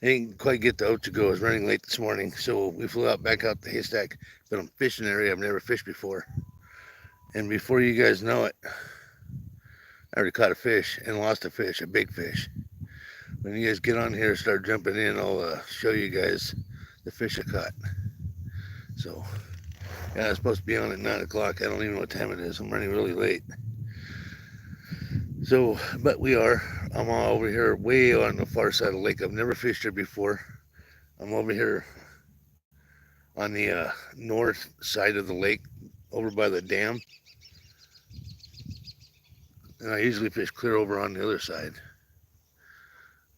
I didn't quite get the oat to go. I was running late this morning, so we flew out back out the haystack. But I'm fishing an area I've never fished before. And before you guys know it, I already caught a fish and lost a fish, a big fish. When you guys get on here and start jumping in, I'll show you guys the fish I caught. So, yeah, I was supposed to be on at 9 o'clock. I don't even know what time it is. I'm running really late. So, but we are. I'm all over here way on the far side of the lake. I've never fished here before. I'm over here on the north side of the lake, over by the dam. And I usually fish clear over on the other side.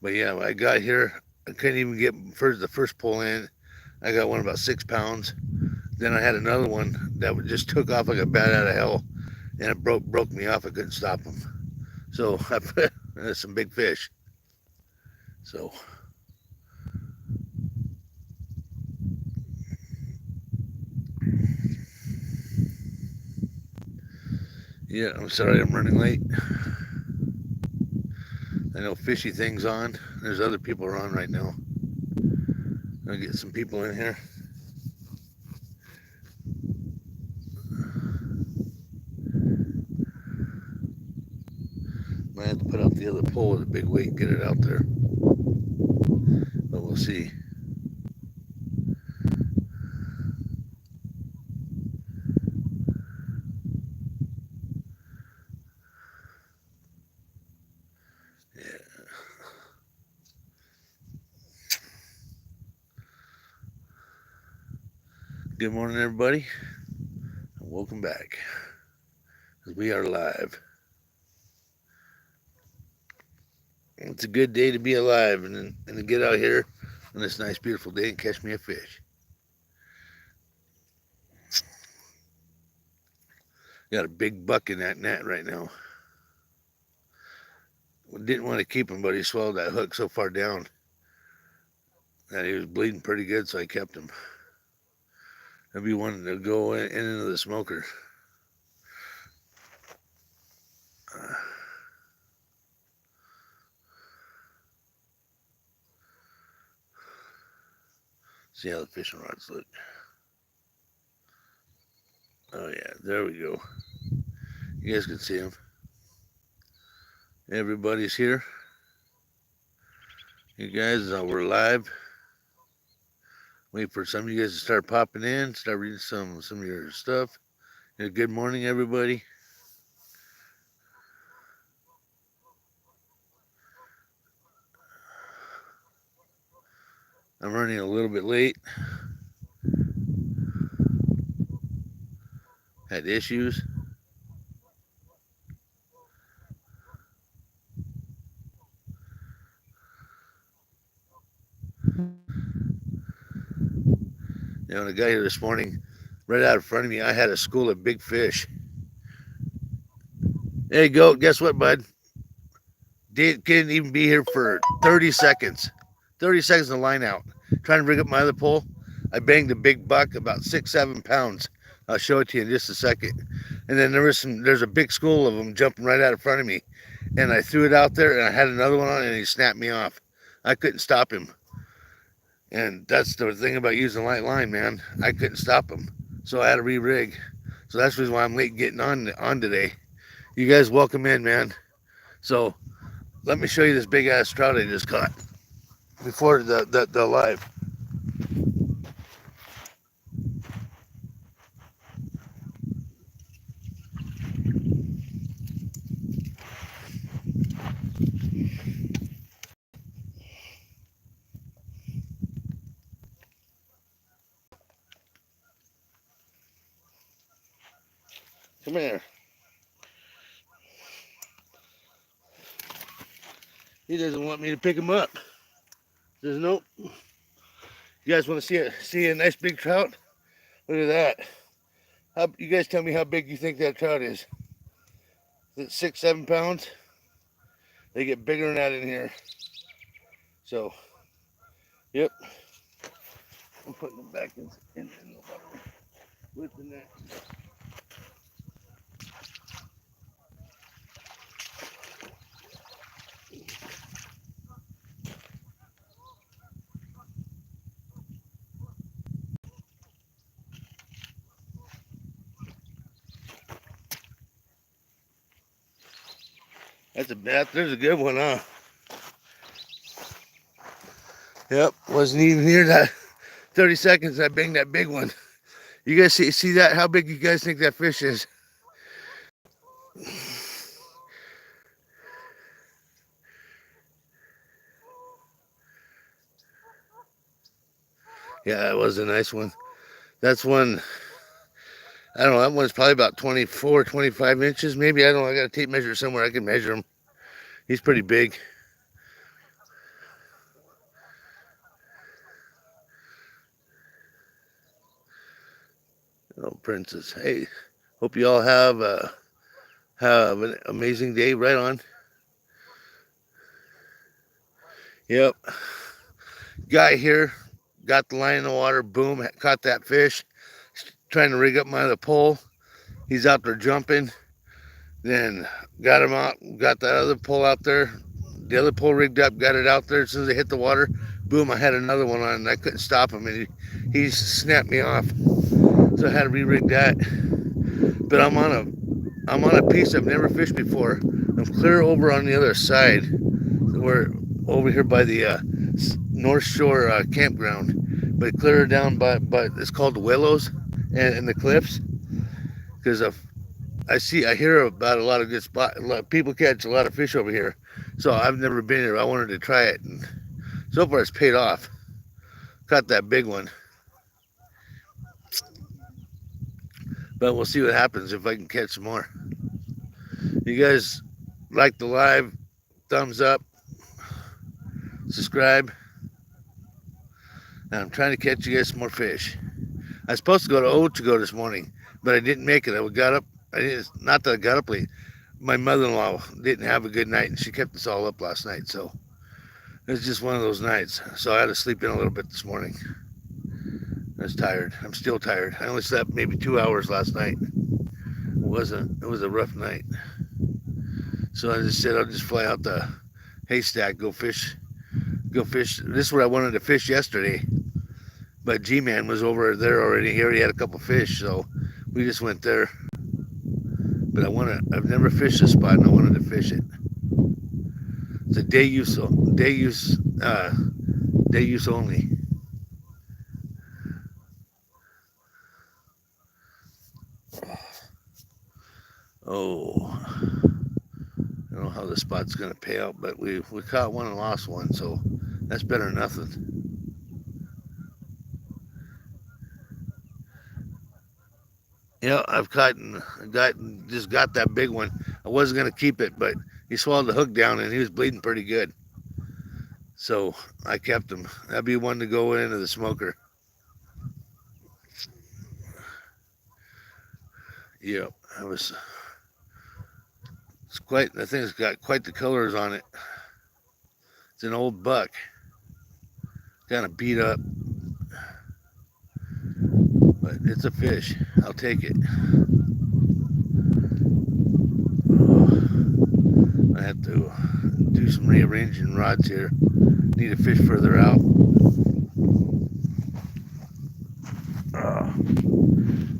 But yeah, I got here. I couldn't even get the first pull in. I got one about 6 pounds. Then I had another one that just took off like a bat out of hell, and it broke me off. I couldn't stop him. So I put some big fish. So yeah, I'm sorry I'm running late. I know fishy things on. There's other people around right now. I'll get some people in here. Might have to put out the other pole with a big weight and get it out there. But we'll see. Yeah. Good morning, everybody, and welcome back. Because we are live. It's a good day to be alive and to get out here on this nice, beautiful day and catch me a fish. Got a big buck in that net right now. Didn't want to keep him, but he swallowed that hook so far down that he was bleeding pretty good, so I kept him. I'd be wanting to go in into the smoker. Uh, See how the fishing rods look. Oh yeah, there we go. You guys can see them. Everybody's here. You guys, we're live. Wait for some of you guys to start popping in, start reading some of your stuff. Good morning, everybody. I'm running a little bit late. Had issues. You know, the guy here this morning, right out in front of me, I had a school of big fish. There you go. Guess what, bud? Didn't even be here for 30 seconds. 30 seconds in the line out. Trying to bring up my other pole. I banged a big buck, about 6, 7 pounds. I'll show it to you in just a second. And then there's a big school of them jumping right out in front of me. And I threw it out there and I had another one on and he snapped me off. I couldn't stop him. And that's the thing about using light line, man. I couldn't stop him. So I had to re-rig. So that's the reason why I'm late getting on today. You guys welcome in, man. So let me show you this big ass trout I just caught before the live. Come here. He doesn't want me to pick him up. Says nope. You guys want to see a nice big trout? Look at that. You guys tell me how big you think that trout is. Is it 6, 7 pounds? They get bigger than that in here. So, yep. I'm putting them back in the water with the net. There's a good one, huh? Yep, wasn't even here that 30 seconds. I banged that big one. You guys see that? How big you guys think that fish is? Yeah, that was a nice one. That's one, I don't know, that one's probably about 24, 25 inches maybe. I don't know, I got a tape measure somewhere. I can measure him. He's pretty big. Oh, Princess. Hey, hope you all have an amazing day. Right on. Yep. Guy here got the line in the water. Boom, caught that fish. Trying to rig up my other pole. He's out there jumping. Then got him out. Got that other pole out there. The other pole rigged up. Got it out there. As soon as it hit the water, boom, I had another one on, and I couldn't stop him, and he snapped me off. So I had to re-rig that. But I'm on a piece I've never fished before. I'm clear over on the other side. We're over here by the North Shore campground, but clear down by it's called the Willows and the cliffs. Because I hear about a lot of good spots. People catch a lot of fish over here, so I've never been here. I wanted to try it, and so far it's paid off. Caught that big one, but we'll see what happens if I can catch some more. You guys like the live? Thumbs up, subscribe. And I'm trying to catch you guys some more fish. I was supposed to go to Otago this morning, but I didn't make it. Not that I got up late. My mother-in-law didn't have a good night, and she kept us all up last night. So it was just one of those nights. So I had to sleep in a little bit this morning. I was tired. I'm still tired. I only slept maybe 2 hours last night. It was a rough night. So I just said I'll just fly out the haystack, go fish. This is where I wanted to fish yesterday, but G-Man was over there already. He already had a couple fish, so we just went there. But I've never fished this spot, and I wanted to fish it. It's a day use only. Oh, I don't know how the spot's gonna pay out, but we caught one and lost one, so that's better than nothing. Yeah, I've got that big one. I wasn't gonna keep it, but he swallowed the hook down and he was bleeding pretty good. So I kept him. That'd be one to go into the smoker. Yep, I think it's got quite the colors on it. It's an old buck. Kind of beat up. But it's a fish. I'll take it. I have to do some rearranging rods here. Need a fish further out. I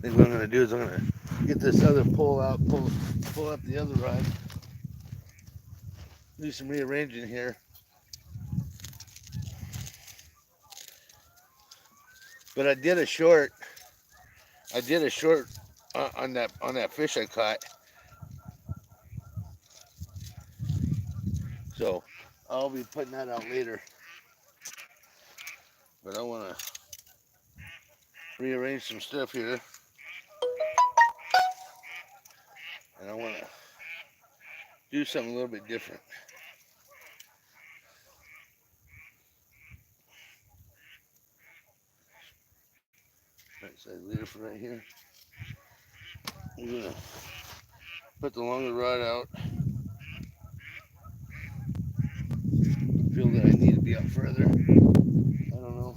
think what I'm going to do is I'm going to get this other pole out, pull up the other rod. Do some rearranging here. But I did a short on that fish I caught. So I'll be putting that out later. But I want to rearrange some stuff here. And I want to do something a little bit different. Right side leader for right here. I'm going to put the longer rod out. Feel that I need to be out further. I don't know.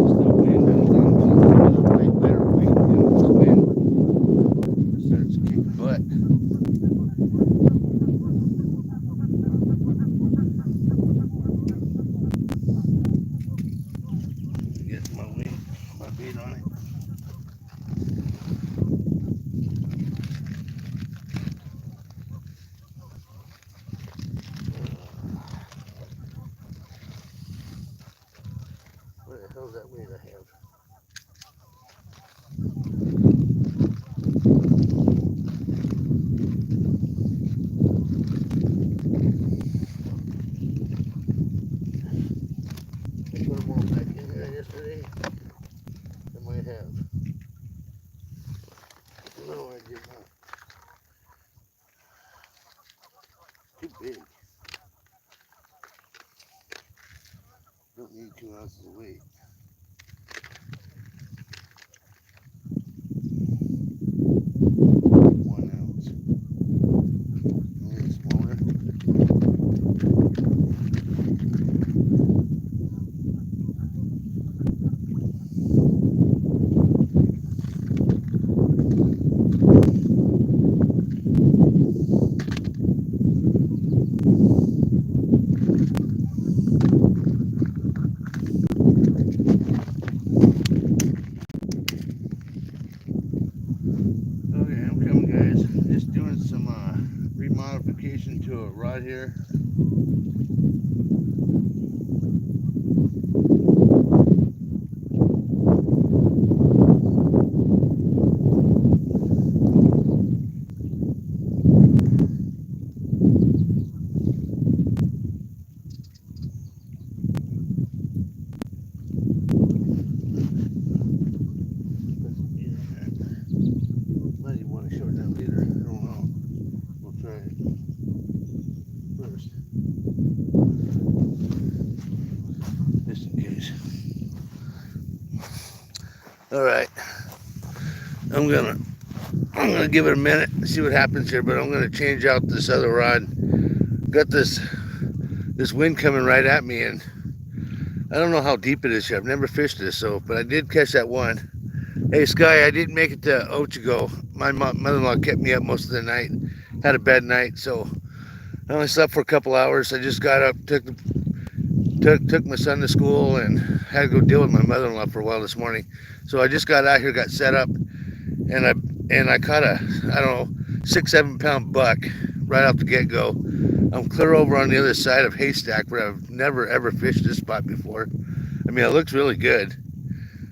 Still wind. I don't think I'm going to get a better weight in this wind. It starts kicking butt. Get my bait on it. Too big. Don't need 2 ounces of weight. Remodification to a rod here. Might even want to shorten that later. I don't know. We'll try it first. Just in case. Alright. I'm gonna give it a minute and see what happens here, but I'm gonna change out this other rod. Got this wind coming right at me, and I don't know how deep it is here. I've never fished this, but I did catch that one. Hey Sky, I didn't make it to Ochigo. My mother-in-law kept me up most of the night. Had a bad night, so I only slept for a couple hours. I just got up, took my son to school, and had to go deal with my mother-in-law for a while this morning. So I just got out here, got set up, and I caught a, I don't know, 6-7 pound buck right off the get-go. I'm clear over on the other side of Haystack, where I've never ever fished this spot before. I mean, it looks really good.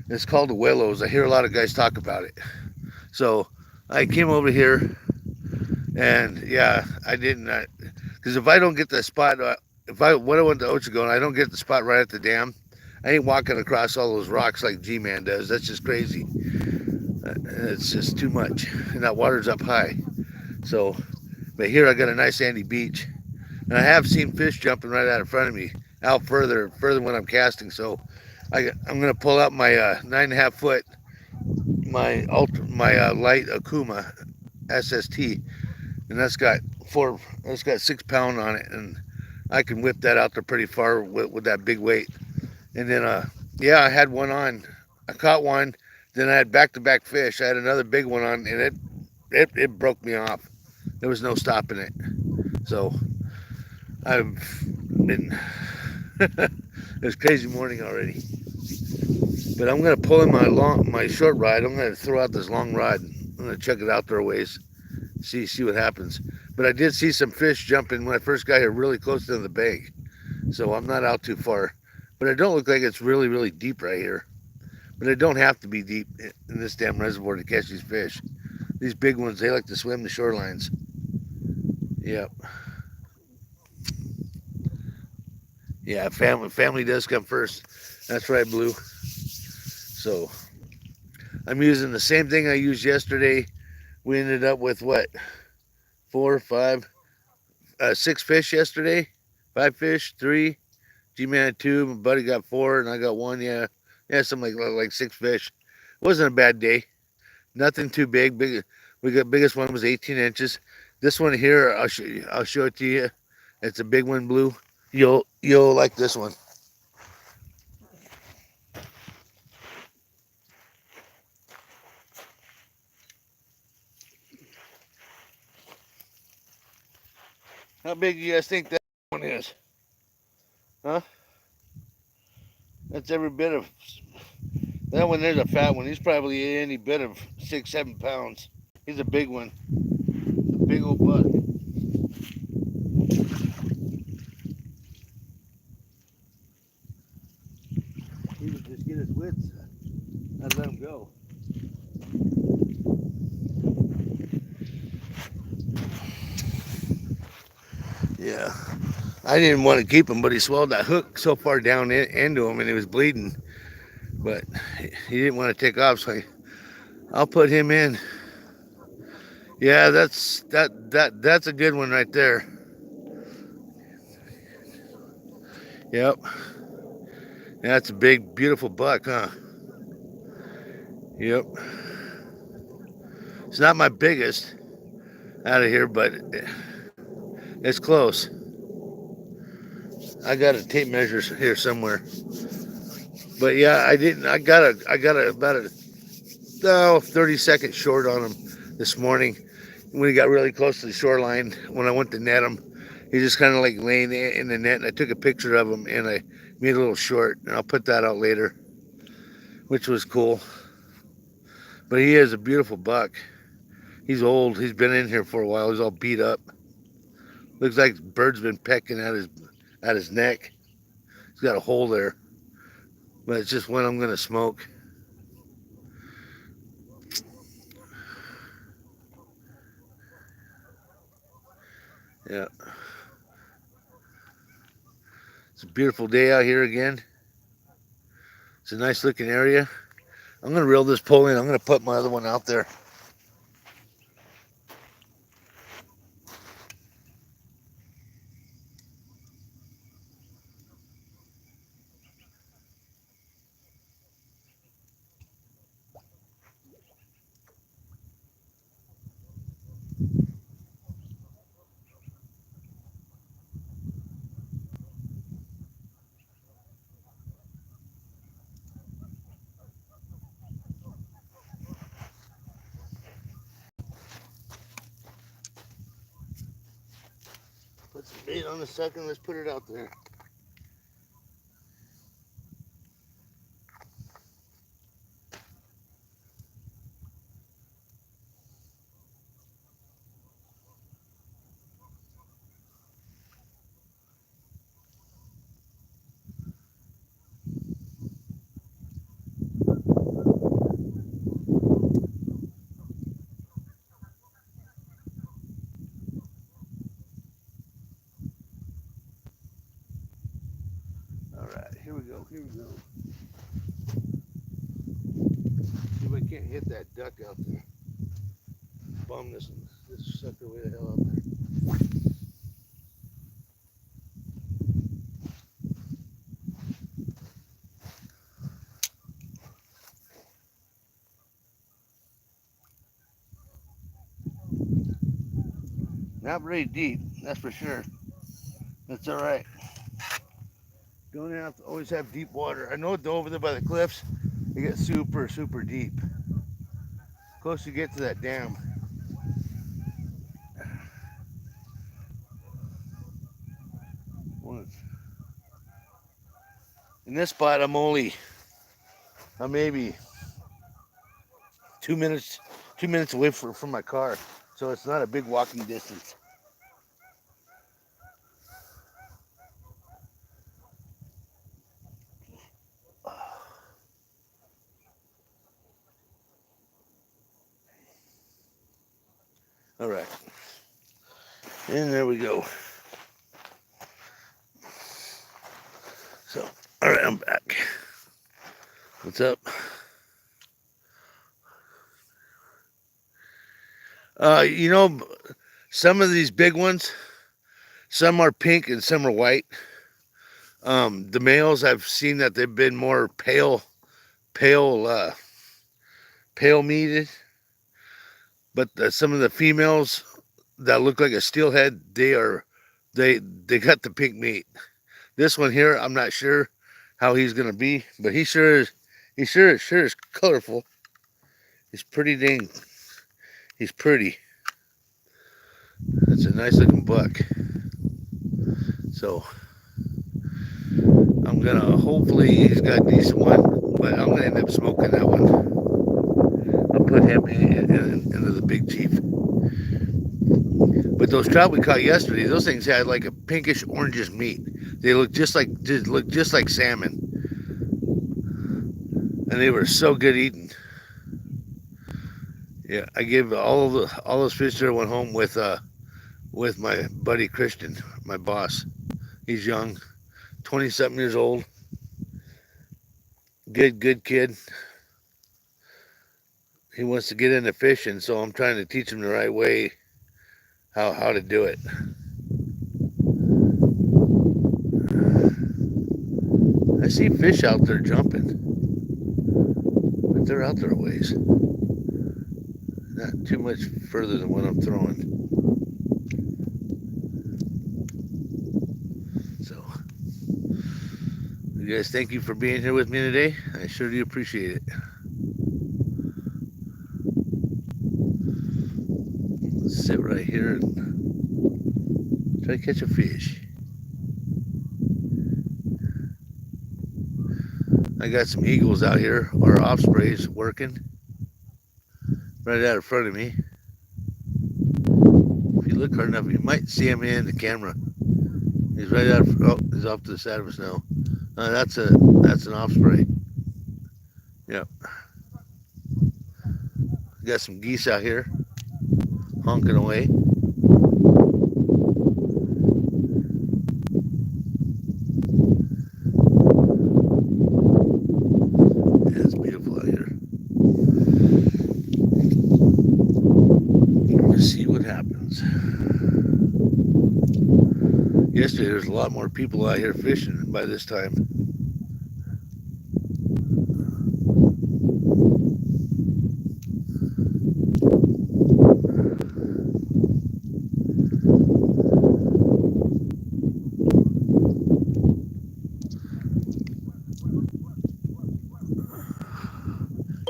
It's called the Willows. I hear a lot of guys talk about it. So I came over here, and yeah, I didn't, because if I don't get the spot, when I went to Ochigo and I don't get the spot right at the dam, I ain't walking across all those rocks like G-Man does. That's just crazy. It's just too much, and that water's up high. So, but here I got a nice sandy beach, and I have seen fish jumping right out in front of me, out further when I'm casting. So I'm gonna pull out my 9.5 foot, my light Akuma SST, and that's got 6 pound on it, and I can whip that out there pretty far with that big weight. And then yeah, I had one on. I caught one. Then I had back-to-back fish. I had another big one on, and it broke me off. There was no stopping it. So I've been it was a crazy morning already. But I'm gonna pull in my short rod. I'm gonna throw out this long rod. I'm gonna check it out there a ways, see what happens. But I did see some fish jumping when I first got here, really close to the bank. So I'm not out too far. But it don't look like it's really, really deep right here. But it don't have to be deep in this damn reservoir to catch these fish. These big ones, they like to swim the shorelines. Yep. Yeah, family does come first. That's right, Blue. So I'm using the same thing I used yesterday. We ended up with what? 6 fish yesterday. 5 fish, 3. G-Man had 2, my buddy got 4, and I got 1. Yeah, something like 6 fish. It wasn't a bad day. Nothing too big. Biggest one was 18 inches. This one here, I'll show it to you. It's a big one, Blue. You'll like this one. How big do you guys think that one is? Huh? That's every bit of, that one there's a fat one. He's probably any bit of 6-7 pounds. He's a big one. A big old buck. He would just get his wits. I'd let him go. Yeah. I didn't want to keep him, but he swallowed that hook so far down into him, and he was bleeding. But he didn't want to take off, so I'll put him in. Yeah, that's a good one right there. Yep. That's a big, beautiful buck, huh? Yep. It's not my biggest out of here, but it's close. I got a tape measure here somewhere. But yeah, I didn't. I got about a 30 seconds short on him this morning when he got really close to the shoreline. When I went to net him, he just kind of like laying in the net, and I took a picture of him and I made a little short, and I'll put that out later, which was cool. But he is a beautiful buck. He's old. He's been in here for a while. He's all beat up. Looks like bird's been pecking at his neck. He's got a hole there, but it's just one I'm gonna smoke. Yeah, it's a beautiful day out here again. It's a nice looking area. I'm gonna reel this pole in. I'm gonna put my other one out there. Put some bait on a second. Let's put it out there. All right, here we go. Here we go. See if I can't hit that duck out there. Bum this sucker way the hell out there. Not very deep, that's for sure. That's all right. Don't have to always have deep water. I know over there by the cliffs, they get super, super deep. Close you get to that dam. In this spot, I'm maybe 2 minutes, 2 minutes away from my car, so it's not a big walking distance. All right, and there we go. So, all right, I'm back. What's up? You know, some of these big ones, some are pink and some are white. The males, I've seen that they've been more pale, pale meated. But some of the females that look like a steelhead, they got the pink meat. This one here, I'm not sure how he's gonna be, but he sure is colorful. He's pretty dang. He's pretty. That's a nice looking buck. So I'm gonna hopefully he's got a decent one, but I'm gonna end up smoking that one. I'll put him into the big chief. But those trout we caught yesterday, those things had like a pinkish orangish meat. They looked just like salmon, and they were so good eating. Yeah, I gave all those fish there. Went home with my buddy Christian, my boss. He's young, 20-something years old. Good kid. he wants to get into fishing, so I'm trying to teach him the right way how to do it. I see fish out there jumping, but they're out there a ways. Not too much further than what I'm throwing. So, you guys, thank you for being here with me today. I sure do appreciate it. Let's sit right here and try to catch a fish. I got some eagles out here, or ospreys, working right out in front of me. If you look hard enough, you might see him in the camera. He's right out. Oh, he's off to the side of us now. That's an osprey. Yep. Got some geese out here honking away. Yeah, it's beautiful out here. Let's see what happens. Yesterday, there's a lot more people out here fishing by this time.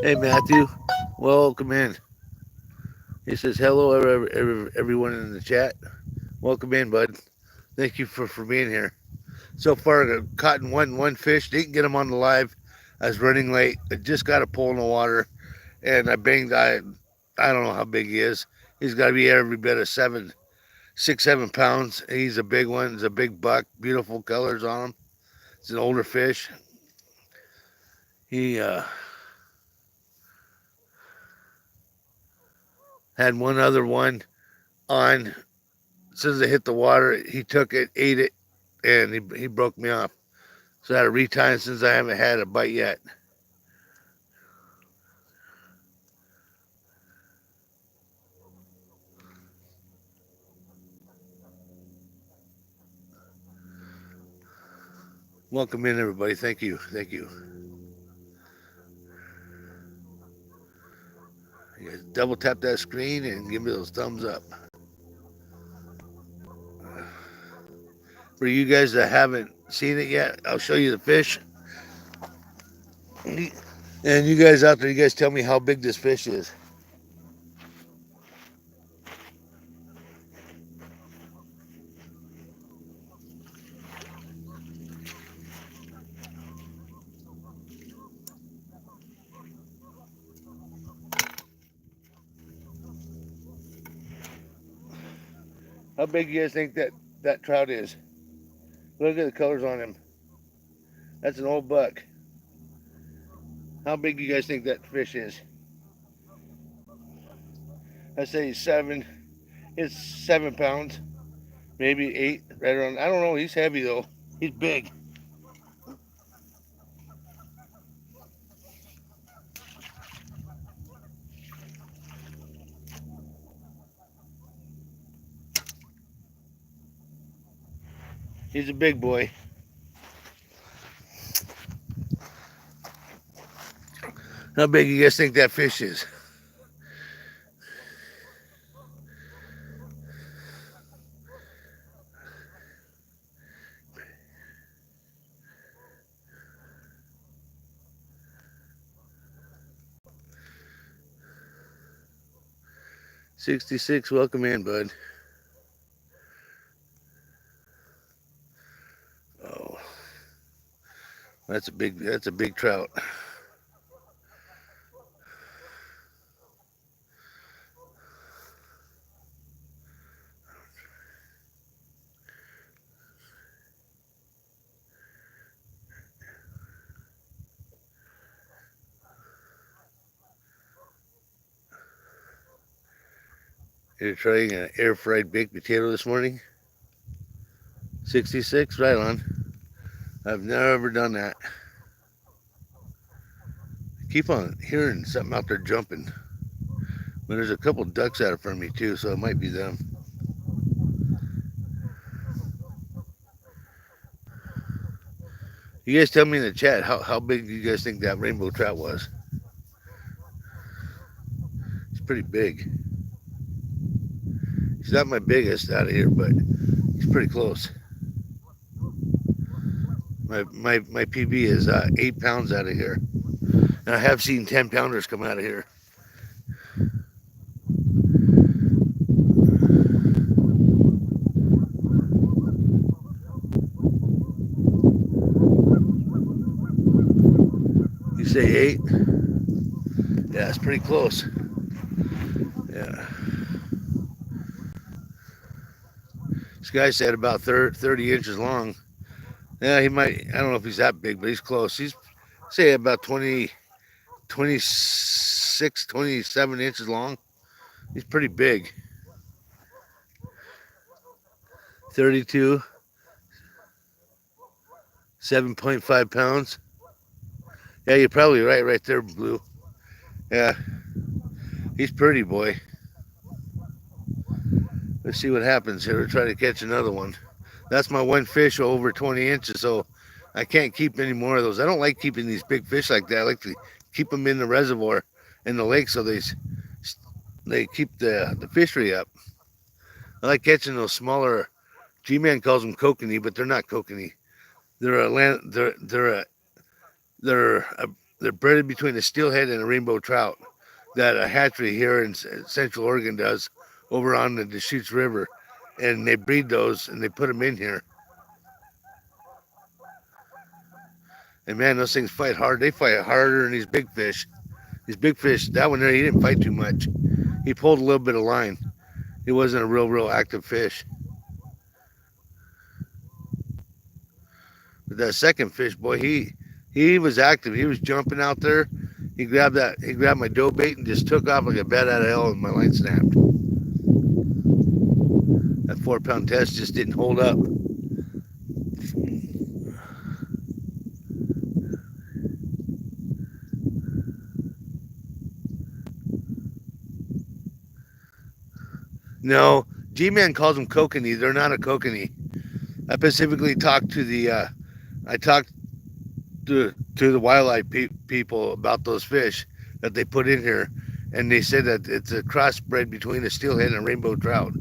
Hey, Matthew, welcome in. He says, hello, everyone in the chat. Welcome in, bud. Thank you for being here. So far, I caught one fish. Didn't get him on the live. I was running late. I just got a pole in the water, and I banged. I don't know how big he is. He's got to be every bit of 6, 7 pounds. He's a big one. He's a big buck. Beautiful colors on him. It's an older fish. He had one other one on. As soon as I hit the water, he took it, ate it, and he broke me off. So I had to retie since I haven't had a bite yet. Welcome in, everybody. Thank you. Thank you. You guys double tap that screen and give me those thumbs up. For you guys that haven't seen it yet, I'll show you the fish. And you guys out there, you guys tell me how big this fish is. How big do you guys think that trout is? Look at the colors on him. That's an old buck. How big do you guys think that fish is? I say he's 7. It's 7 pounds, maybe 8, right around. I don't know. He's heavy though. He's big. He's a big boy. How big do you guys think that fish is? $66. Welcome in, bud. Oh, that's a big trout. You're trying an air fried baked potato this morning? 66, right on. I've never done that. I keep on hearing something out there jumping. But there's a couple ducks out in front of me too, so it might be them. You guys tell me in the chat how big do you guys think that rainbow trout was? It's pretty big. He's not my biggest out of here, but he's pretty close. My PB is 8 pounds out of here. And I have seen 10 pounders come out of here. You say 8? Yeah, it's pretty close. Yeah. This guy said about 30 inches long. Yeah, he might, I don't know if he's that big, but he's close. He's, say, about 26, 27 inches long. He's pretty big. 32, 7.5 pounds. Yeah, you're probably right there, Blue. Yeah, he's pretty, boy. Let's see what happens here. We'll try to catch another one. That's my one fish over 20 inches, so I can't keep any more of those. I don't like keeping these big fish like that. I like to keep them in the reservoir in the lake so they keep the fishery up. I like catching those smaller. G-Man calls them kokanee, but they're not kokanee. They're bred between a steelhead and a rainbow trout that a hatchery here in Central Oregon does over on the Deschutes River, and they breed those and they put them in here. And man, those things fight hard. They fight harder than these big fish. These big fish, that one there, he didn't fight too much. He pulled a little bit of line. He wasn't a real active fish. But that second fish, boy, he was active. He was jumping out there. He grabbed my dough bait and just took off like a bat out of hell, and my line snapped. That 4-pound test just didn't hold up. No, G-Man calls them kokanee. They're not a kokanee. I specifically talked to the the wildlife people about those fish that they put in here, and they said that it's a crossbred between a steelhead and a rainbow trout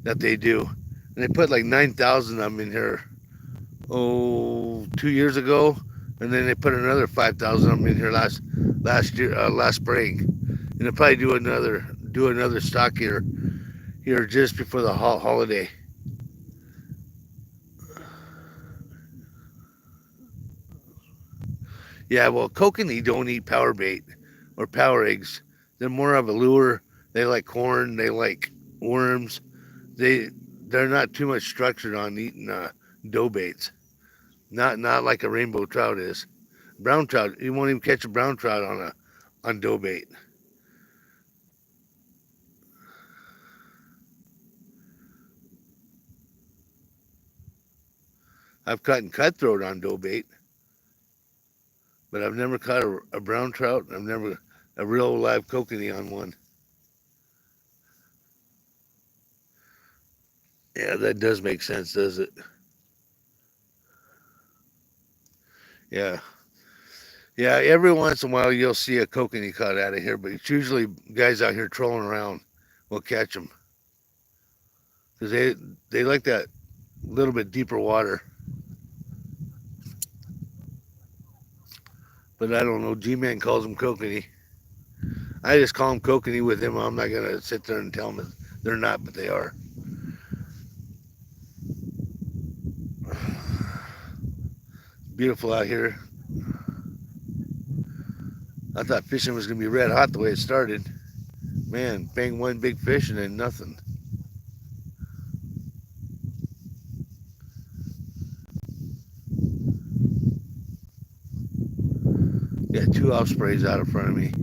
that they do. And they put like 9,000 of them in here, 2 years ago, and then they put another 5,000 of them in here last spring, and they'll probably do another stock here just before the holiday. Yeah, well, kokanee don't eat power bait or power eggs. They're more of a lure. They like corn. They like worms. They're not too much structured on eating dough baits. Not like a rainbow trout is. Brown trout, you won't even catch a brown trout on dough bait. I've caught cutthroat on dough bait, but I've never caught a brown trout. I've never a real live kokanee on one. Yeah, that does make sense, does it? Yeah. Yeah, every once in a while you'll see a kokanee caught out of here, but it's usually guys out here trolling around will catch them. Because they like that little bit deeper water. But I don't know, G-Man calls them kokanee. I just call them kokanee with him. I'm not going to sit there and tell them they're not, but they are. Beautiful out here. I thought fishing was going to be red hot the way it started. Man, bang one big fish and then nothing. Got 2 ospreys out in front of me.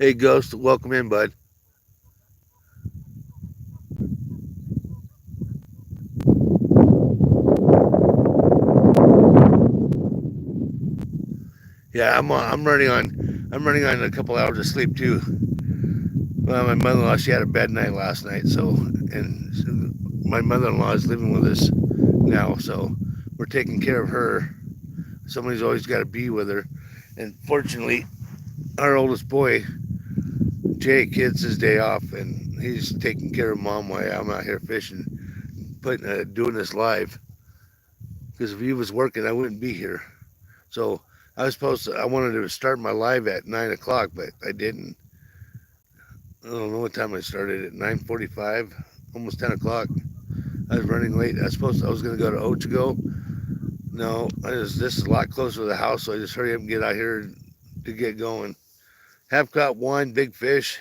Hey, Ghost, welcome in, bud. Yeah, I'm running on a couple hours of sleep too. Well, my mother-in-law, she had a bad night last night, so and my mother-in-law is living with us now, so we're taking care of her. Somebody's always got to be with her, and fortunately, our oldest boy, Jake, gets his day off, and he's taking care of mom while I'm out here fishing, doing this live. Because if he was working, I wouldn't be here. So I wanted to start my live at 9 o'clock, but I didn't. I don't know what time I started at 9:45, almost 10 o'clock. I was running late. I was going to go to Ochigo. No, this is a lot closer to the house, so I just hurry up and get out here to get going. Have caught one big fish.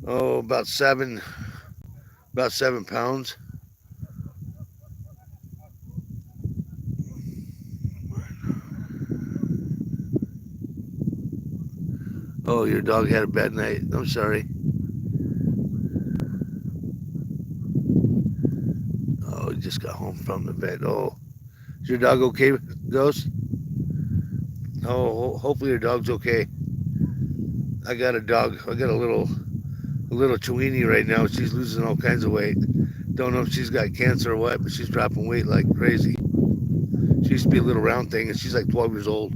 Oh, about 7 pounds. Oh, your dog had a bad night. I'm sorry. Oh, he just got home from the vet. Oh, is your dog okay, Ghost? Oh, hopefully your dog's okay. I got a dog. I got a little Chiweenie right now. She's losing all kinds of weight. Don't know if she's got cancer or what, but she's dropping weight like crazy. She used to be a little round thing, and she's like 12 years old.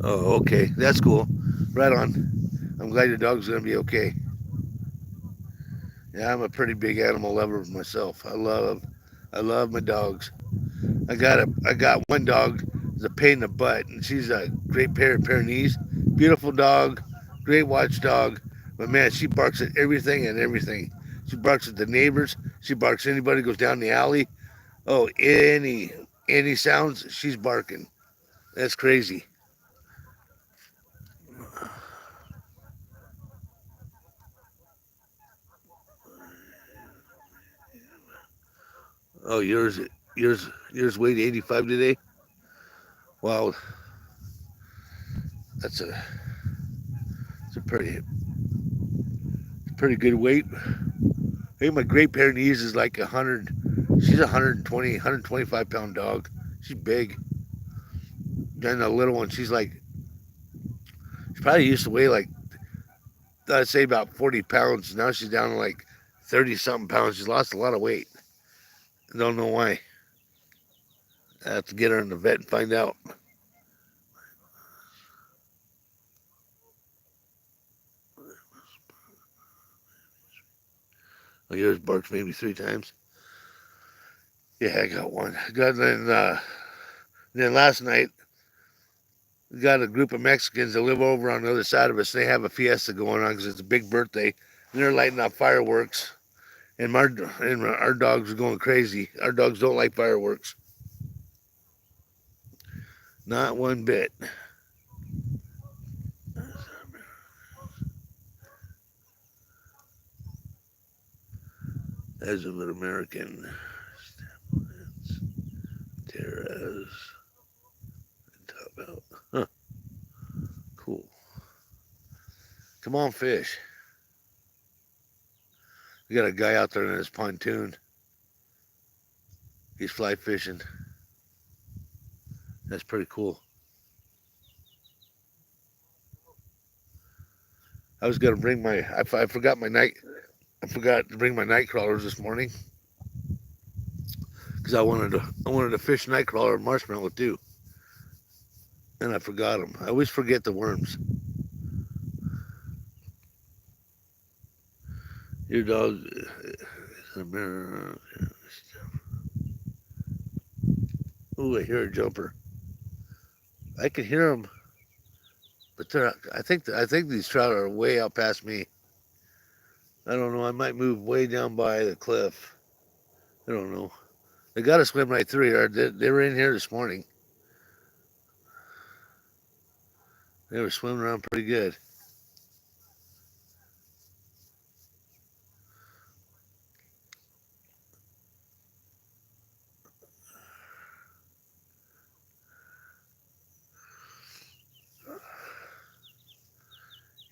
Oh, okay. That's cool. Right on. I'm glad your dog's gonna be okay. Yeah, I'm a pretty big animal lover myself. I love my dogs. I got one dog that's a pain in the butt, and she's a great Pyrenees, beautiful dog, great watchdog. But man, she barks at everything and everything. She barks at the neighbors. She barks at anybody who goes down the alley. Oh, any sounds, she's barking. That's crazy. Oh, yours weighed 85 today. Wow, that's a it's a pretty good weight. I think my Great Pyrenees is like 100. She's 120, 125 pound dog. She's big. Then the little one, she probably used to weigh like, I'd say about 40 pounds. Now she's down to like 30 something pounds. She's lost a lot of weight. I don't know why. I have to get her in the vet and find out. Oh, yours barks maybe 3 times. Yeah, I got one. Then last night, we got a group of Mexicans that live over on the other side of us. They have a fiesta going on because it's a big birthday. And they're lighting up fireworks. And our dogs are going crazy. Our dogs don't like fireworks. Not one bit. As of an American, Terras, top out. Huh, cool. Come on, fish. We got a guy out there in his pontoon. He's fly fishing. That's pretty cool. I was gonna bring my. I forgot my night. I forgot to bring my night crawlers this morning because I wanted to fish night crawler and marshmallow too, and I forgot them. I always forget the worms. Your dog. Ooh, I hear a jumper. I can hear them, but I think these trout are way out past me. I don't know. I might move way down by the cliff. I don't know. They got to swim right through here. They were in here this morning. They were swimming around pretty good.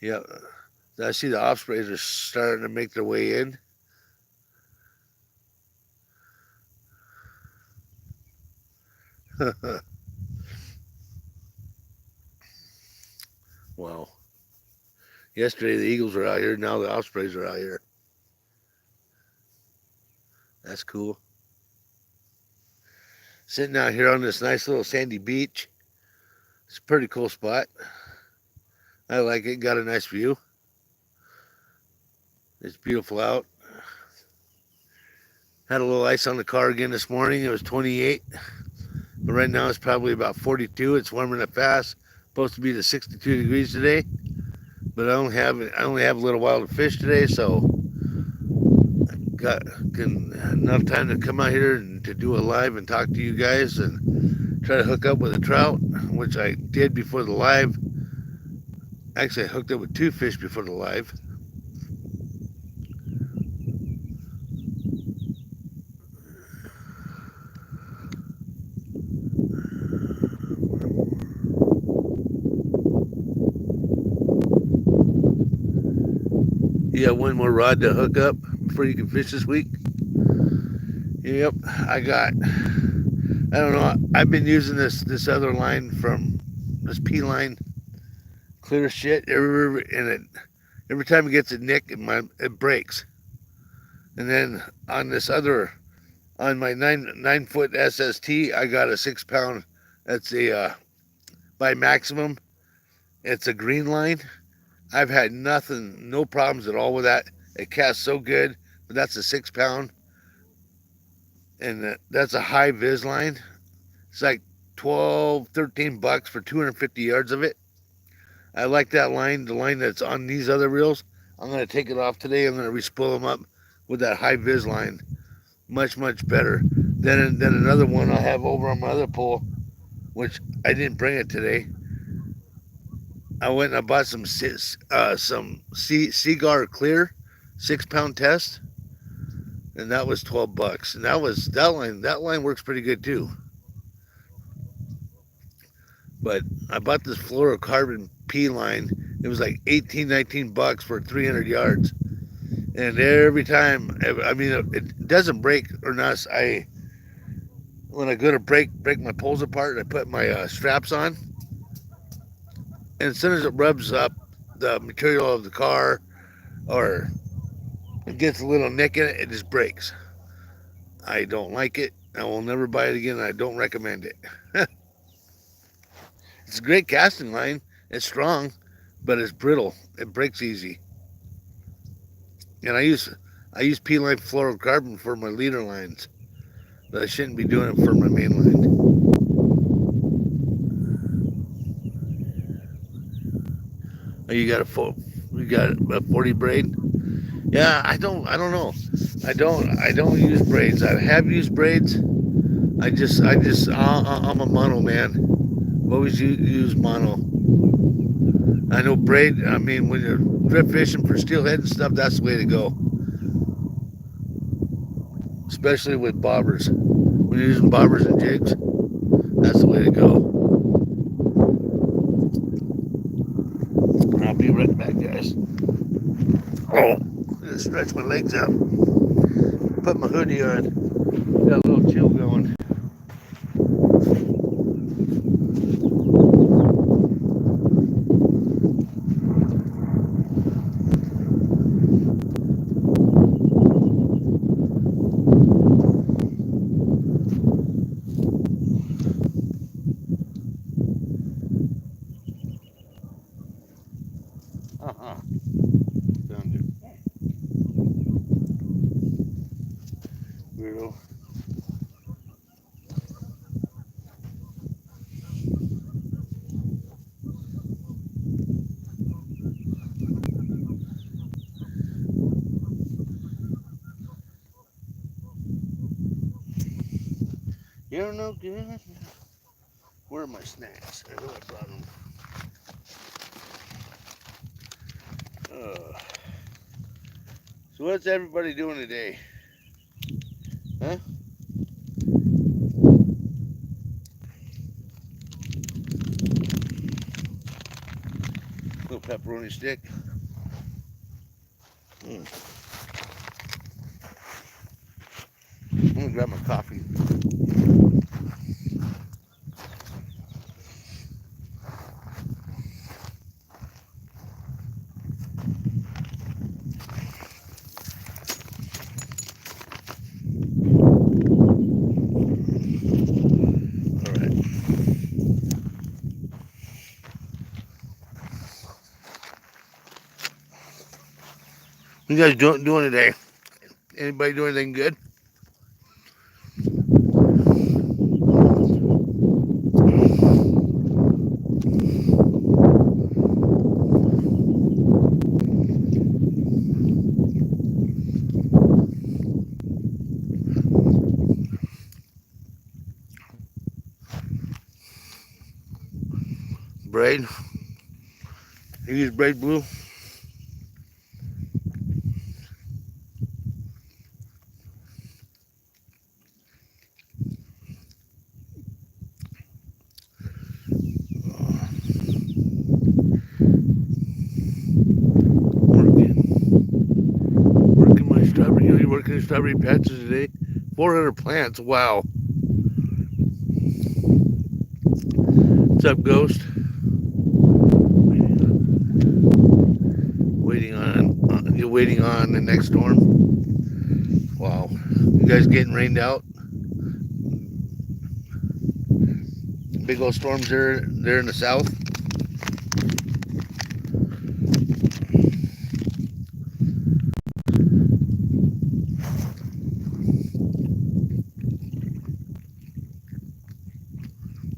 Yeah, I see the ospreys are starting to make their way in. Wow. Yesterday the eagles were out here. Now the ospreys are out here. That's cool. Sitting out here on this nice little sandy beach. It's a pretty cool spot. I like it. Got a nice view. It's beautiful out. Had a little ice on the car again this morning. It was 28. But right now it's probably about 42. It's warming up fast. Supposed to be to 62 degrees today. But I only have a little while to fish today, so I got enough time to come out here and to do a live and talk to you guys and try to hook up with a trout, which I did before the live. Actually, I hooked up with 2 fish before the live. You got one more rod to hook up before you can fish this week? Yep, I don't know, I've been using this other line from this P line, clear shit, and every time it gets a nick, it breaks. And then on my 9-foot SST, I got a 6-pound. That's a by Maximum. It's a green line. I've had no problems at all with that. It casts so good, but that's a 6-pound, and that's a high vis line. It's like $12-13 for 250 yards of it. I like that line, the line that's on these other reels. I'm gonna take it off today. I'm gonna re-spool them up with that high vis line. Much better than another one I have over on my other pole, which I didn't bring it today. I went and I bought some Seagar Clear 6-pound test, and that was $12. And that line works pretty good too. But I bought this fluorocarbon P line. It was like $18-19 for 300 yards. And every time, I mean, it doesn't break or not. When I go to break my poles apart, I put my straps on. And as soon as it rubs up the material of the car or it gets a little nick in it, it just breaks. I don't like it. I will never buy it again. I don't recommend it. It's a great casting line. It's strong, but it's brittle. It breaks easy. And I use P-line fluorocarbon for my leader lines, but I shouldn't be doing it for my main line. Oh, you got a 40 braid? Yeah, I don't know. I don't use braids. I have used braids. I'm a mono man. Always use mono. I know braid. I mean, when you're drift fishing for steelhead and stuff, that's the way to go. Especially with bobbers. When you're using bobbers and jigs, that's the way to go. I'll be right back, guys. Oh, I'm gonna stretch my legs out. Put my hoodie on. Got a little chill going. Found it. Weirdo. You're no good. Where are my snacks? I know I brought them. So what's everybody doing today? Huh? Little pepperoni stick. I'm gonna grab my coffee. You guys doing today? Anybody doing anything good? Braid? You use braid blue? Working my strawberry. You're working the strawberry patches today? 400 plants. Wow. What's up, Ghost? You're waiting on the next storm. Wow. You guys getting rained out? Big old storms there in the south.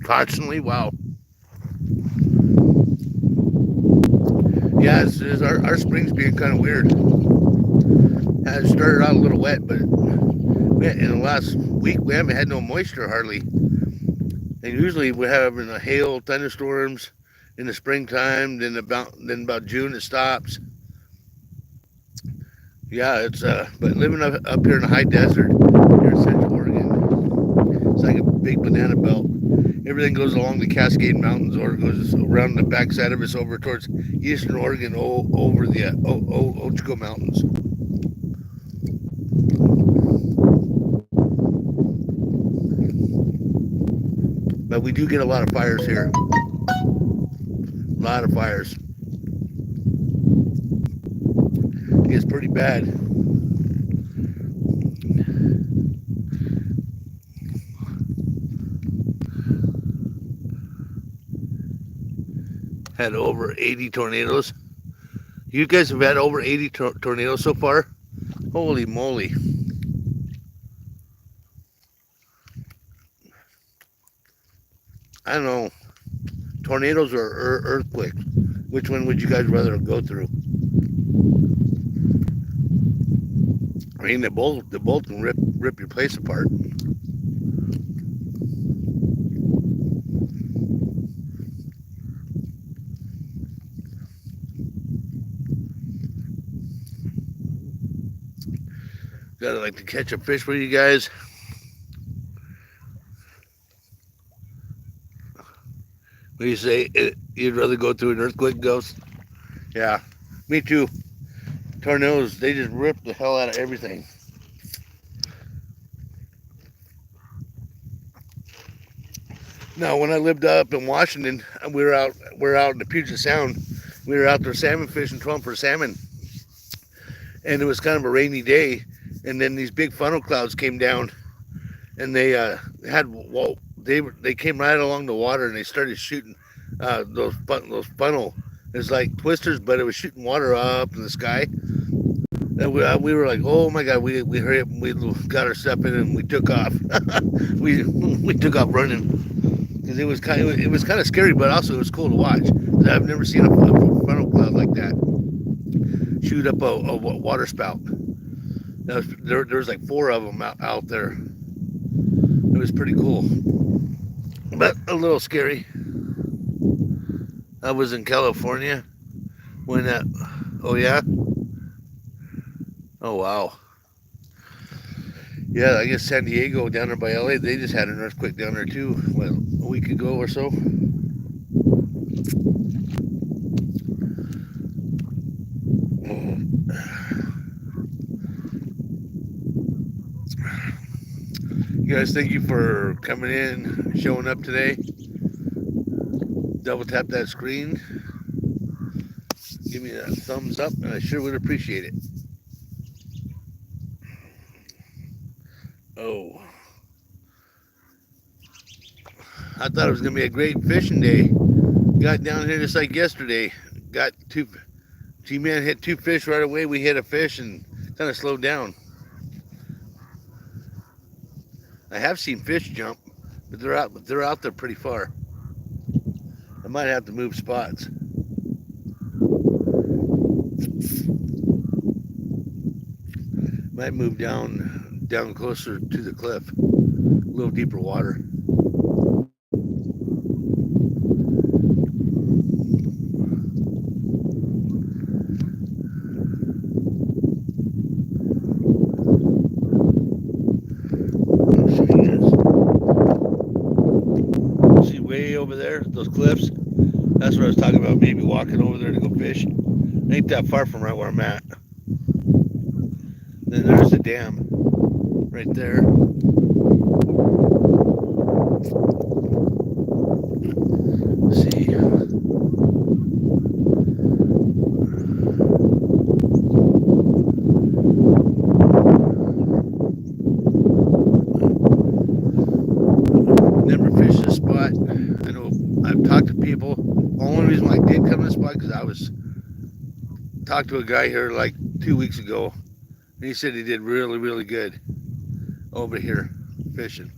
Constantly. Wow. Yeah, our spring's being kind of weird. It started out a little wet, but in the last week we haven't had no moisture hardly. And usually we're having a hail, thunderstorms in the springtime. Then about June it stops. Yeah, it's but living up here in the high desert here in Central Oregon, it's like a big banana belt. Everything goes along the Cascade Mountains, or it goes around the backside of us over towards eastern Oregon, over the Ochiko Mountains. But we do get a lot of fires here. A lot of fires. It's pretty bad. Had over 80 tornadoes. You guys have had over 80 tornadoes so far? Holy moly. I don't know. Tornadoes or earthquakes? Which one would you guys rather go through? I mean, they both can rip your place apart. Gotta like to catch a fish for you guys. What do you say? You'd rather go through an earthquake, Ghost? Yeah, me too. Tornadoes, they just rip the hell out of everything. Now, when I lived up in Washington, we were out in the Puget Sound. We were out there salmon fishing, trawling for salmon, and it was kind of a rainy day. And then these big funnel clouds came down, and they they came right along the water, and they started shooting those funnel. It's like twisters, but it was shooting water up in the sky. And we were like, oh my god, we hurry up, and we got our stuff in, and we took off. we took off running because it was kind of scary, but also it was cool to watch. I've never seen a funnel cloud like that shoot up a water spout. There was like 4 of them out there. It was pretty cool, but a little scary. I was in California when that. Oh yeah. Oh wow. Yeah, I guess San Diego down there by LA, they just had an earthquake down there too. Well, a week ago or so. You guys, thank you for coming in, showing up today. Double tap that screen. Give me that thumbs up, and I sure would appreciate it. Oh. I thought it was going to be a great fishing day. Got down here just like yesterday. Got two G-Man hit 2 fish right away. We hit a fish and kind of slowed down. I have seen fish jump, but they're out there pretty far. I might have to move spots. Might move down closer to the cliff, a little deeper water. See way over there, those cliffs? That's what I was talking about, maybe walking over there to go fish. Ain't that far from right where I'm at. Then there's the dam right there. Let's see. Never fished this spot. I know I've talked to people. The only reason why I did come to this spot because I was talked to a guy here like 2 weeks ago, and he said he did really, really good over here fishing.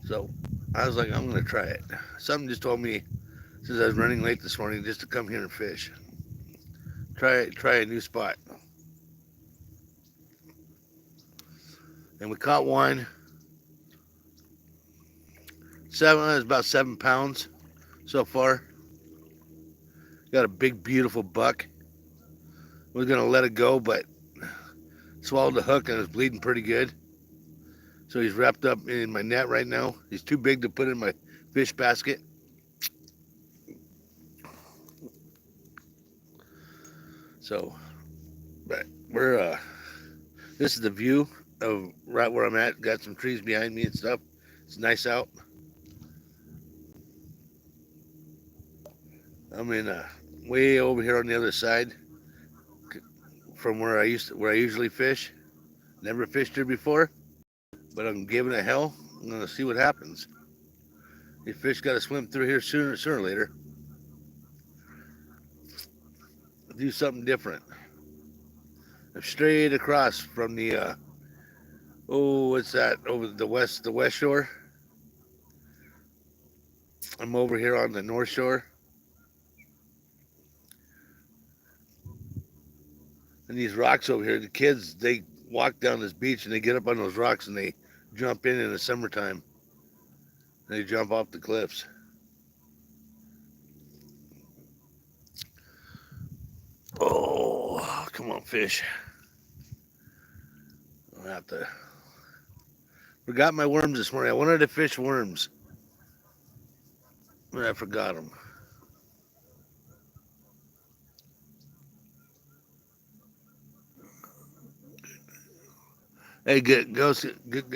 So I was like, I'm gonna try it. Something just told me since I was running late this morning just to come here and fish. Try a new spot. And we caught one. It's about 7 pounds so far. Got a big, beautiful buck. We're gonna let it go, but swallowed the hook and it's bleeding pretty good. So he's wrapped up in my net right now. He's too big to put in my fish basket. So, but we're this is the view of right where I'm at. Got some trees behind me and stuff. It's nice out. I'm in way over here on the other side from where I usually fish. Never fished here before, but I'm giving it hell. I'm gonna see what happens. These fish got to swim through here sooner or later. Do something different. I'm straight across from the what's that over the west shore. I'm over here on the north shore. And these rocks over here, the kids, they walk down this beach and they get up on those rocks and they jump in the summertime. They jump off the cliffs. Oh, come on, fish. I'll have to. Forgot my worms this morning. I wanted to fish worms, but I forgot them. Hey, good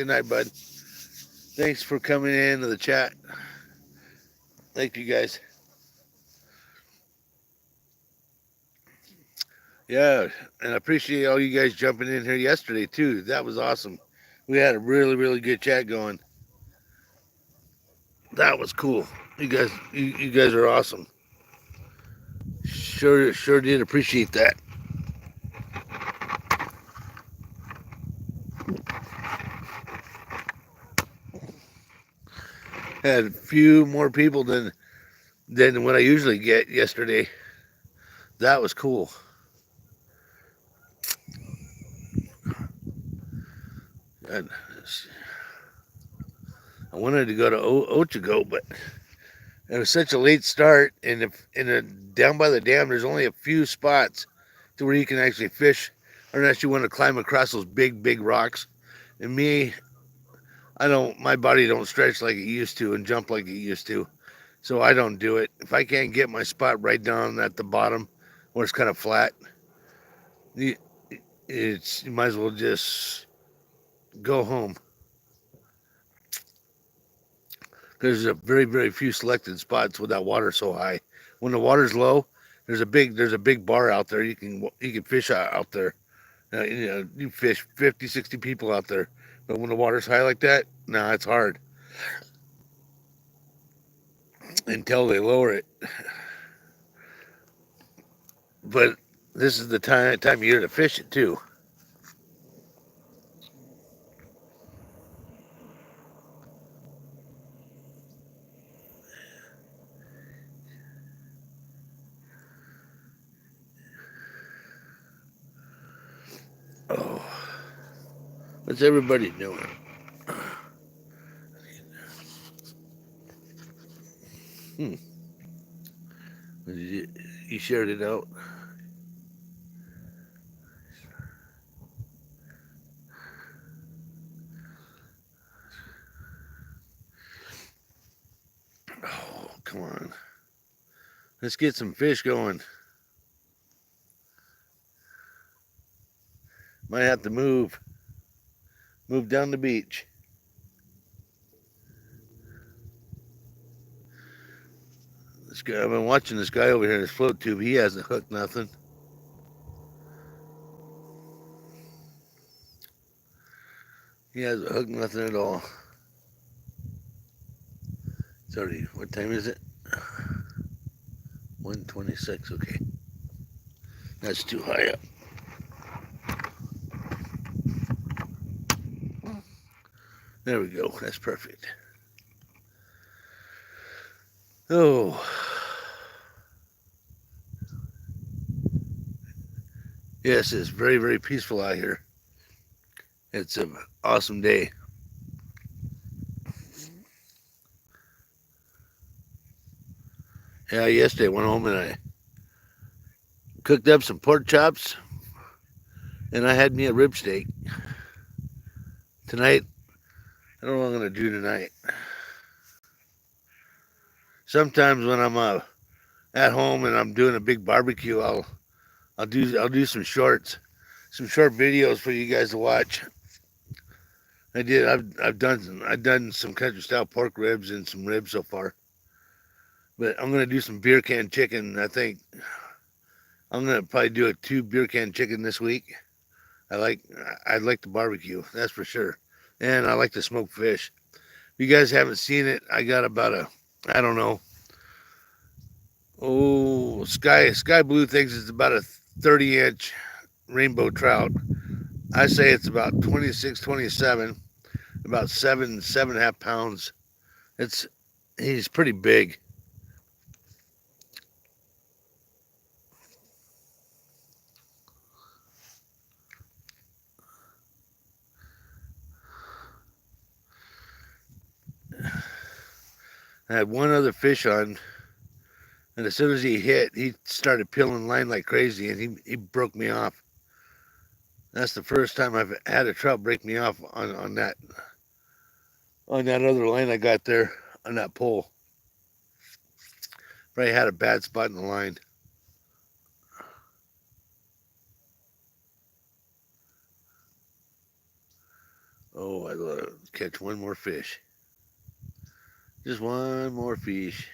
night, bud. Thanks for coming in to the chat. Thank you, guys. Yeah, and I appreciate all you guys jumping in here yesterday too. That was awesome. We had a really, really good chat going. That was cool. You guys are awesome. Sure did appreciate that. Had a few more people than what I usually get yesterday. That was cool. And I wanted to go to Ochigo, but it was such a late start, and down by the dam, there's only a few spots to where you can actually fish, unless you want to climb across those big, big rocks. And me, my body don't stretch like it used to and jump like it used to, so I don't do it. If I can't get my spot right down at the bottom, where it's kind of flat, you might as well just go home. There's a very, very few selected spots with that water so high. When the water's low, there's a big bar out there. You can fish out there. You fish 50, 60 people out there. But when the water's high like that, nah, it's hard until they lower it. But this is the time of year to fish it too. Oh, what's everybody doing? You shared it out. Oh, come on. Let's get some fish going. Might have to move down the beach. This guy, I've been watching this guy over here in his float tube. He hasn't hooked nothing. He hasn't hooked nothing at all. It's already, what time is it? 1:26, okay. That's too high up. There we go, that's perfect. Oh. Yes, it's very, very peaceful out here. It's an awesome day. Yeah, yesterday I went home and I cooked up some pork chops and I had me a rib steak. Tonight, I don't know what I'm going to do tonight. Sometimes when I'm at home and I'm doing a big barbecue, I'll do some short videos for you guys to watch. I've done some country style pork ribs and some ribs so far. But I'm gonna do some beer can chicken. I think I'm gonna probably do a 2 beer can chicken this week. I like the barbecue, that's for sure. And I like to smoke fish. If you guys haven't seen it, I got about I don't know. Oh, Sky Blue thinks it's about a 30-inch rainbow trout. I say it's about 26, 27, about 7.5 pounds. He's pretty big. I had one other fish on, and as soon as he hit, he started peeling line like crazy, and he broke me off. That's the first time I've had a trout break me off on that other line I got there on that pole. Probably had a bad spot in the line. Oh, I'd love to catch one more fish. Just one more fish.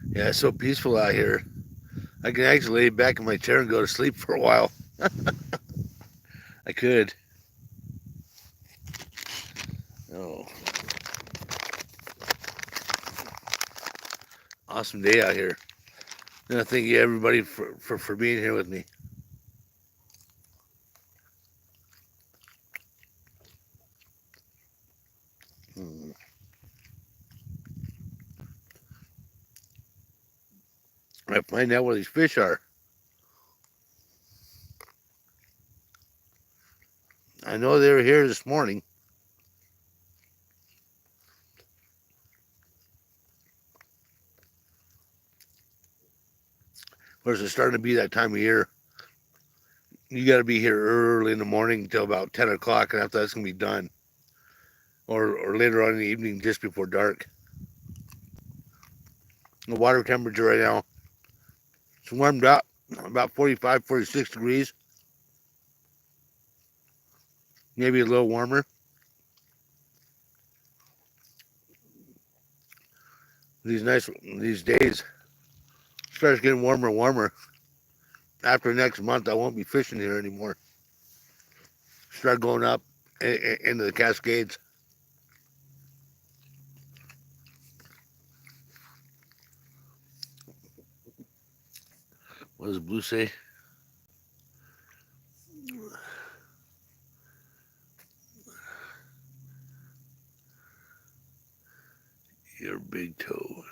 Yeah, it's so peaceful out here. I can actually lay back in my chair and go to sleep for a while. I could. Oh. Awesome day out here. And I thank you everybody for being here with me. I find out where these fish are. I know they were here this morning. Of course, it's starting to be that time of year. You got to be here early in the morning until about 10 o'clock, and after that's going to be done. Or later on in the evening, just before dark. The water temperature right now, it's warmed up, about 45, 46 degrees. Maybe a little warmer. These days, it starts getting warmer and warmer. After next month, I won't be fishing here anymore. Start going up into the Cascades. What does Blue say? Your big toe.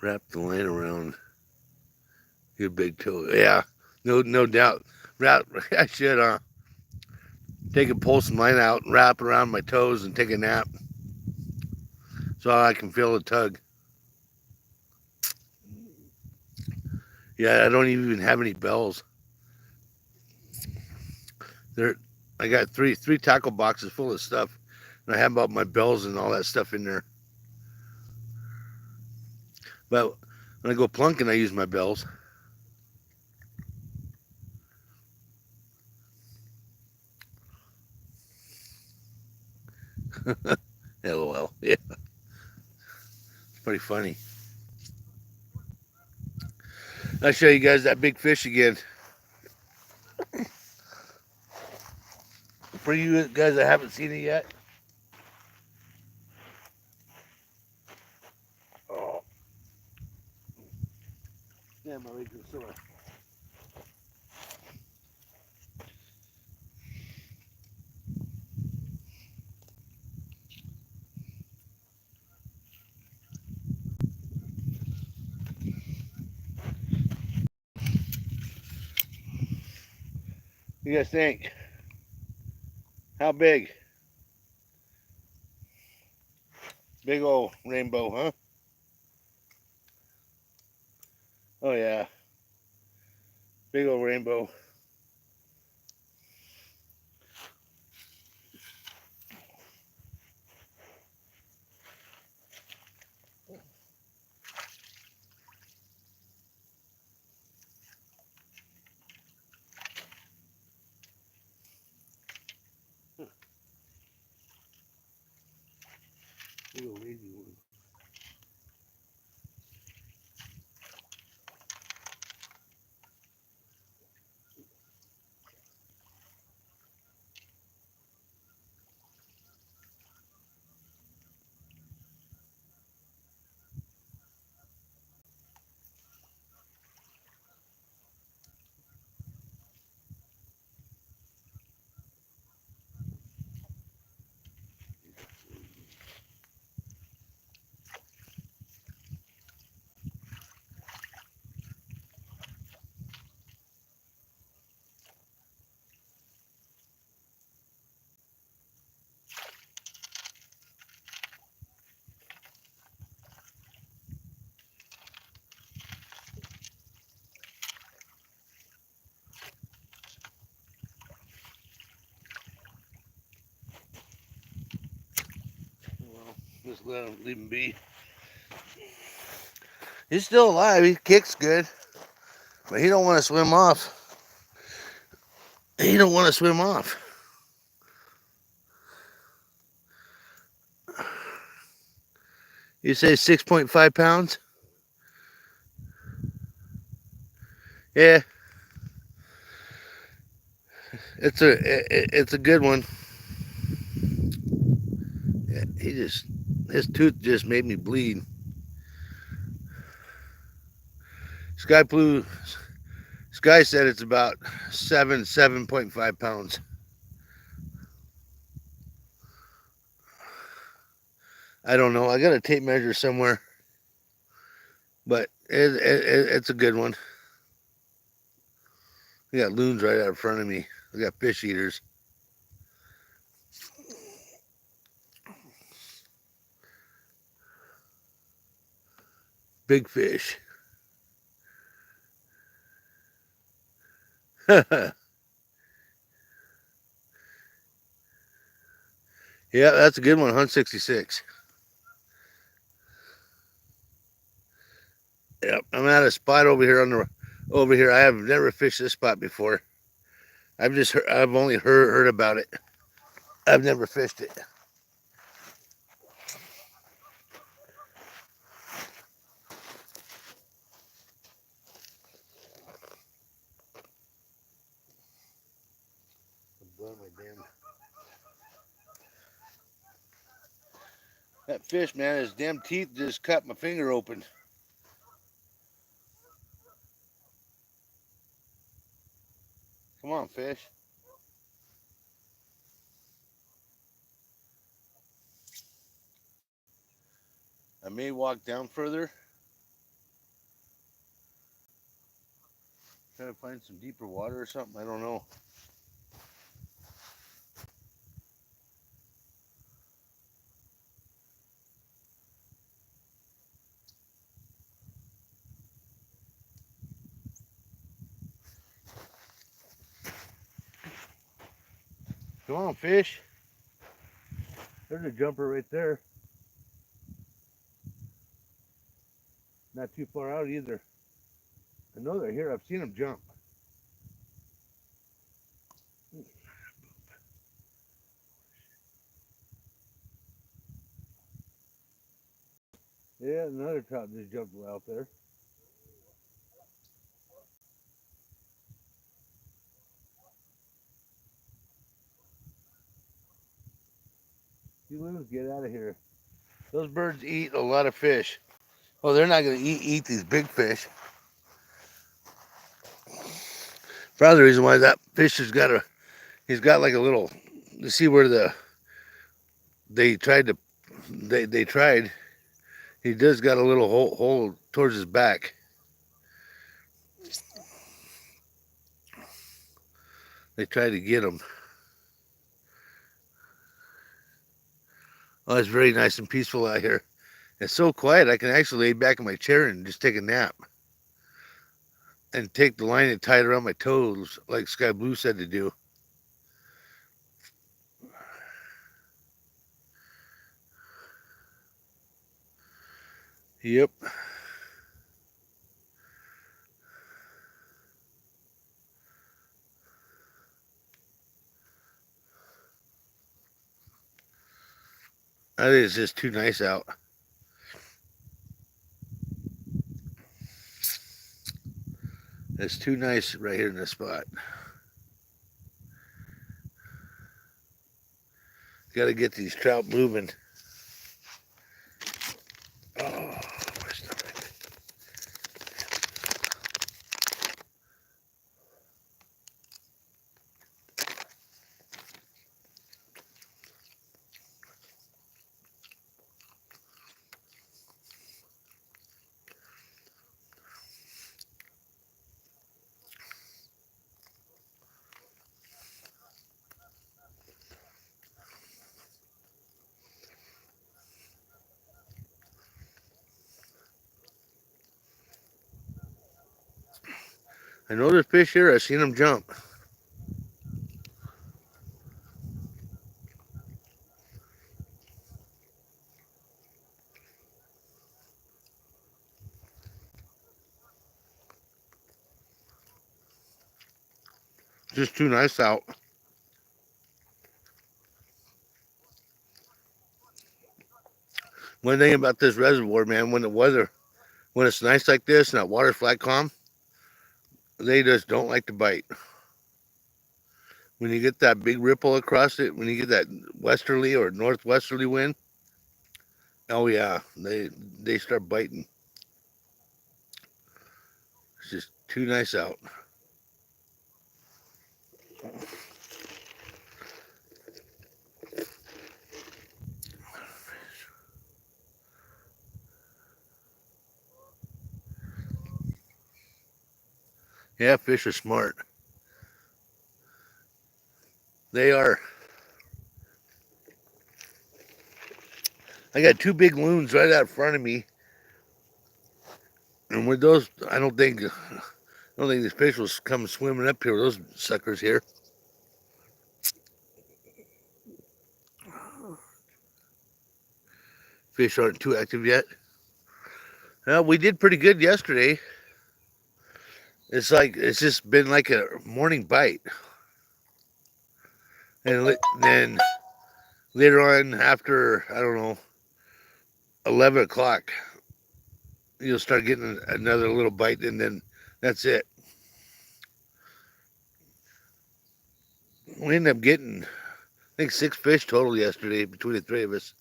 Wrap the line around your big toe. Yeah, no doubt. I should pull some line out, and wrap around my toes, and take a nap, so I can feel the tug. Yeah, I don't even have any bells. I got three tackle boxes full of stuff, and I have all my bells and all that stuff in there. But when I go plunking, I use my bells. LOL. Yeah, it's pretty funny. I'll show you guys that big fish again. For you guys that haven't seen it yet. Oh, yeah, my legs are sore. You guys think? How big? Big old rainbow, huh? Oh yeah, big old rainbow. Big old lazy one. Well, just leave him be. He's still alive. He kicks good, but he don't want to swim off. He don't want to swim off. You say 6.5 pounds? Yeah, it's a good one. Yeah, his tooth just made me bleed. Sky said it's about 7.5 pounds. I don't know. I got a tape measure somewhere, but it's a good one. I got loons right out in front of me. I got fish eaters. Big fish. Yeah, that's a good one. 166. Yep, I'm at a spot over here. I have never fished this spot before. I've only heard about it. I've never fished it. Well, my damn. That fish, man, his damn teeth just cut my finger open. Come on, fish. I may walk down further. Try to find some deeper water or something. I don't know. Come on, fish. There's a jumper right there. Not too far out either. I know they're here. I've seen them jump. Yeah, another trout just jumped out there. You lose, get out of here. Those birds eat a lot of fish. Oh, they're not going to eat these big fish. Probably the reason why that fish has got he's got like a little, you see where they tried, he does got a little hole towards his back. They tried to get him. Oh, it's very nice and peaceful out here. It's so quiet, I can actually lay back in my chair and just take a nap. And take the line and tie it around my toes, like Sky Blue said to do. Yep. I think it's just too nice out. It's too nice right here in this spot. Got to get these trout moving. Oh, my stomach. I know there's fish here. I've seen them jump. Just too nice out. One thing about this reservoir, man, when it's nice like this and that water's flat calm, they just don't like to bite. When you get that big ripple across it, when you get that westerly or northwesterly wind, oh yeah, they start biting. It's just too nice out. Yeah, fish are smart. They are. I got two big loons right out in front of me, and with those, I don't think these fish will come swimming up here. Those suckers here. Fish aren't too active yet. Well, we did pretty good yesterday. It's just been like a morning bite, and then later on after I don't know 11 o'clock, you'll start getting another little bite, and then that's it. We ended up getting, I think, 6 fish total yesterday between the three of us.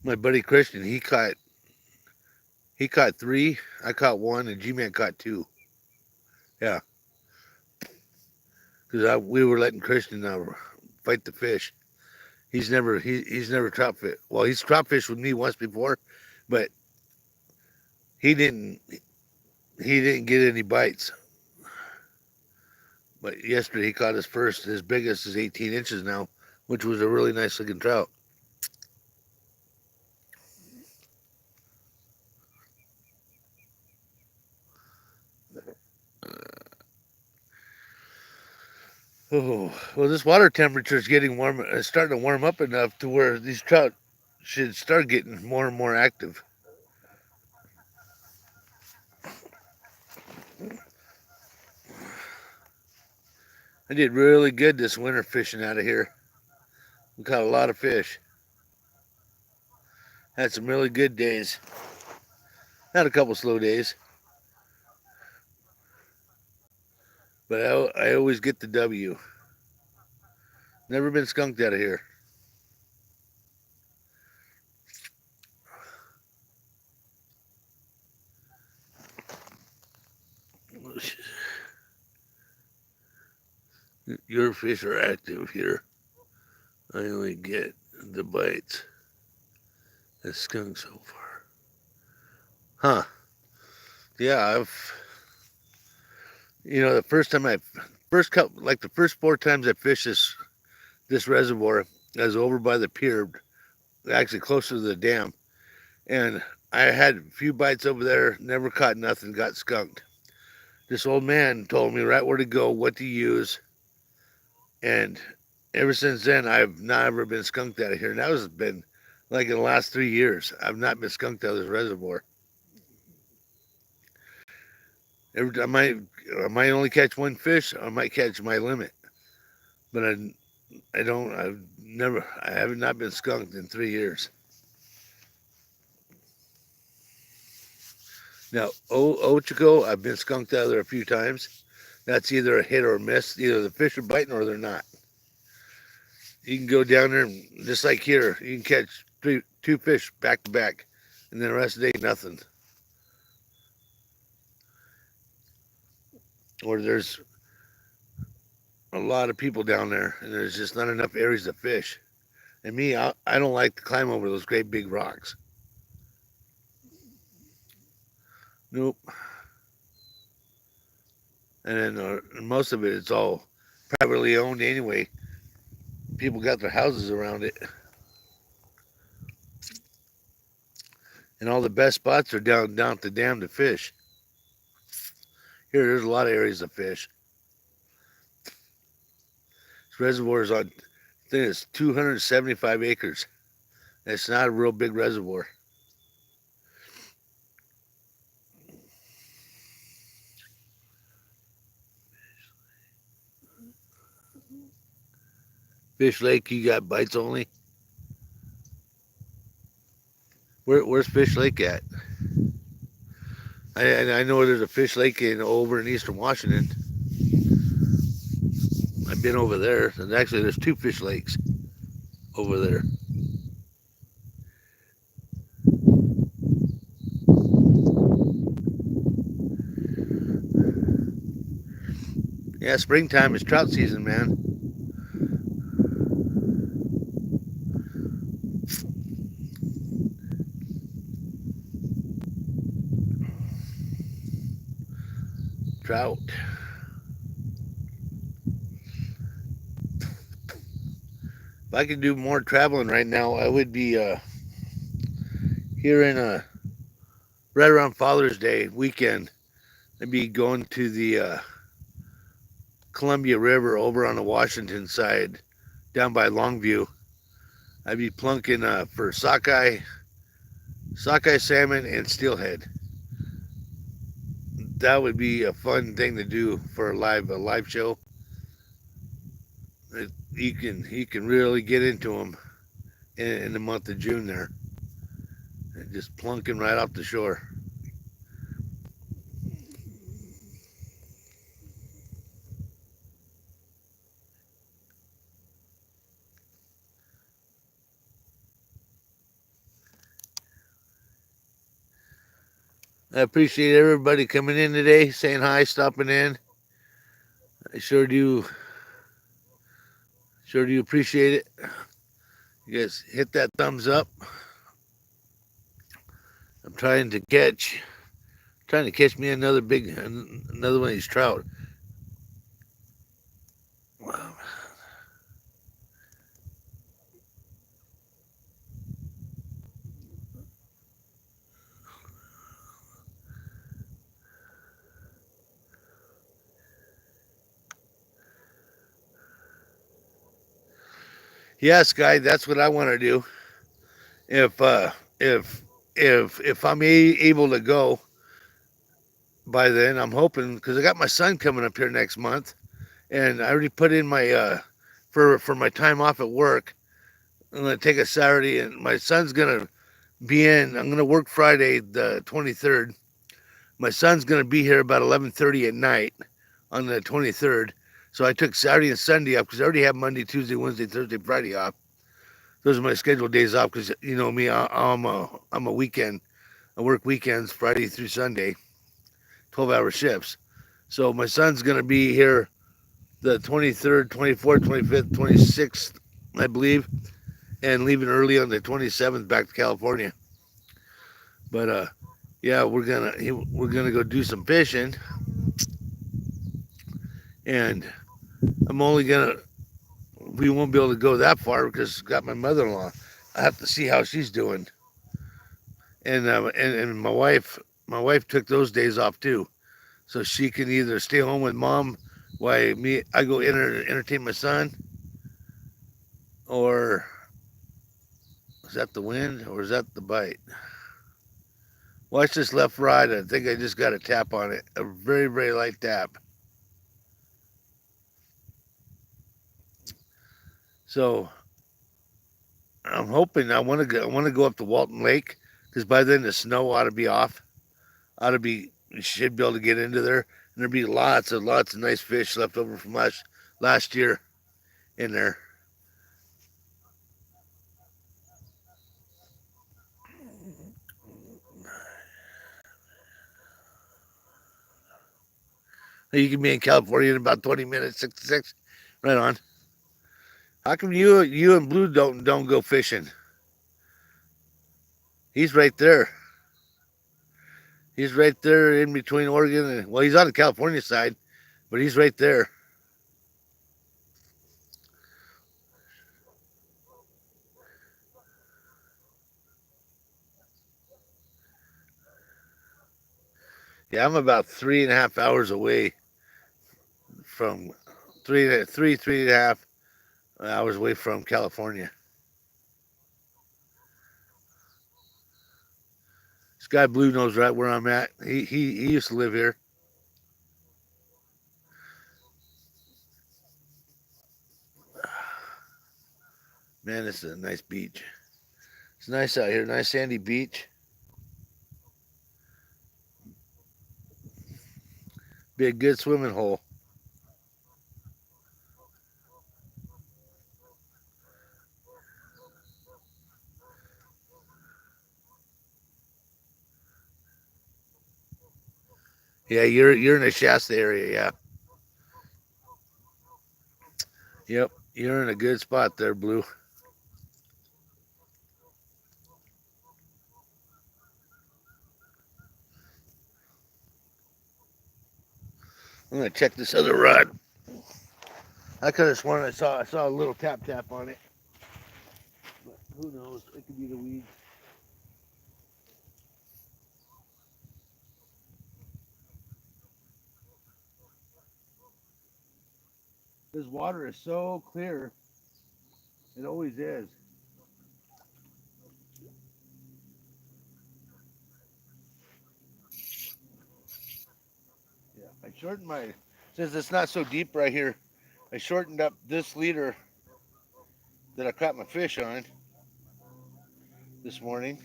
My buddy Christian, he caught 3, I caught 1, and G-Man caught 2. Yeah, because we were letting Christian fight the fish. He's never trout fish. Well, he's trout fished with me once before, but he didn't get any bites. But yesterday he caught his first. His biggest is 18 inches now, which was a really nice looking trout. Oh, well, this water temperature is getting warm. It's starting to warm up enough to where these trout should start getting more and more active. I did really good this winter fishing out of here. We caught a lot of fish. Had some really good days. Had a couple slow days. But I always get the W. Never been skunked out of here. Your fish are active here. I only get the bites. A skunk so far. Huh. Yeah, the first time the first 4 times I fished this reservoir, I was over by the pier, actually closer to the dam, and I had a few bites over there, never caught nothing, got skunked. This old man told me right where to go, what to use, and ever since then, I've never been skunked out of here. And that has been like in the last 3 years. I've not been skunked out of this reservoir. Every time I might only catch 1 fish, I might catch my limit, but I have not been skunked in 3 years. Now, Ochiko, I've been skunked out of there a few times. That's either a hit or a miss. Either the fish are biting or they're not. You can go down there, and just like here, you can catch 2 fish back to back, and then the rest of the day, nothing. Or there's a lot of people down there, and there's just not enough areas to fish. And me, I don't like to climb over those great big rocks. Nope. And then most of it's all privately owned anyway. People got their houses around it. And all the best spots are down at the dam to fish. Here, there's a lot of areas to fish. This reservoir is I think it's 275 acres. It's not a real big reservoir. Fish Lake, you got bites only? Where's Fish Lake at? I know there's a Fish Lake over in eastern Washington. I've been over there, and actually there's 2 Fish Lakes over there. Yeah, springtime is trout season, man. Trout. If I could do more traveling right now, I would be here in right around Father's Day weekend. I'd be going to the Columbia River over on the Washington side, down by Longview. I'd be plunking for sockeye salmon, and steelhead. That would be a fun thing to do for a live show. You can really get into them in the month of June there, and just plunking right off the shore. I appreciate everybody coming in today, saying hi, stopping in. I sure do appreciate it. You guys hit that thumbs up. I'm trying to catch me another one of these trout. Wow. Yes, guy, that's what I want to do. If uh, if if I'm able to go by then, I'm hoping because I got my son coming up here next month, and I already put in my for my time off at work. I'm gonna take a Saturday, and my son's gonna be in. I'm gonna work Friday the 23rd. My son's gonna be here about 11:30 at night on the 23rd. So I took Saturday and Sunday off because I already have Monday, Tuesday, Wednesday, Thursday, Friday off. Those are my scheduled days off because you know me, I'm a weekend. I work weekends Friday through Sunday, 12-hour shifts. So my son's gonna be here the 23rd, 24th, 25th, 26th, I believe, and leaving early on the 27th back to California. But yeah, we're gonna go do some fishing, and I'm only gonna we won't be able to go that far because I've got my mother-in-law. I have to see how she's doing, and my wife took those days off too, so she can either stay home with mom while I go entertain my son, or is that the wind or is that the bite? Watch this left ride. I think I just got a tap on it, a very very light tap. So I'm hoping I want to go up to Walton Lake because by then the snow ought to be off. Ought to be should be able to get into there, and there'll be lots of nice fish left over from last year in there. You can be in California in about 20 minutes, 66. Right on. How come you and Blue don't go fishing? He's right there. He's right there in between Oregon and well, he's on the California side, but he's right there. Yeah, I'm about 3.5 hours away from three and a half hours away from California. Sky Blue knows right where I'm at. He used to live here. Man, this is a nice beach. It's nice out here. Nice sandy beach. Be a good swimming hole. Yeah, you're in the Shasta area. Yeah. Yep. You're in a good spot there, Blue. I'm gonna check this other rod. I could have sworn I saw a little tap on it. But who knows? It could be the weeds. This water is so clear. It always is. Yeah. I shortened my since it's not so deep right here. I shortened up this leader that I caught my fish on this morning.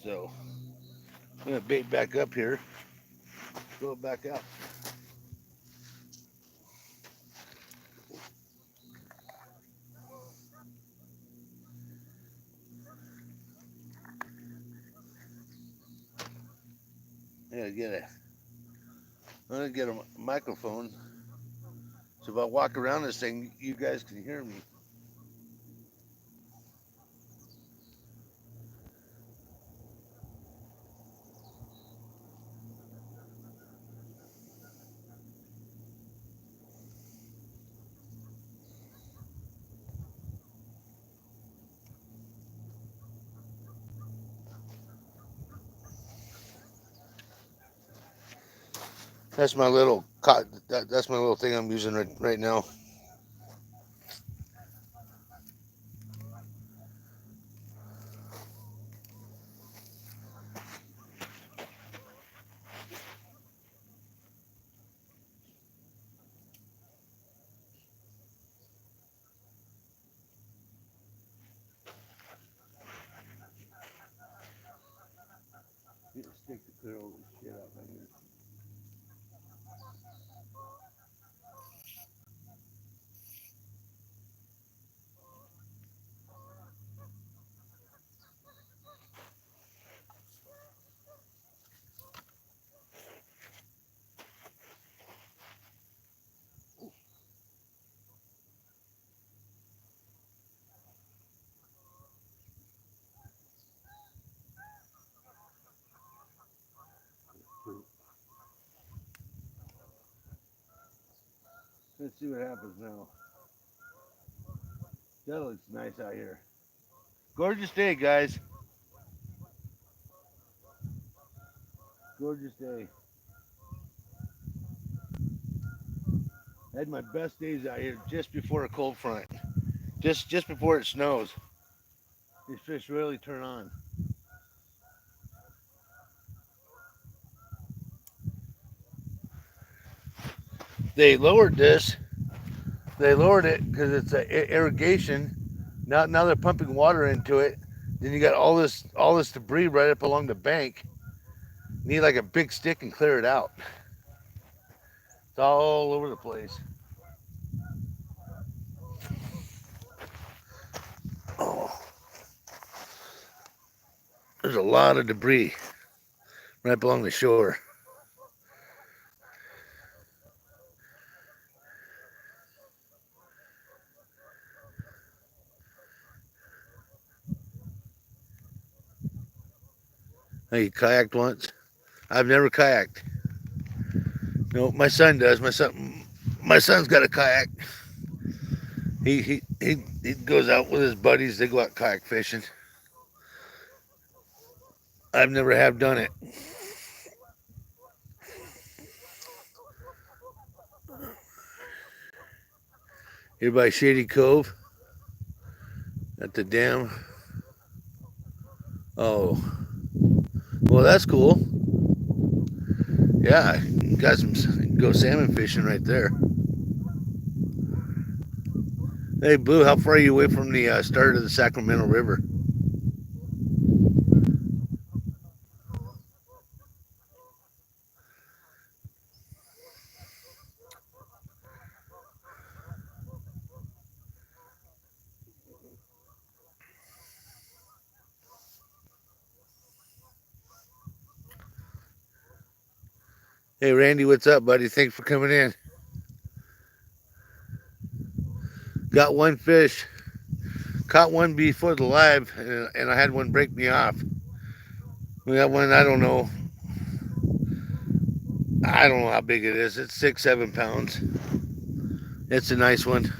So I'm gonna bait back up here. Throw it back out. I gotta get a. I'm gonna get a microphone. So if I walk around this thing, you guys can hear me. That's my little that's my little thing I'm using right now. Stick to clear all this shit out right here. Let's see what happens now. That looks nice out here. Gorgeous day, guys. Gorgeous day. I had my best days out here just before a cold front. Just before it snows. These fish really turn on. They lowered this. They lowered it because it's a irrigation. Now they're pumping water into it. Then you got all this debris right up along the bank. You need like a big stick and clear it out. It's all over the place. Oh, there's a lot of debris right up along the shore. You kayaked once? I've never kayaked. No, my son does. My son's got a kayak. He goes out with his buddies. They go out kayak fishing. I've never have done it. Here by Shady Cove at the dam. Oh, well, that's cool. Yeah, got some go salmon fishing right there. Hey, Blue, how far are you away from the start of the Sacramento River? Hey, Randy, what's up, buddy? Thanks for coming in. Got one fish. Caught one before the live, and I had one break me off. We got one, I don't know how big it is. It's 6-7 pounds. It's a nice one.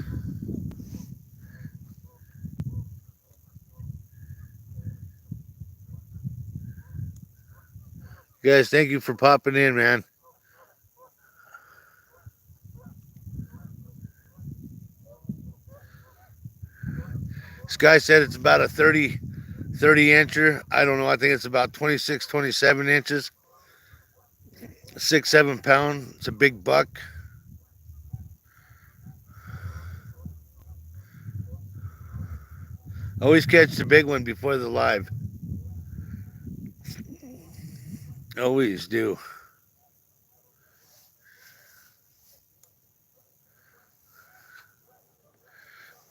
Guys, thank you for popping in, man. This guy said it's about a 30 incher. I don't know. I think it's about 26, 27 inches. 6-7 pound. It's a big buck. Always catch the big one before the live. Always do.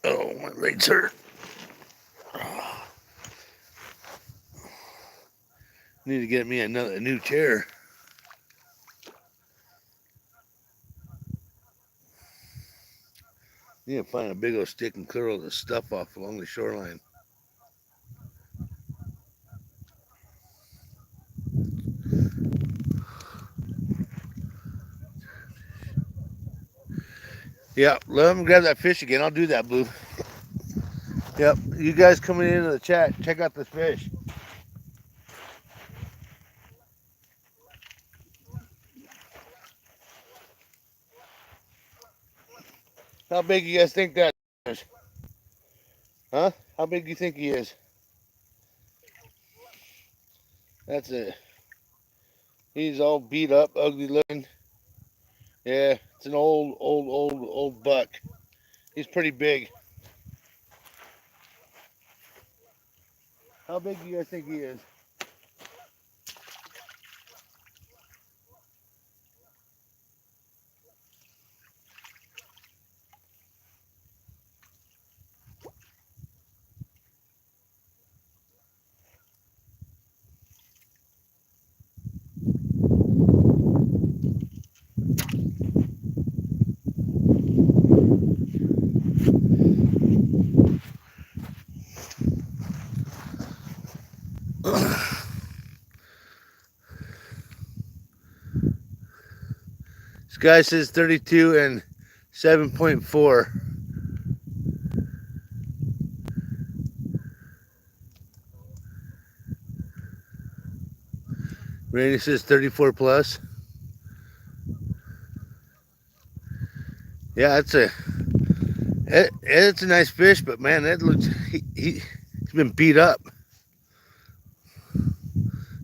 Oh, my legs hurt. Need to get me a new chair. Need to find a big old stick and clear all the stuff off along the shoreline. Yeah, let them grab that fish again. I'll do that, Blue. Yep, you guys coming into the chat, check out this fish. How big you guys think that is? Huh? How big do you think he is? That's it. He's all beat up, ugly looking. Yeah, it's an old buck. He's pretty big. How big do you guys think he is? This guy says 32 and 7.4. Randy says 34 plus. Yeah, it's a nice fish, but man, that looks he's been beat up.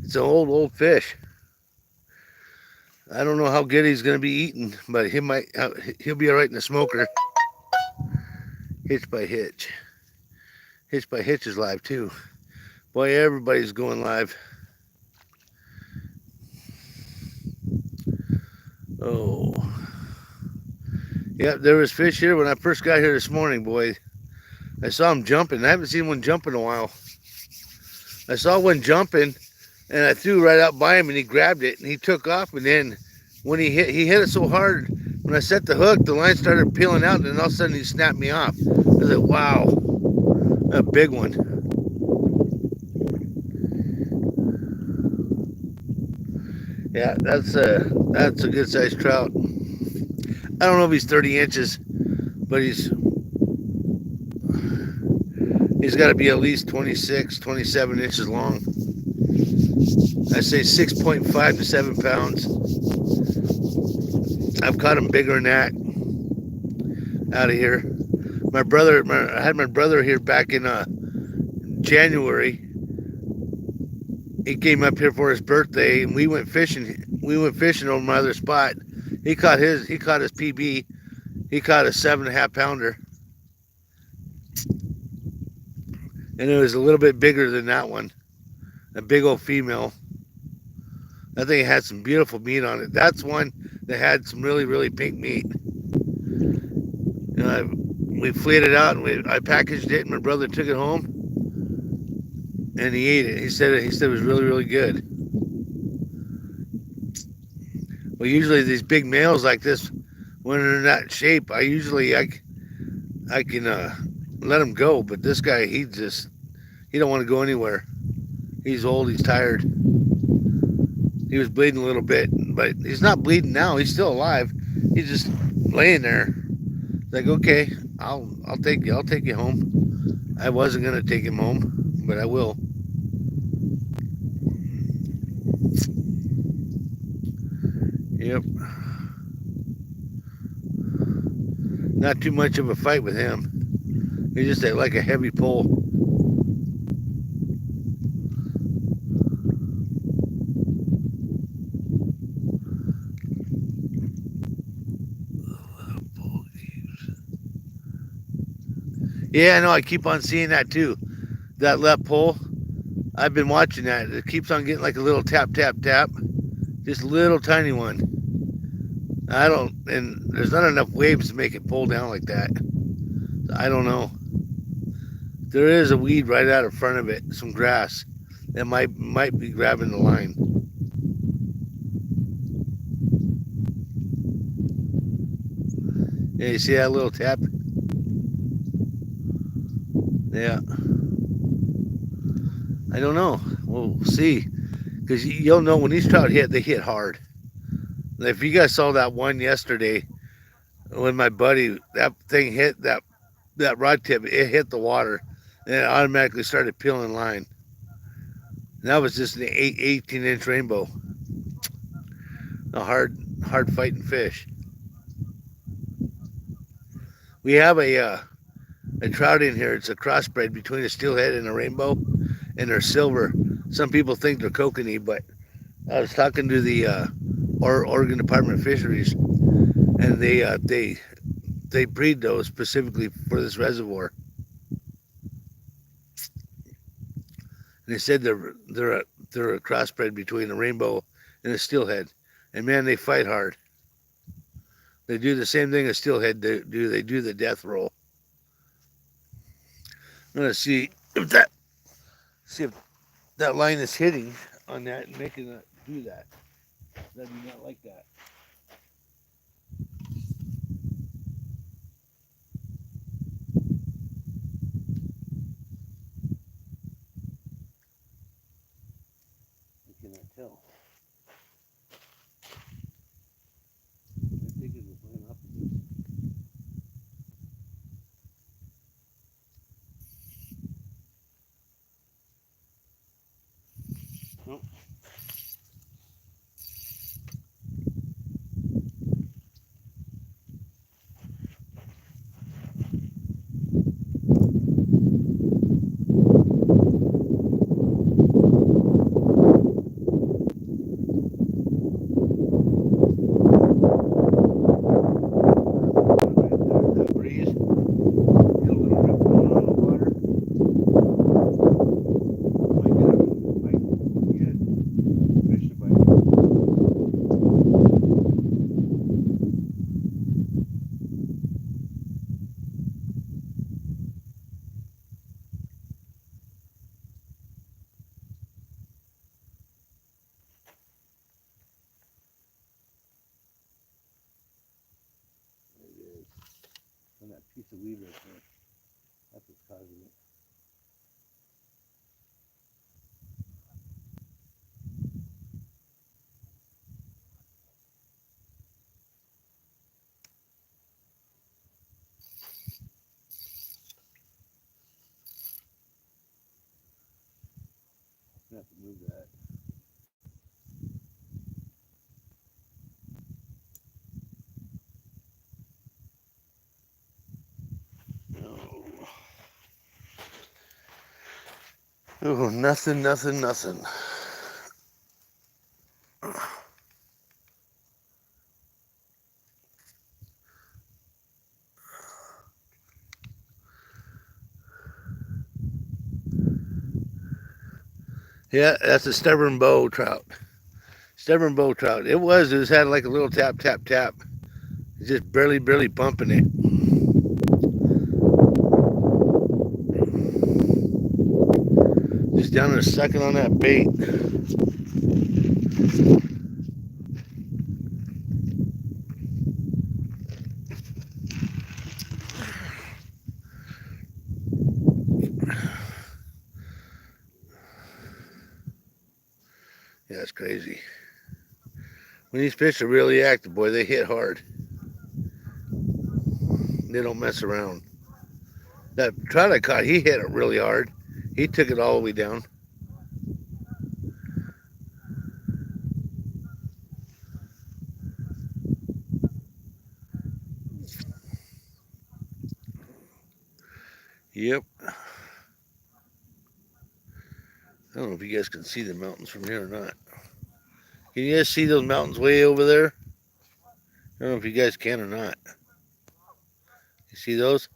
It's an old fish. I don't know how good he's gonna be eating, but he'll be all right in the smoker. Hitch by Hitch. Hitch by Hitch is live too. Boy, everybody's going live. Oh. Yeah, there was fish here when I first got here this morning, boy. I saw him jumping. I haven't seen one jump in a while. I saw one jumping, and I threw right out by him, and he grabbed it, and he took off, and then when he hit it so hard, when I set the hook, the line started peeling out, and then all of a sudden he snapped me off. I was like, wow, a big one. Yeah, that's a good sized trout. I don't know if he's 30 inches, but he's got to be at least 26, 27 inches long. I say 6.5 to 7 pounds. I've caught him bigger than that out of here. I had my brother here back in January. He came up here for his birthday, and we went fishing. We went fishing over my other spot. He caught his PB. He caught a 7.5 pounder, and it was a little bit bigger than that one. A big old female. I think it had some beautiful meat on it. That's one that had some really pink meat. We fleet it out, and I packaged it, and my brother took it home, and he ate it. He said it was really good. Well, usually these big males like this, when they're in that shape, I can let him go. But this guy, he don't want to go anywhere. He's old. He's tired. He was bleeding a little bit, but he's not bleeding now. He's still alive. He's just laying there. Like, okay, I'll take you home. I wasn't gonna take him home, but I will. Yep. Not too much of a fight with him. He's just like a heavy pull. Yeah, I know. I keep on seeing that too. That left pole. I've been watching that. It keeps on getting like a little tap. Just a little tiny one. And there's not enough waves to make it pull down like that. I don't know. There is a weed right out in front of it, some grass that might be grabbing the line. Yeah, you see that little tap? Yeah, I don't know. We'll see. Because you'll know when these trout hit, they hit hard. If you guys saw that one yesterday, when my buddy, that thing hit that rod tip, it hit the water, and it automatically started peeling line. And that was just an 18-inch rainbow, a hard fighting fish. We have a trout in here. It's a crossbred between a steelhead and a rainbow, and they're silver. Some people think they're kokanee, but I was talking to the Oregon Department of Fisheries, and they breed those specifically for this reservoir. And they said they're a crossbred between a rainbow and a steelhead, and man, they fight hard. They do the same thing a steelhead do. They do the death roll. I'm gonna see if that line is hitting on that and making it do that. I do not like that. I cannot tell. I think it was line up. Nope. That breeze. Get a little rip going on the water. Might get fish to bite. There it is. On that piece of weed right there. That's what's causing it. I'm gonna have to move that. No. Oh, nothing, nothing, nothing. Yeah, that's a stubborn bow trout. Stubborn bow trout. It just had like a little tap, tap, tap. It's just barely bumping it. Just down there sucking on that bait. Yeah, it's crazy. When these fish are really active, boy, they hit hard. They don't mess around. That trout I caught, he hit it really hard. He took it all the way down. Yep. I don't know if you guys can see the mountains from here or not. Can you guys see those mountains way over there? I don't know if you guys can or not. You see those?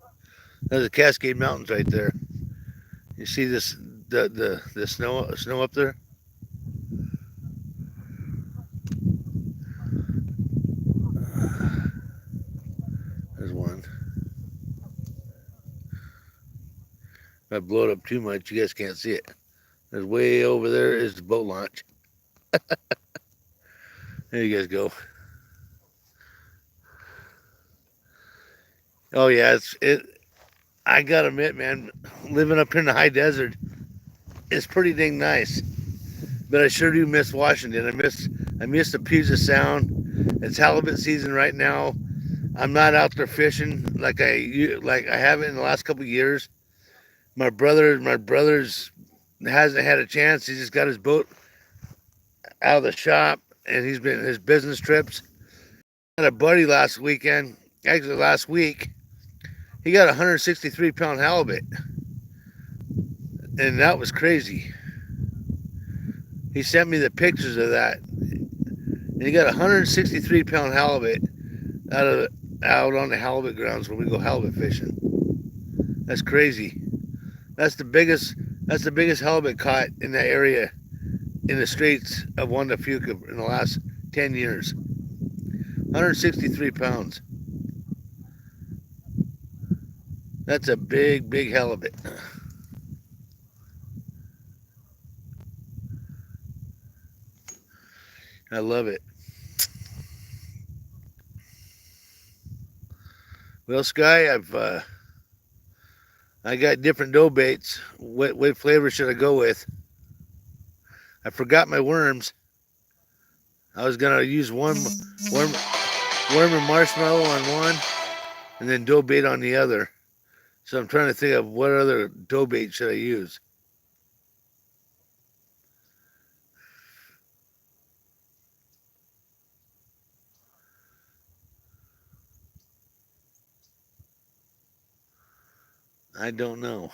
There's the Cascade Mountains right there. You see this the snow up there? There's one. If I blow it up too much, you guys can't see it. There's way over there is the boat launch. There you guys go. Oh yeah, I gotta admit, man, living up here in the high desert is pretty dang nice. But I sure do miss Washington. I miss the Puget Sound. It's halibut season right now. I'm not out there fishing like I haven't in the last couple of years. My brother's hasn't had a chance. He just got his boat out of the shop, and he's been his business trips. I had a buddy last weekend, actually last week. He got a 163-pound halibut, and that was crazy. He sent me the pictures of that, and he got a 163-pound halibut out on the halibut grounds when we go halibut fishing. That's crazy. That's the biggest. That's the biggest halibut caught in that area in the straits of Juan de Fuca in the last 10 years. 163 pounds. That's a big, big halibut. I love it. Well, Sky, I got different dough baits. What flavor should I go with? I forgot my worms. I was gonna use worm, worm and marshmallow on one, and then dough bait on the other. So I'm trying to think of what other dough bait should I use. I don't know.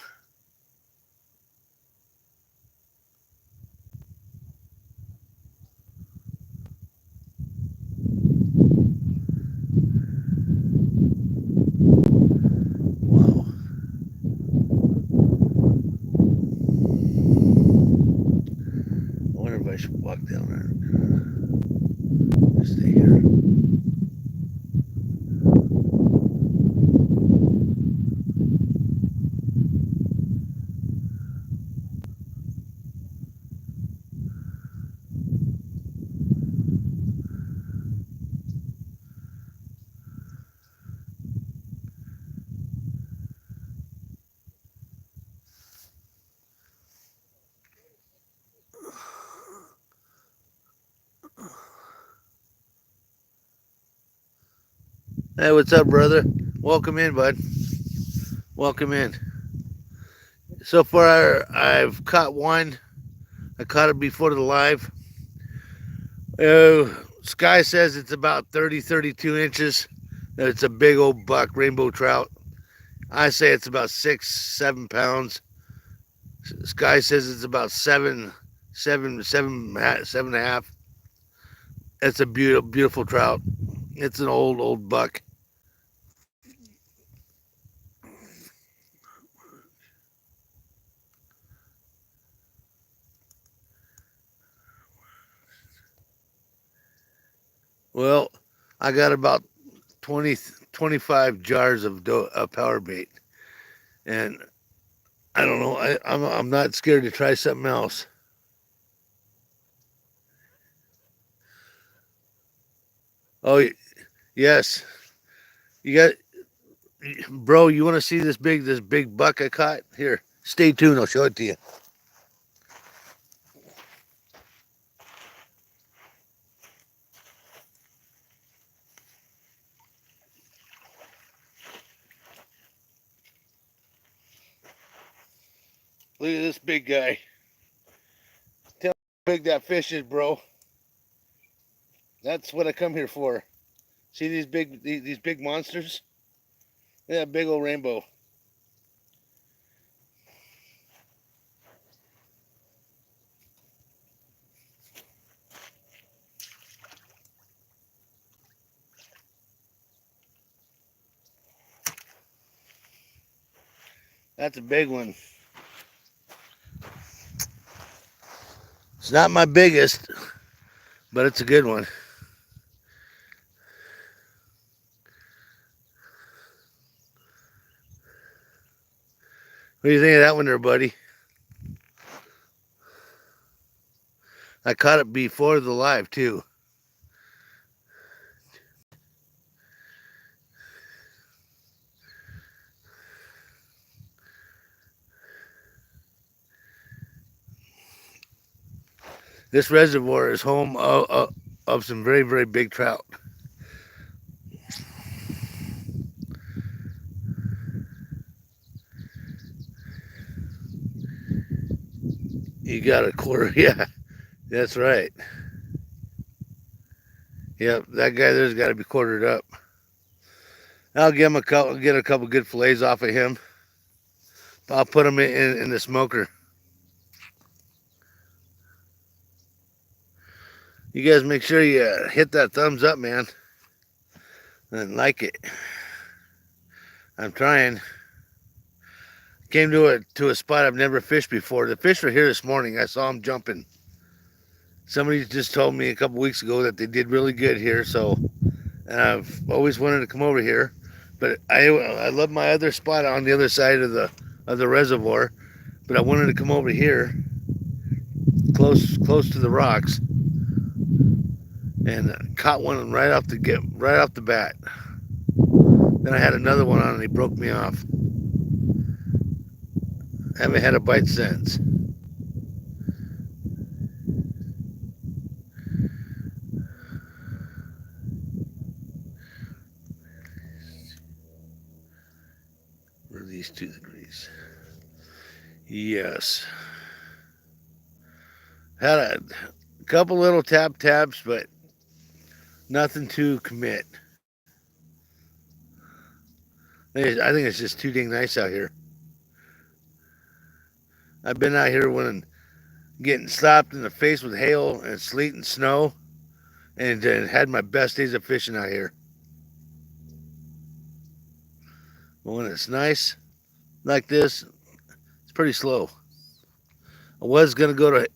Wow. I wonder if I should walk down there. Stay here. Hey, what's up, brother? Welcome in, bud. Welcome in. So far, I've caught one. I caught it before the live. Sky says it's about 30, 32 inches. It's a big old buck, rainbow trout. I say it's about 6, 7 pounds. Sky says it's about seven and a half. It's a beautiful, beautiful trout. It's an old buck. Well, I got about 20, 25 jars of power bait, and I don't know. I'm not scared to try something else. Oh yes, you got, bro. You want to see this big buck I caught? Here, stay tuned. I'll show it to you. Look at this big guy. Tell me how big that fish is, bro. That's what I come here for. See these big monsters? Yeah, big old rainbow. That's a big one. It's not my biggest, but it's a good one. What do you think of that one there, buddy? I caught it before the live, too. This reservoir is home of some very, very big trout. You got a quarter, yeah, that's right. Yep, that guy there's got to be quartered up. I'll get a couple good fillets off of him. I'll put them in the smoker. You guys make sure you hit that thumbs up, man, and like it. I'm trying. Came to a spot I've never fished before. The fish were here this morning. I saw them jumping. Somebody just told me a couple weeks ago that they did really good here, so and I've always wanted to come over here. But I love my other spot on the other side of the reservoir, but I wanted to come over here, close to the rocks, and caught one right off the bat. Then I had another one on and he broke me off. I haven't had a bite since. Where are these 2 degrees? Yes. Had a couple little taps, but nothing to commit. I think it's just too dang nice out here. I've been out here when getting slapped in the face with hail and sleet and snow, and had my best days of fishing out here. But when it's nice like this, it's pretty slow. I was gonna go to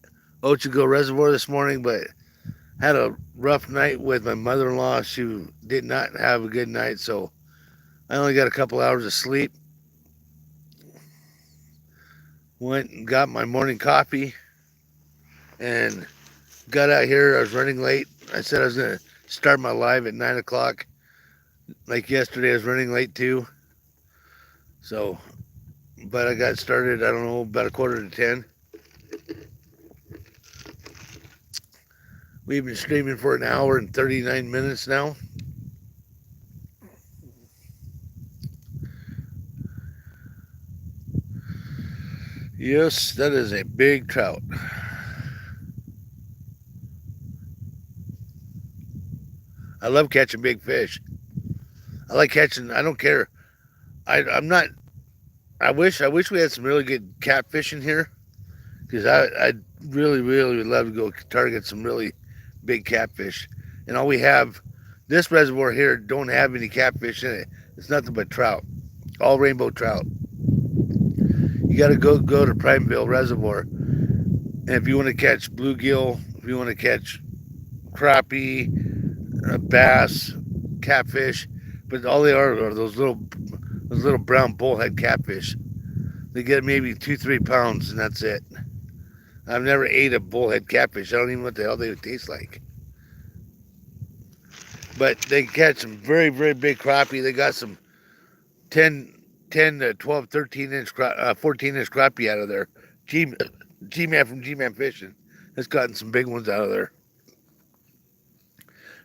Ochigo Reservoir this morning, but had a rough night with my mother-in-law. She did not have a good night, so I only got a couple hours of sleep. Went and got my morning coffee and got out here. I was running late. I said I was going to start my live at 9 o'clock. Like yesterday, I was running late too. So, but I got started, I don't know, about a quarter to 10. We've been streaming for an hour and 39 minutes now. Yes, that is a big trout. I love catching big fish. I like catching, I don't care. I'm not, I wish we had some really good catfish in here, because I really would love to go target some really big catfish. And all we have, this reservoir here don't have any catfish in it. It's nothing but trout, all rainbow trout. You got to go to Primeville Reservoir, and if you want to catch bluegill, if you want to catch crappie, bass, catfish, but all they are those little brown bullhead catfish. They get maybe 2-3 pounds, and that's it. I've never ate a bullhead catfish. I don't even know what the hell they would taste like. But they catch some very, very big crappie. They got some 10 to 12, 13-inch, 14-inch crappie out of there. G-Man from G-Man Fishing has gotten some big ones out of there.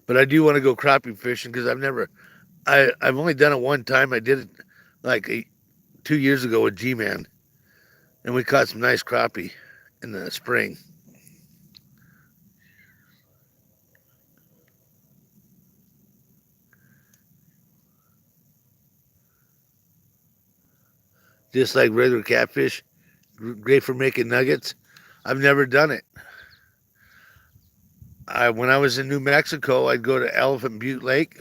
But I do want to go crappie fishing, because I've only done it one time. I did it like 2 years ago with G-Man, and we caught some nice crappie in the spring. Just like regular catfish, great for making nuggets. I've never done it. When I was in New Mexico, I'd go to Elephant Butte Lake.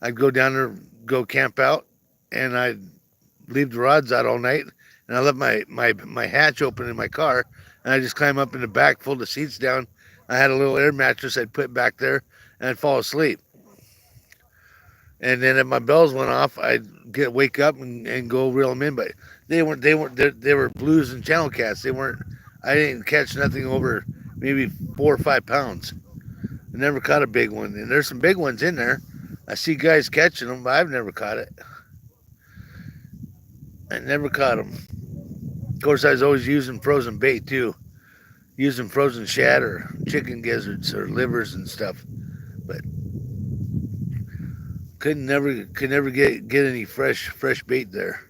I'd go down there, go camp out, and I'd leave the rods out all night. And I left my hatch open in my car, and I just climb up in the back, fold the seats down. I had a little air mattress I'd put back there, and I'd fall asleep. And then if my bells went off, I'd wake up and go reel them in. But they were blues and channel cats. I didn't catch nothing over maybe 4 or 5 pounds. I never caught a big one. And there's some big ones in there. I see guys catching them, but I've never caught it. I never caught them. Of course, I was always using frozen bait too. using frozen shad or chicken gizzards or livers and stuff. But could never get any fresh bait there.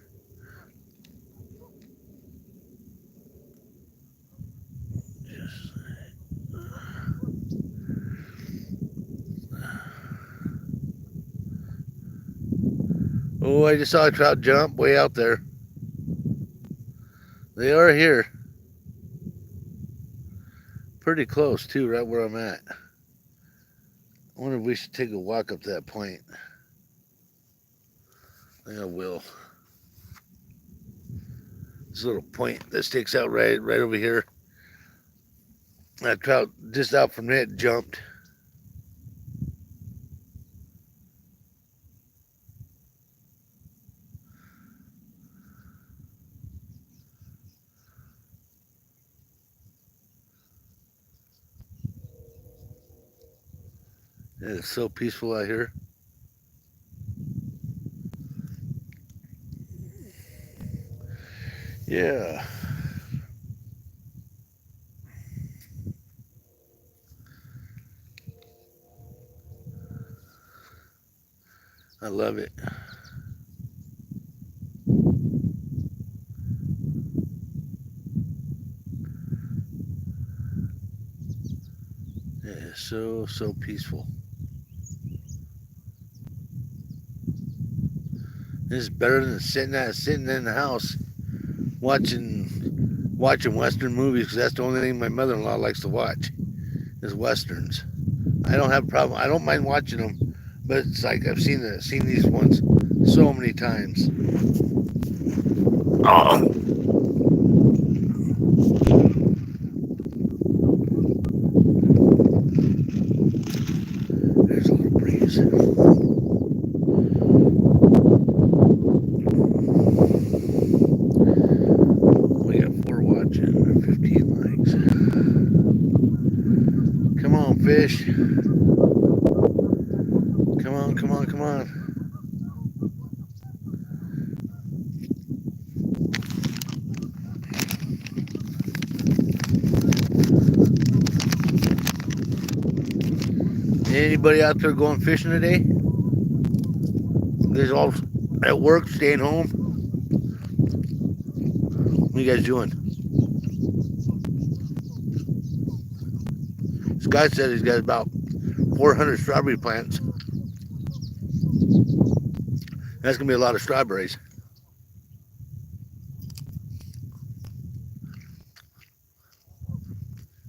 Oh, I just saw a trout jump way out there. They are here. Pretty close too, right where I'm at. I wonder if we should take a walk up to that point. I think I will. This little point that sticks out right over here. That trout just out from it jumped. It's so peaceful out here. Yeah. I love it. It is so peaceful. This is better than sitting in the house watching Western movies, because that's the only thing my mother-in-law likes to watch is Westerns. I don't have a problem. I don't mind watching them, but it's like I've seen these ones so many times. Oh. There's a little breeze. We got 4 watching, 15 likes. Come on, fish. Come on, come on, come on. Anybody out there going fishing today? You guys all at work, staying home? What are you guys doing? Scott said he's got about 400 strawberry plants. That's going to be a lot of strawberries.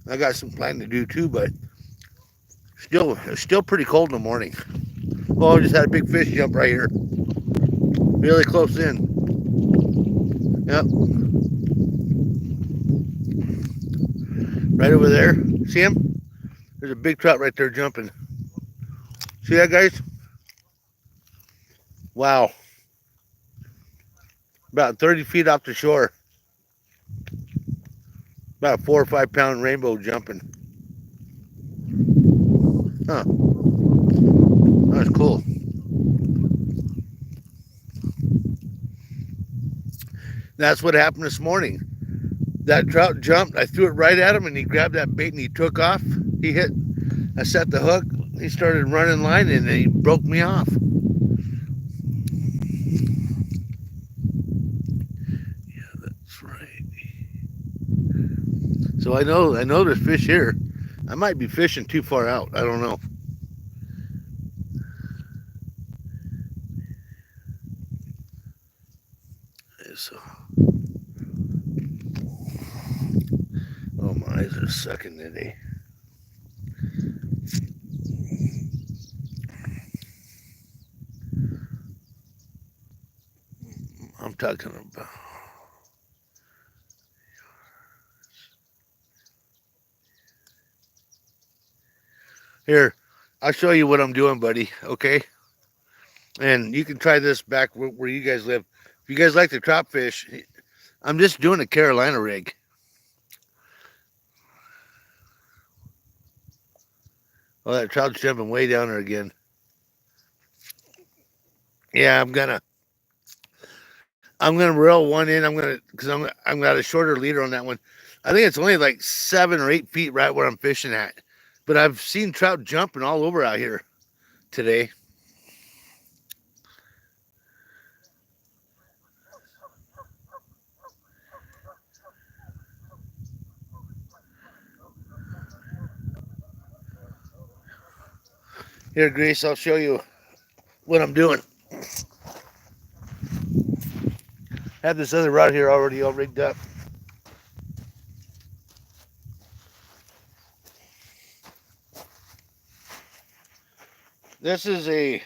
I got some planting to do too, but it's still pretty cold in the morning. Oh, I just had a big fish jump right here. Really close in. Yep. Right over there. See him? There's a big trout right there jumping. See that, guys? Wow. About 30 feet off the shore. About a 4 or 5 pound rainbow jumping. Huh. That's cool. That's what happened this morning. That trout jumped. I threw it right at him, and he grabbed that bait and he took off. I set the hook. He started running line, and then he broke me off. Yeah, that's right. So I know there's fish here. I might be fishing too far out. I don't know. So, oh, my eyes are sucking today. I'm talking about. Here, I'll show you what I'm doing, buddy. Okay? And you can try this back where you guys live. If you guys like to trout fish, I'm just doing a Carolina rig. Oh, that trout's jumping way down there again. Yeah, I'm gonna reel one in. Because I'm got a shorter leader on that one. I think it's only like 7 or 8 feet right where I'm fishing at. But I've seen trout jumping all over out here today. Here, Grace, I'll show you what I'm doing. I have this other rod here already all rigged up. This is a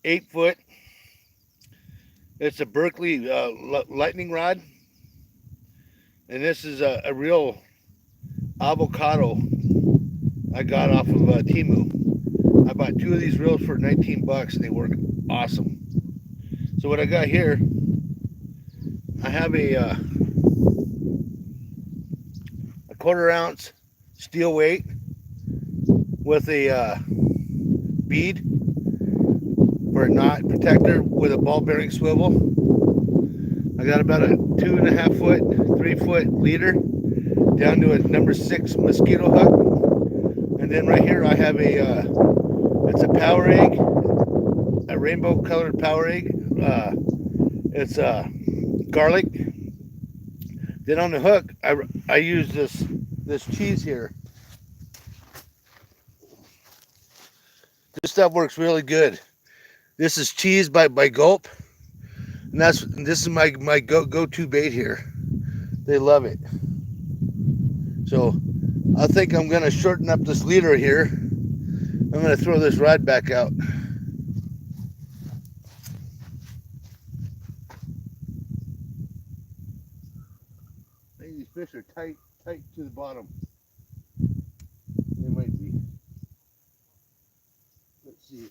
8 foot. It's a Berkeley lightning rod, and this is a real avocado I got off of Temu. I bought 2 of these reels for 19 bucks, and they work awesome. So what I got here, I have a 1/4 ounce steel weight with a bead for a knot protector with a ball bearing swivel. I got about a 2.5 foot, 3 foot leader down to a number 6 mosquito hook. And then right here I have it's a power egg, a rainbow colored power egg. It's garlic. Then on the hook, I use this cheese here. This stuff works really good. This is cheese by Gulp, and this is my go-to bait here. They love it. So I think I'm gonna shorten up this leader here. I'm gonna throw this rod back out. I think these fish are tight to the bottom. They might be. Let's see.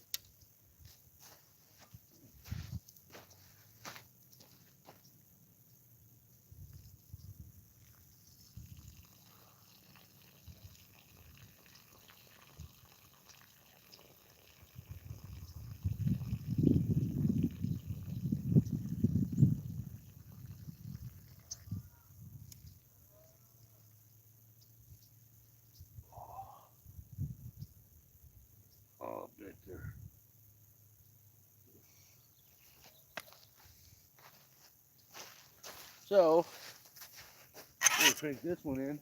Oh, right there. So, I'm going to crank this one in.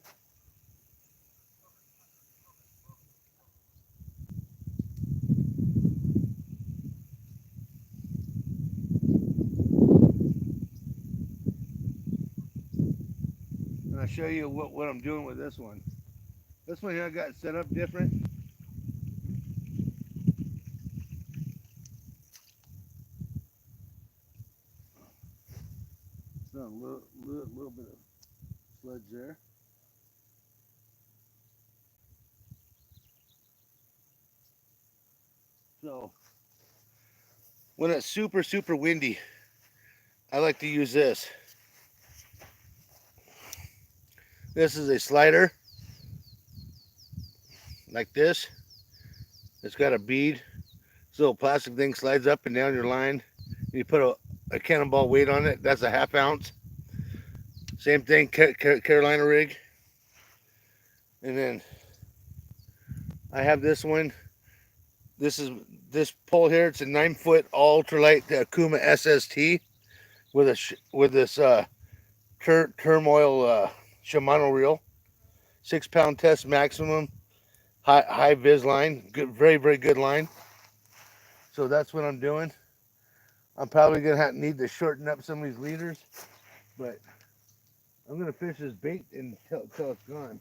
And I'll show you what I'm doing with this one. This one here I got set up different. So a little bit of sludge there. So when it's super windy, I like to use this. This is a slider like this. It's got a bead. This little plastic thing slides up and down your line. You put a cannonball weight on it. That's a 1/2 ounce. Same thing, Carolina rig. And then I have this one. This pole here. It's a 9-foot ultralight Kuma SST with this turmoil Shimano reel. 6-pound test maximum. High vis line. Good, very good line. So that's what I'm doing. I'm probably gonna need to shorten up some of these leaders, but I'm gonna fish this bait until it's gone.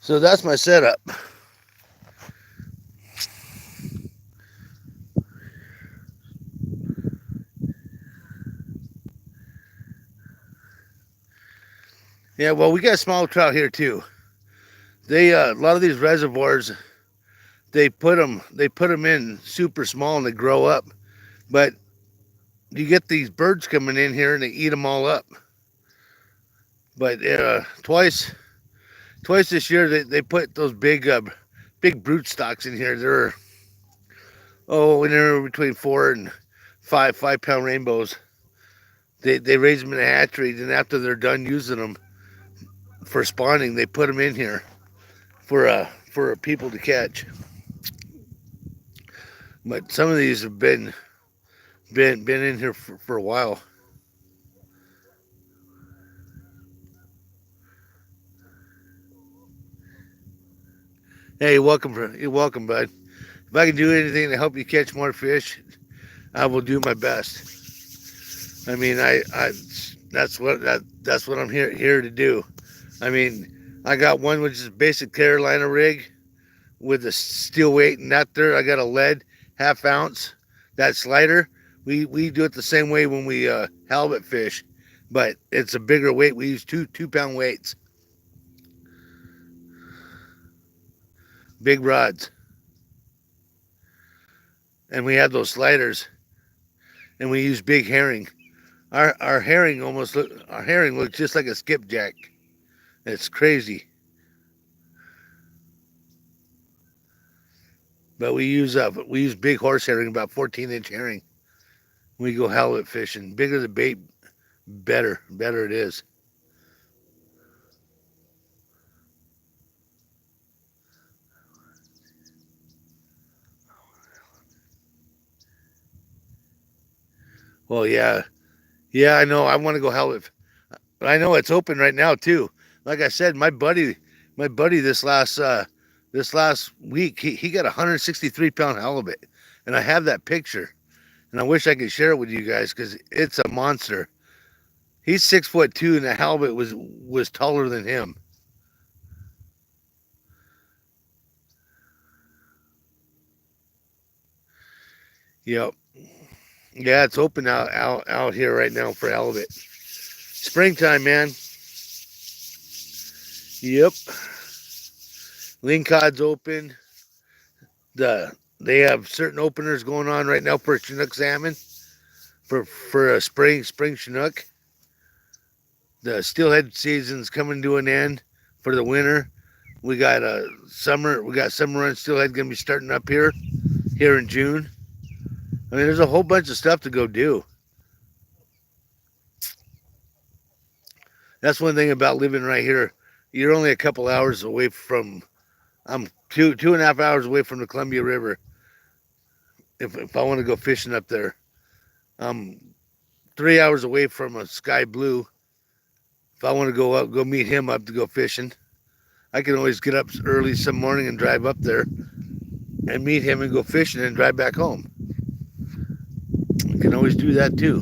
So that's my setup. Yeah, well, we got small trout here too. They a lot of these reservoirs, they put them in super small and they grow up. But you get these birds coming in here and they eat them all up. But twice this year they put those big brute stocks in here. They're they're between 4 and 5 pound rainbows. They raise them in a hatchery, and after they're done using them for spawning, they put them in here for people to catch. But some of these have been in here for a while. Hey, you're welcome, bud. If I can do anything to help you catch more fish, I will do my best. I mean, that's what I'm here to do. I mean, I got one which is a basic Carolina rig with a steel weight, and that there I got a lead ½ ounce. That slider, we do it the same way when we halibut fish, but it's a bigger weight. We use 2 pound weights, big rods, and we have those sliders, and we use big herring. Our herring looks just like a skipjack. It's crazy. But we use big horse herring, about 14-inch herring. We go halibut fishing. Bigger the bait, better it is. Well, yeah, I know. I want to go halibut, but I know it's open right now too. Like I said, my buddy this last week, he got a 163-pound halibut, and I have that picture, and I wish I could share it with you guys because it's a monster. He's 6'2", and the halibut was taller than him. Yep. Yeah, it's open out here right now for halibut. Springtime, man. Yep. Lingcod's open. They have certain openers going on right now for Chinook salmon, for a spring Chinook. The steelhead season's coming to an end for the winter. We got summer run steelhead gonna be starting up here in June. I mean, there's a whole bunch of stuff to go do. That's one thing about living right here. You're only a couple hours away from. I'm 2.5 hours away from the Columbia River. If I want to go fishing up there, I'm 3 hours away from a Sky Blue. If I want to go meet him up to go fishing, I can always get up early some morning and drive up there and meet him and go fishing and drive back home. I can always do that too.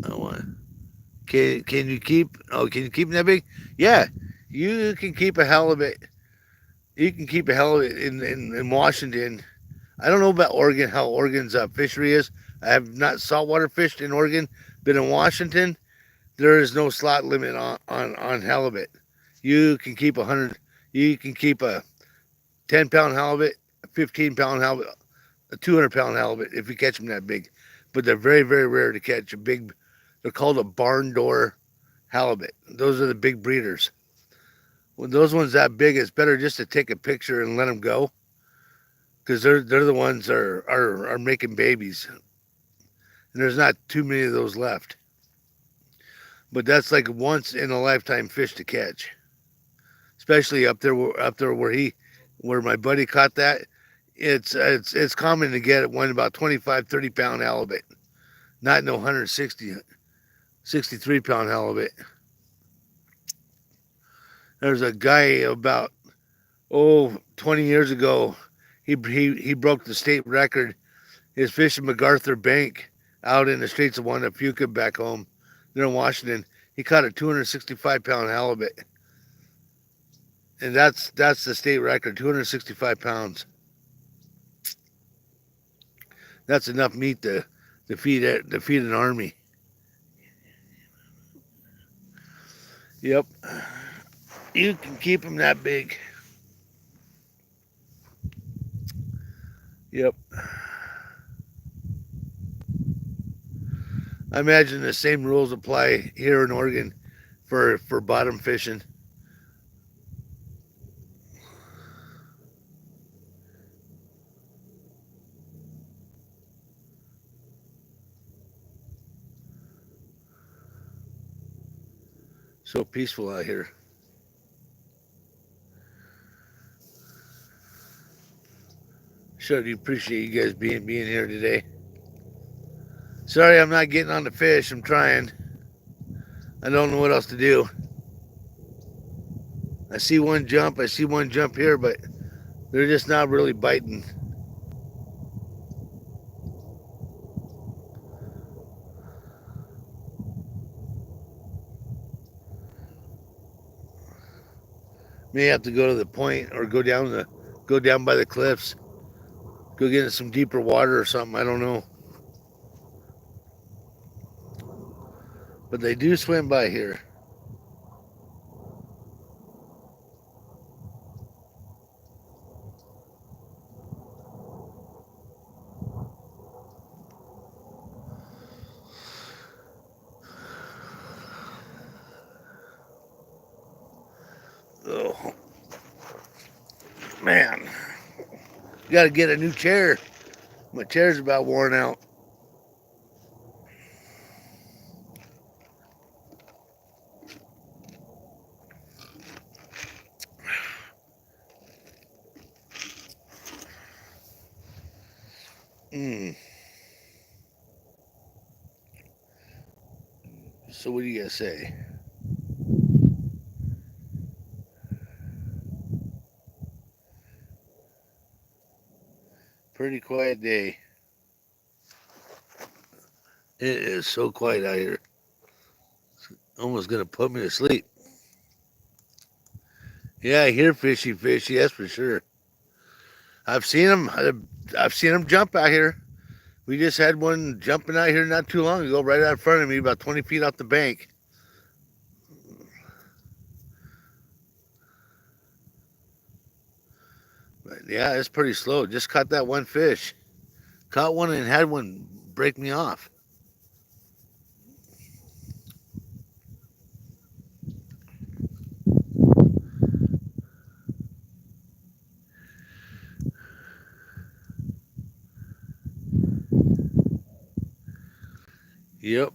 I want. Can you keep? Oh, can you keep that big? Yeah, you can keep a halibut. You can keep a halibut in Washington. I don't know about Oregon, how Oregon's fishery is. I have not saltwater fished in Oregon, but in Washington, there is no slot limit on halibut. You can keep 100. You can keep a 10-pound halibut, a 15-pound halibut, a 200-pound halibut if you catch them that big. But they're very, very rare to catch a big. They're called a barn door halibut. Those are the big breeders. When those ones that big, it's better just to take a picture and let them go, because they're the ones that are making babies, and there's not too many of those left. But that's like once in a lifetime fish to catch, especially up there where my buddy caught that. It's common to get one about 25, 30-pound halibut, not no 63-pound halibut. There's a guy about 20 years ago. He broke the state record. He was fishing MacArthur Bank out in the Straits of Juan de Fuca back home. They're in Washington. He caught a 265-pound halibut. And that's the state record, 265 pounds. That's enough meat to feed an army. Yep. You can keep them that big. Yep. I imagine the same rules apply here in Oregon for bottom fishing. So peaceful out here. Sure do appreciate you guys being here today. Sorry I'm not getting on the fish. I'm trying. I don't know what else to do. I see one jump here, but they're just not really biting. May have to go to the point or go down by the cliffs. Go get in some deeper water or something. I don't know. But they do swim by here. Oh, man. Got to get a new chair. My chair's about worn out. So what do you guys say? Pretty quiet day. It is so quiet out here. It's almost gonna put me to sleep. Yeah, I hear fishy, that's for sure. I've seen them jump out here. We just had one jumping out here not too long ago, right out in front of me, about 20 feet off the bank. But yeah, it's pretty slow. Just caught that one fish. Caught one and had one break me off. Yep.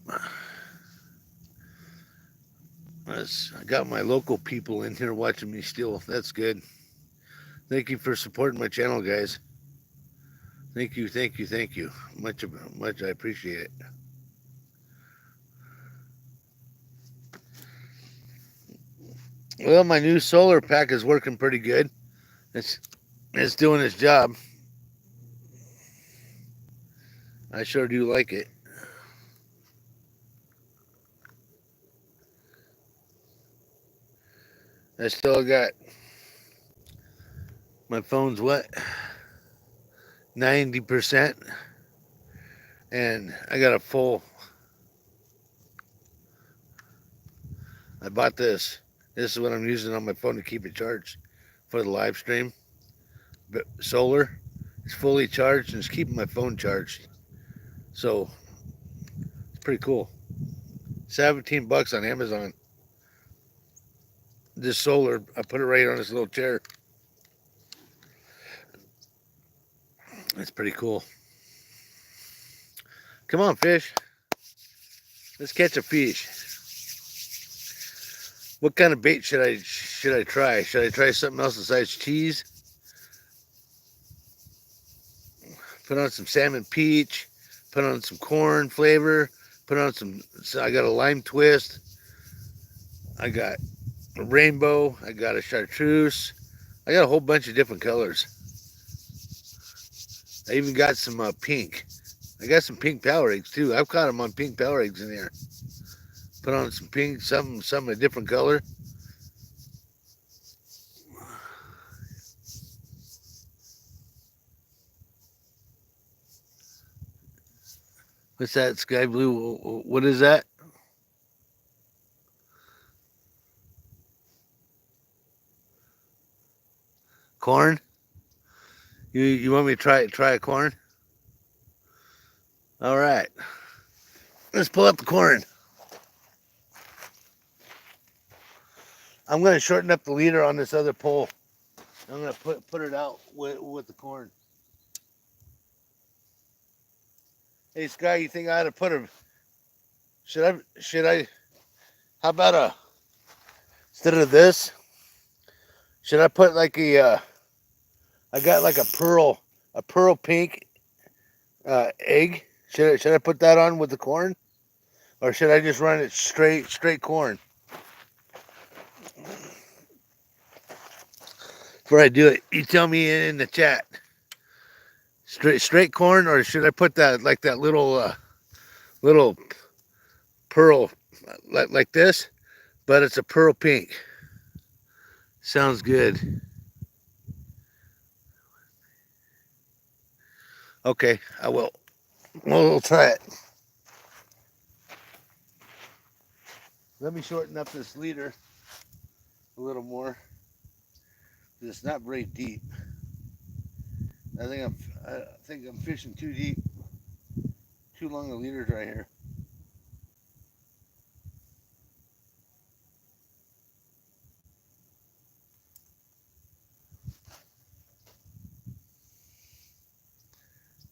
I got my local people in here watching me still. That's good. Thank you for supporting my channel, guys. Thank you. Much I appreciate it. Well, my new solar pack is working pretty good. It's doing its job. I sure do like it. I still got my phone's what? 90%. And I got a full. I bought this. This is what I'm using on my phone to keep it charged for the live stream. But solar, it's fully charged and it's keeping my phone charged. So it's pretty cool. $17 on Amazon. This solar, I put it right on this little chair. It's pretty cool. Come on, fish. Let's catch a fish. What kind of bait should I try? Should I try something else besides cheese? Put on some salmon peach. Put on some corn flavor. Put on I got a lime twist. I got a rainbow. I got a chartreuse. I got a whole bunch of different colors. I even got some pink. I got some pink power eggs too. I've caught them on pink power eggs in here. Put on some pink, some a different color. What's that, sky blue? What is that? Corn? You want me to try a corn? All right. Let's pull up the corn. I'm gonna shorten up the leader on this other pole. I'm gonna put it out with the corn. Hey Sky, you think I ought to put a should I how about a instead of this, should I put like I got like a pearl pink egg. Should I put that on with the corn? Or should I just run it straight corn? Before I do it, you tell me in the chat. Straight corn, or should I put that like that little pearl like this, but it's a pearl pink. Sounds good. Okay, I will. We'll try it. Let me shorten up this leader a little more. It's not very deep. I think I'm fishing too deep. Too long the leader's right here.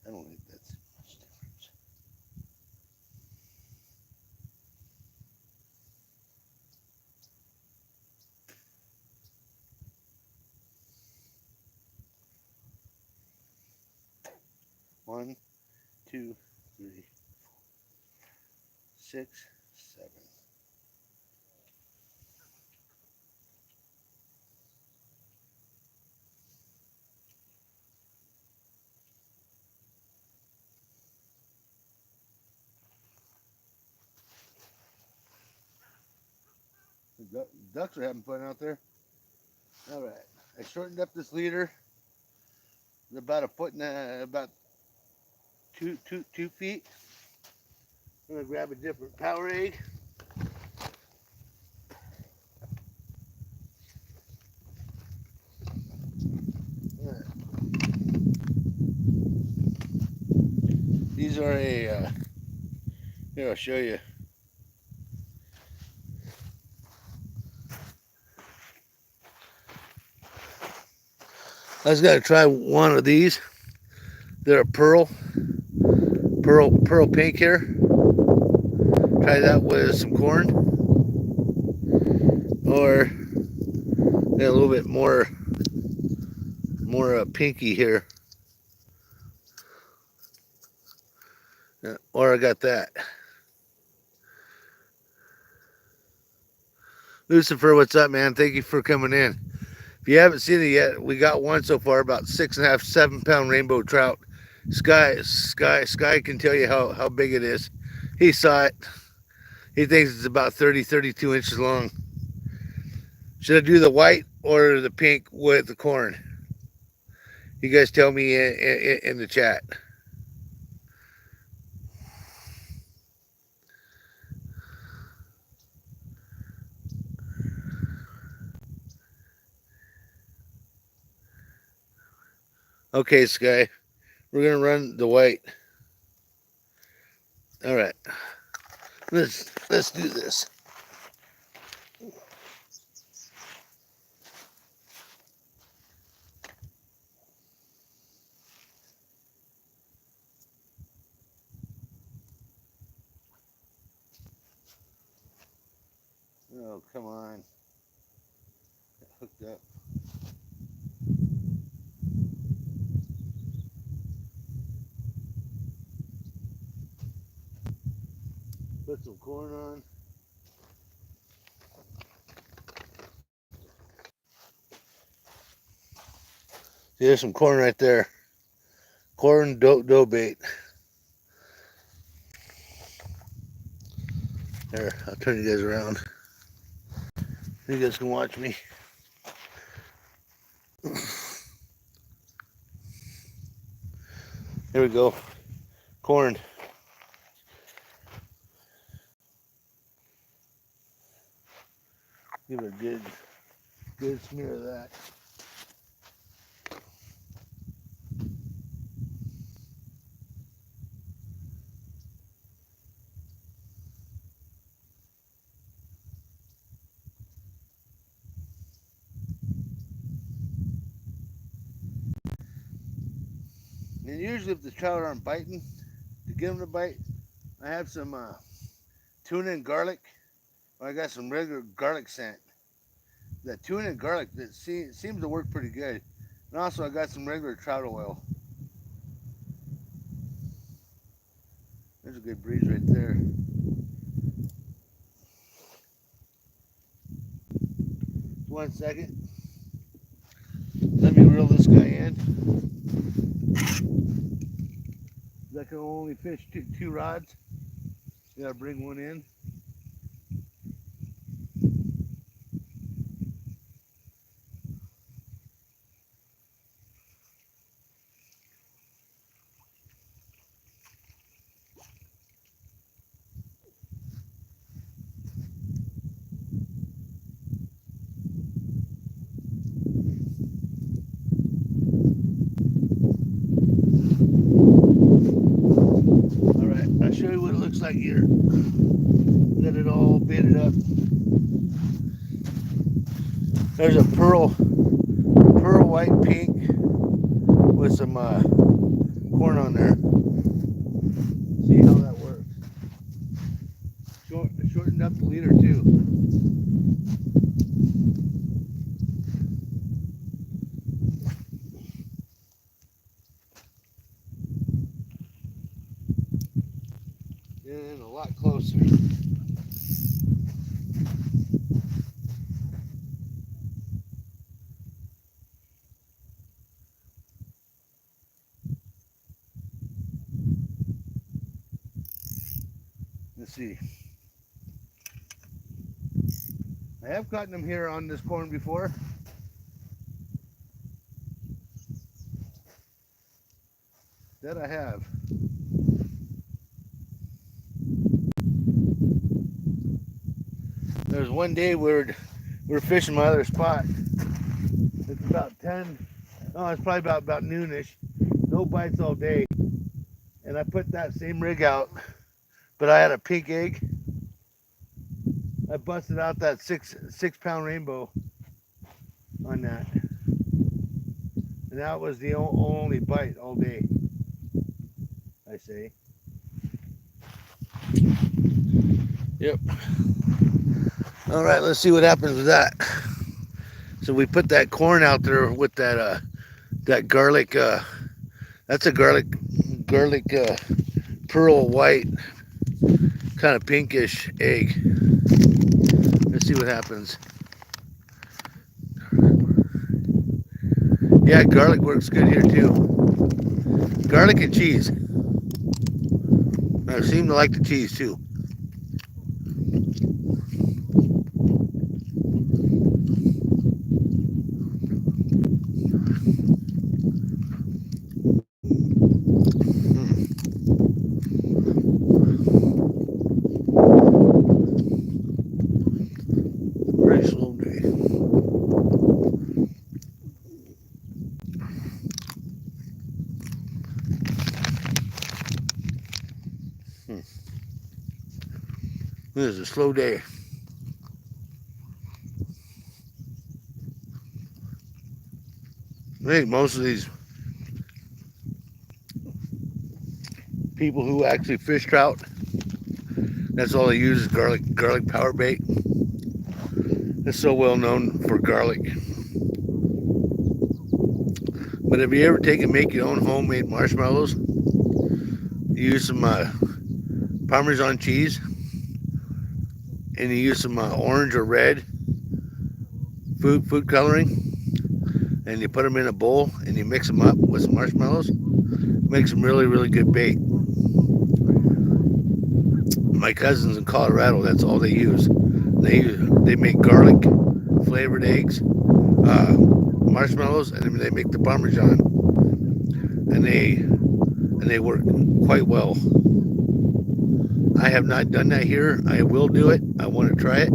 I don't think that's much difference. One, two, three, 6, 7. The ducks are having fun out there. All right, I shortened up this leader. About a foot and about 2 feet. I'm gonna grab a different power egg. These are here I'll show you. I was gonna try one of these. They're a pearl pink here. Try that with some corn, or a little bit more pinky here. Or I got that. Lucifer, what's up, man? Thank you for coming in. If you haven't seen it yet, we got one so far, about 6.5, 7 pound rainbow trout. Sky can tell you how big it is. He saw it. He thinks it's about 30, 32 inches long. Should I do the white or the pink with the corn? You guys tell me in the chat. Okay, Sky, we're gonna run the white. All right, let's do this. Oh, come on. Got hooked up. Put some corn on. See, there's some corn right there. Corn dough bait. There, I'll turn you guys around. You guys can watch me. Here we go. Corn. Give it a good smear of that. And usually if the trout aren't biting, to get them to bite, I have some tuna and garlic, or I got some regular garlic scent. That tuna and garlic that seems to work pretty good. And also I got some regular trout oil. There's a good breeze right there. One second. Let me reel this guy in. I can only fish two rods. You gotta bring one in. I'll show you what it looks like here. Got it all baited up. There's a pearl white pink with some corn on there. See how that works. Shortened up the leader too. And a lot closer. Let's see. I have caught them here on this corn before. That I have. There's one day we're fishing my other spot. It's about 10. No, it's probably about noonish. No bites all day. And I put that same rig out, but I had a pink egg. I busted out that six pound rainbow on that. And that was the only bite all day, I say. Yep. All right, let's see what happens with that. So we put that corn out there with that garlic. That's a garlic pearl white, kind of pinkish egg. Let's see what happens. Yeah, garlic works good here too. Garlic and cheese. I seem to like the cheese too. Very slow day. This is a slow day. I think most of these people who actually fish trout, that's all they use is garlic power bait. It's so well known for garlic. But if you ever take and make your own homemade marshmallows, you use some Parmesan cheese, and you use some orange or red food coloring, and you put them in a bowl and you mix them up with some marshmallows. It makes some really good bait. my cousins in Colorado, that's all they use. They make garlic flavored eggs, marshmallows, and then they make the Parmesan, and they work quite well. I have not done that here. I will do it. I want to try it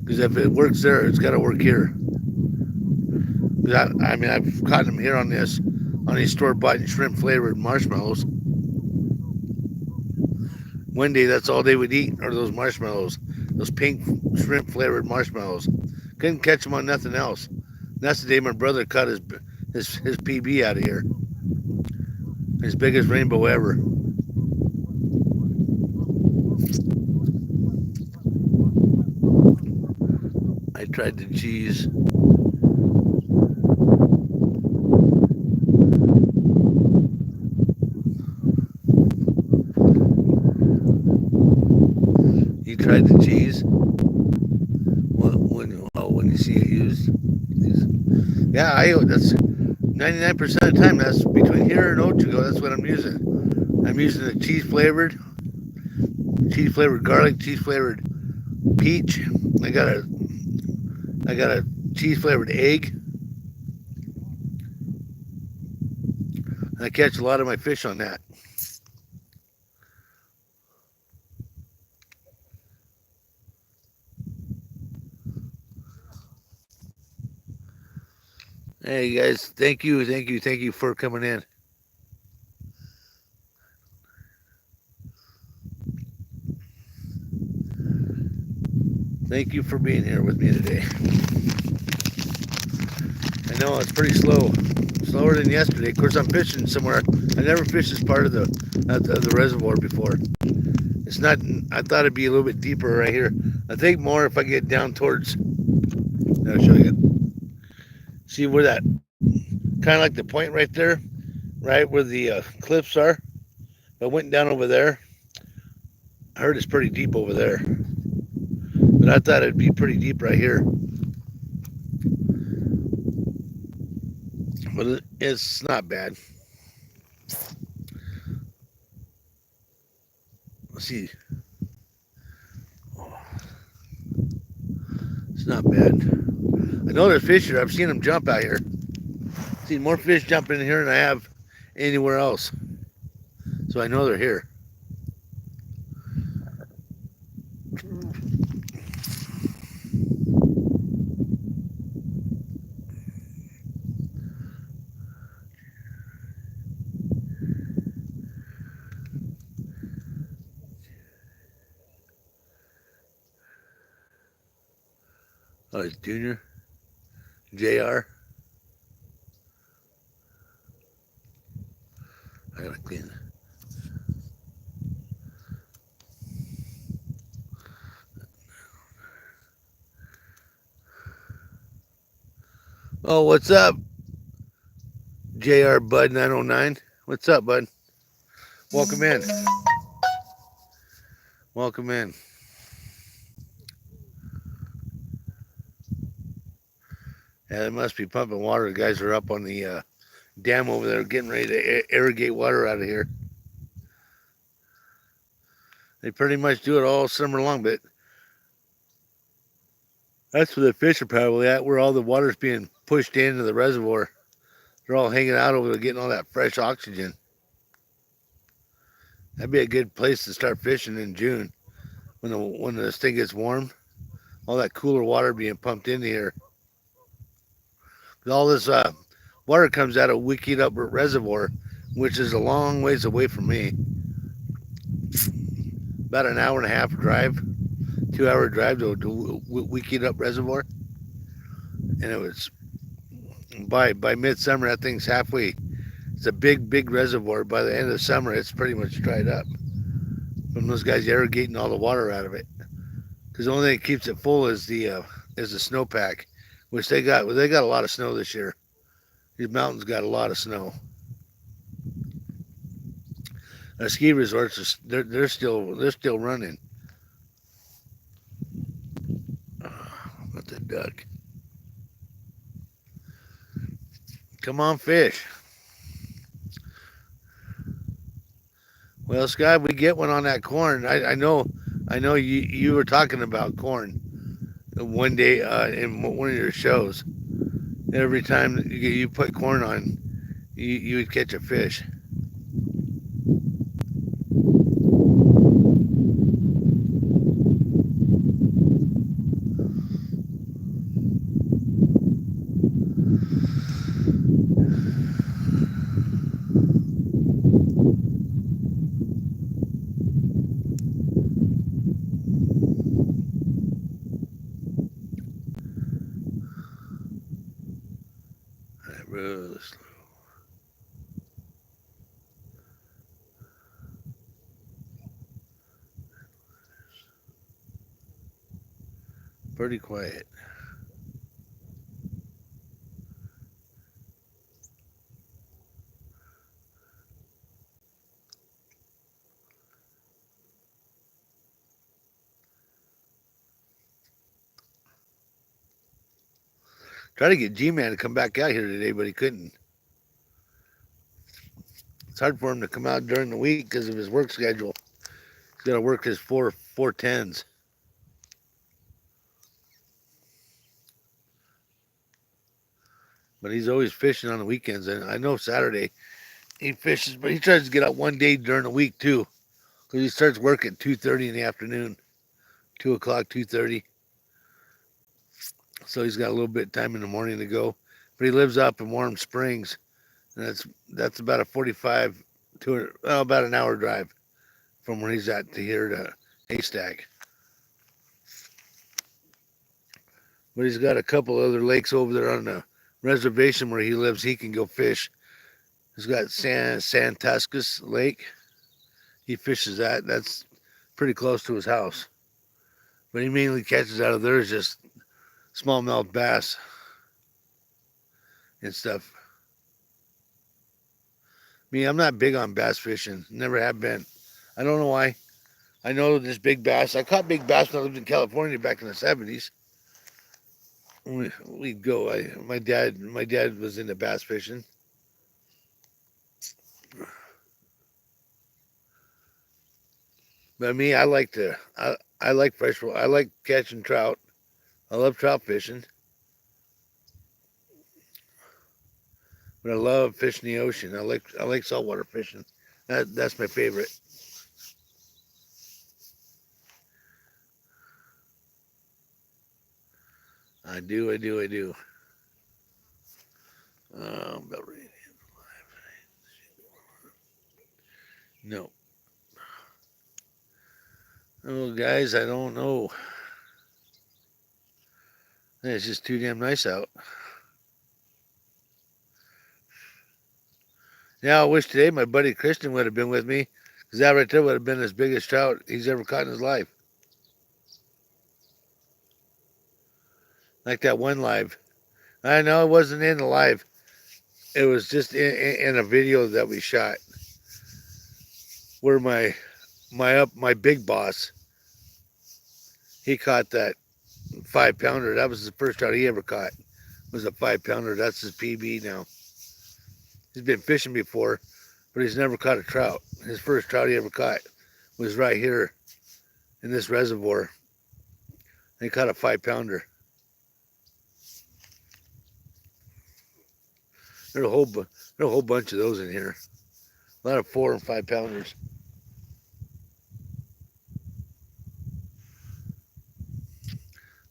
because if it works there, it's got to work here. I mean, I've caught them here on these store-bought shrimp flavored marshmallows. One day, that's all they would eat are those marshmallows, those pink shrimp flavored marshmallows. Couldn't catch them on nothing else. And that's the day my brother caught his PB out of here, his biggest rainbow ever. I tried the cheese. You tried the cheese when you see it used. Yeah, that's 99% of the time. That's between here and Ochigo. That's what I'm using. I'm using the cheese flavored garlic, cheese flavored peach. I got a cheese flavored egg. And I catch a lot of my fish on that. Hey guys, thank you for coming in. Thank you for being here with me today. I know it's pretty slower than yesterday. Of course, I'm fishing somewhere. I never fished this part of the reservoir before. It's not. I thought it'd be a little bit deeper right here. I think more if I get down towards. I'll show you. See where that kind of like the point right there, right where the cliffs are. If I went down over there, I heard it's pretty deep over there. But I thought it'd be pretty deep right here. But it's not bad. Let's see. It's not bad. I know there's fish here. I've seen them jump out here. I've seen more fish jumping in here than I have anywhere else. So I know they're here. Oh, it's Junior. JR. I gotta clean it. Oh, what's up? JR Bud 909. What's up, bud? Welcome in. Welcome in. Yeah, they must be pumping water. The guys are up on the dam over there getting ready to irrigate water out of here. They pretty much do it all summer long, but that's where the fish are probably at, where all the water's being pushed into the reservoir. They're all hanging out over there getting all that fresh oxygen. That'd be a good place to start fishing in June when this thing gets warm. All that cooler water being pumped into here. All this water comes out of Wicked Up Reservoir, which is a long ways away from me. About an hour and a half drive, 2-hour drive to Wicked Up Reservoir. And it was by midsummer, that thing's halfway. It's a big reservoir. By the end of the summer, it's pretty much dried up from those guys irrigating all the water out of it. Because the only thing that keeps it full is the snowpack, which they got. Well, they got a lot of snow this year. These mountains got a lot of snow. Our ski resorts they're still running. What the duck? Come on, fish. Well, Scott, we get one on that corn. I know you were talking about corn one day in one of your shows. Every time you put corn on, you would catch a fish. Really slow. Pretty quiet. Try to get G-Man to come back out here today, but he couldn't. It's hard for him to come out during the week because of his work schedule. He's got to work his four tens. But he's always fishing on the weekends. And I know Saturday he fishes, but he tries to get out one day during the week too, because he starts work at 2:30 in the afternoon, 2 o'clock, 2:30. So he's got a little bit of time in the morning to go. But he lives up in Warm Springs, and that's about a 45 to about an hour drive from where he's at to here to Haystack. But he's got a couple other lakes over there on the reservation where he lives. He can go fish. He's got Santuscus Lake. He fishes that. That's pretty close to his house. But he mainly catches out of there is just smallmouth bass and stuff. Me, I'm not big on bass fishing. Never have been. I don't know why. I know this big bass. I caught big bass when I lived in California back in the 70s. We'd go. My dad was into bass fishing. But me, I like freshwater. I like catching trout. I love trout fishing. But I love fishing the ocean. I like saltwater fishing. That's my favorite. I do. About ready. No. Oh, guys, I don't know. It's just too damn nice out. Now I wish today my buddy Christian would have been with me, because that right there would have been his biggest trout he's ever caught in his life. Like that one live. I know it wasn't in the live. It was just in a video that we shot where my big boss, he caught that 5 pounder. That was the first trout he ever caught. Was a 5 pounder. That's his PB now. He's been fishing before, but he's never caught a trout. His first trout he ever caught was right here in this reservoir. And he caught a 5 pounder. There's a whole bunch of those in here. A lot of 4 and 5 pounders.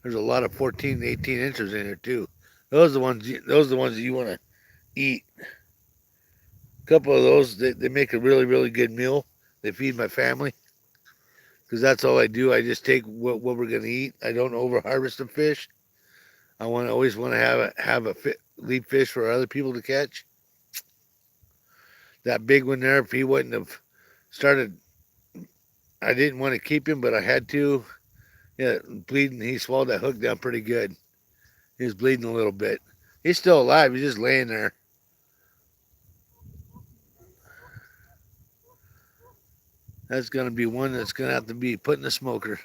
There's a lot of 14 to 18 inches in here too. Those are the ones that you want to eat. A couple of those, they make a really, really good meal. They feed my family because that's all I do. I just take what we're going to eat. I don't over harvest the fish. I always want to leave fish for other people to catch. That big one there, if he wouldn't have started, I didn't want to keep him, but I had to. Yeah, bleeding. He swallowed that hook down pretty good. He was bleeding a little bit. He's still alive. He's just laying there. That's going to be one that's going to have to be put in the smoker.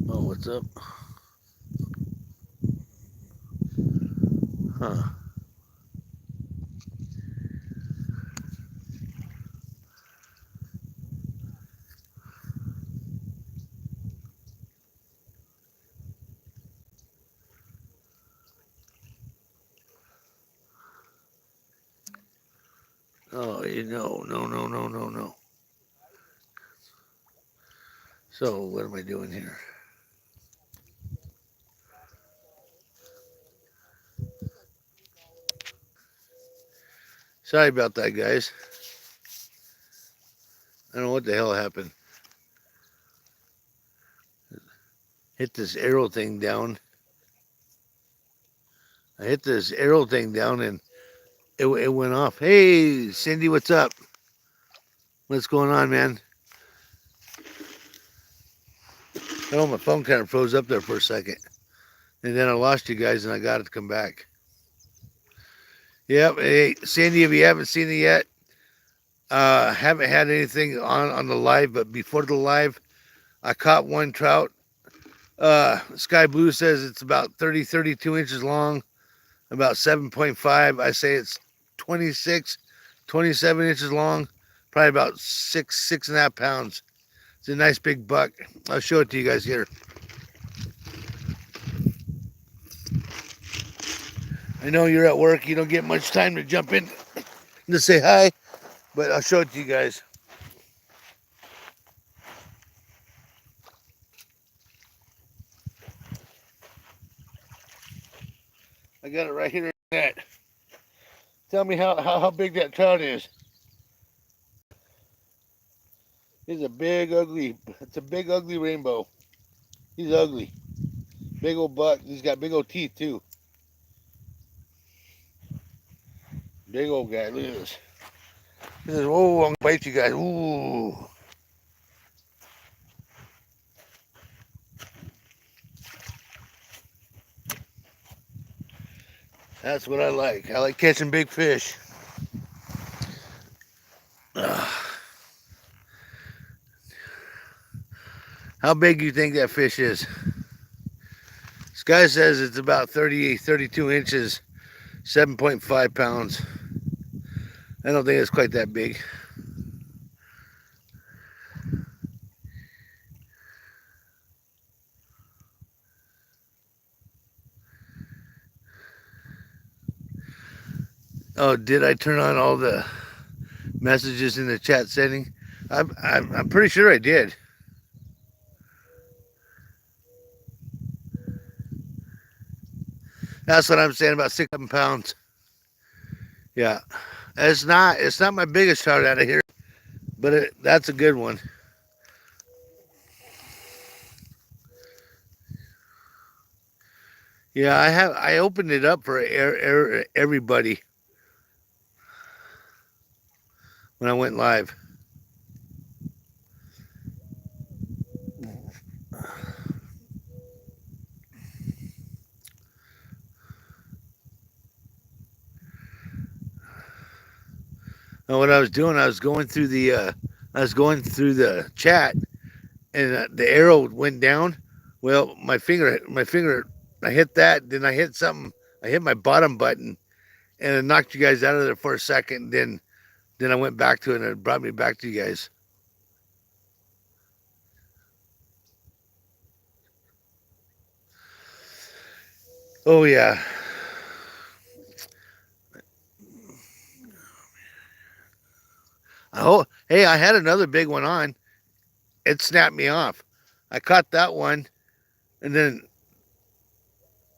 Oh, what's up? Huh. Oh, no. So what am I doing here? Sorry about that, guys. I don't know what the hell happened. Hit this arrow thing down. I hit this arrow thing down and it went off. Hey, Cindy, what's up? What's going on, man? Oh, my phone kind of froze up there for a second. And then I lost you guys and I got it to come back. Yep. Hey, Cindy, if you haven't seen it yet, haven't had anything on the live, but before the live, I caught one trout. Sky Blue says it's about 32 inches long, about 7.5. I say it's 26, 27 inches long, probably about 6.5 pounds. It's a nice big buck. I'll show it to you guys here. I know you're at work. You don't get much time to jump in to say hi, but I'll show it to you guys. I got it right here in that. Tell me how big that trout is. It's a big ugly rainbow. He's ugly. Big old buck. He's got big old teeth too. Big old guy. Look at this. This is, oh, I'm gonna bite you guys. Ooh. That's what I like. I like catching big fish. How big do you think that fish is? Sky says it's about 32 inches, 7.5 pounds. I don't think it's quite that big. Oh, did I turn on all the messages in the chat setting? I'm pretty sure I did. That's what I'm saying, about 6, 7 pounds. Yeah, it's not my biggest trout out of here, but that's a good one. Yeah, I opened it up for everybody when I went live. And what I was doing, I was going through the chat, and the arrow went down. Well, my finger, I hit that. Then I hit something. I hit my bottom button, and it knocked you guys out of there for a second. Then I went back to it, and it brought me back to you guys. Oh yeah. Oh, hey, I had another big one on. It snapped me off. I caught that one, and then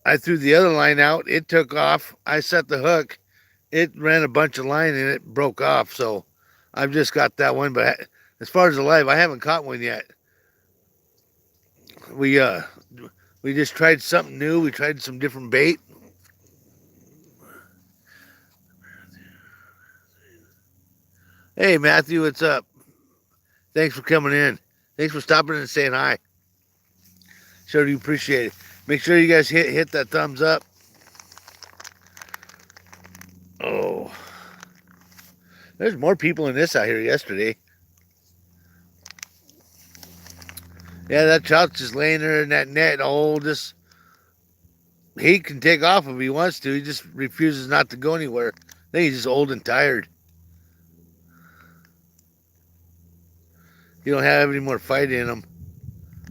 I threw the other line out. It took off. I set the hook. It ran a bunch of line, and it broke off. So I've just got that one. But as far as the live, I haven't caught one yet. We just tried something new. We tried some different bait. Hey, Matthew, what's up? Thanks for coming in. Thanks for stopping and saying hi. Sure do appreciate it. Make sure you guys hit that thumbs up. Oh, there's more people in this out here yesterday. Yeah, that trout's just laying there in that net. Oh, he can take off if he wants to. He just refuses not to go anywhere. I think he's just old and tired. He don't have any more fight in him.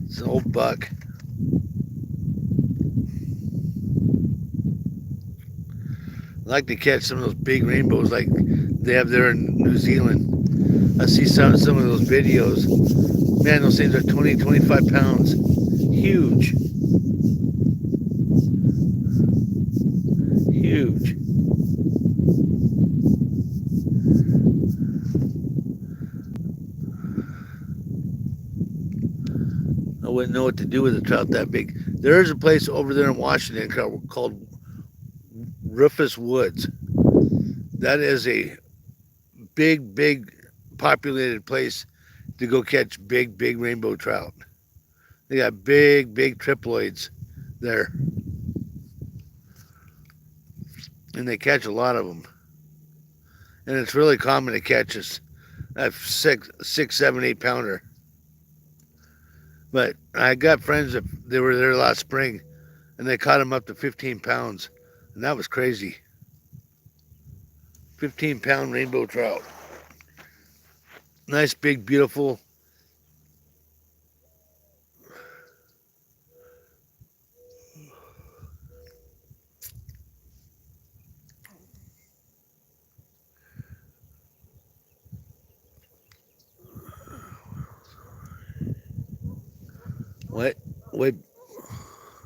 It's an old buck. I like to catch some of those big rainbows like they have there in New Zealand. I see some of those videos. Man, those things are 20, 25 pounds. Huge. Huge. I wouldn't know what to do with a trout that big. There is a place over there in Washington called Rufus Woods. That is a big populated place to go catch big rainbow trout. They got big triploids there. And they catch a lot of them. And it's really common to catch a 6, 7, 8 pounder. But I got friends that they were there last spring and they caught them up to 15 pounds. And that was crazy. 15-pound rainbow trout. Nice, big, beautiful.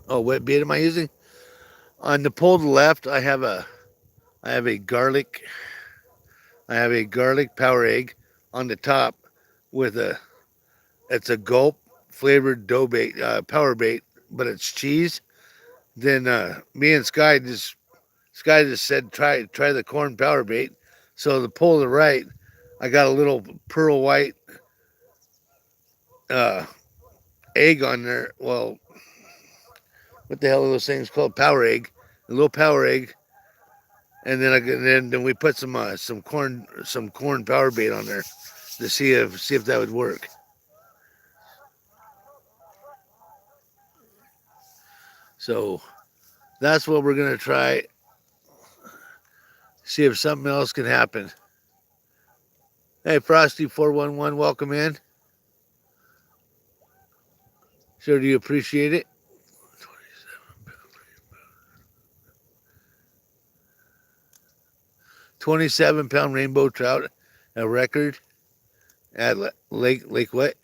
What bait am I using? On the pole to the left, I have a garlic power egg on the top with it's a gulp flavored dough bait, power bait, but it's cheese. Then me and Sky just said try the corn power bait. So the pole to the right, I got a little pearl white egg on there. Well, what the hell are those things called? Power egg, a little power egg, and then we put some corn power bait on there to see if that would work. So that's what we're gonna try. See if something else can happen. Hey, Frosty411, welcome in. Sure do you appreciate it. 27-pound rainbow trout, a record at Lake what?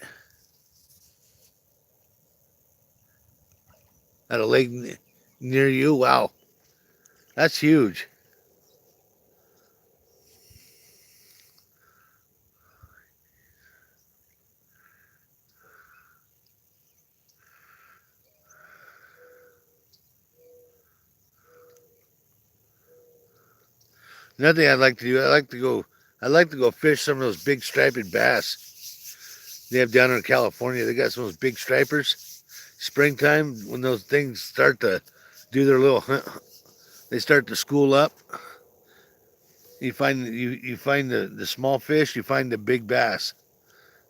At a lake near you. Wow, that's huge. Another thing I'd like to do, I'd like to go fish some of those big striped bass they have down in California. They got some of those big stripers. Springtime, when those things start to do their little hunt, they start to school up. You find the small fish, you find the big bass.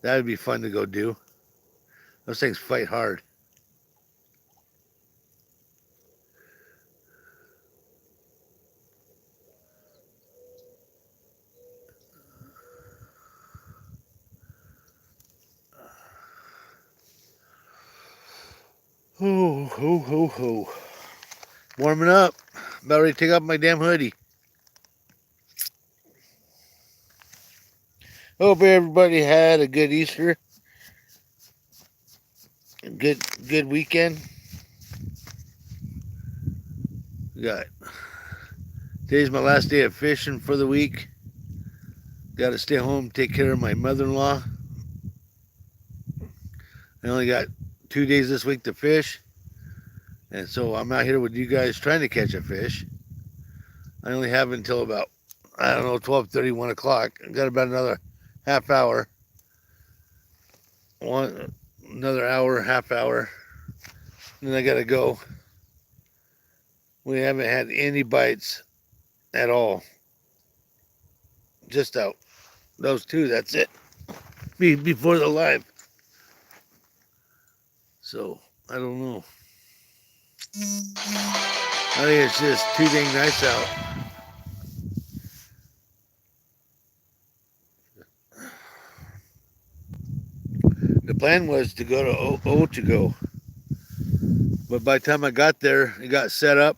That would be fun to go do. Those things fight hard. Ho. Warming up. About ready to take off my damn hoodie. Hope everybody had a good Easter. A good weekend. Today's my last day of fishing for the week. Got to stay home, take care of my mother-in-law. I only got 2 days this week to fish. And so I'm out here with you guys trying to catch a fish. I only have until about, 12:30, 1 o'clock. I got about another half hour. Another hour, half hour. And then I got to go. We haven't had any bites at all. Just out. Those two, that's it. Before the live. So, I don't know. I think it's just too dang nice out. The plan was to go to Otago. But by the time I got there, it got set up.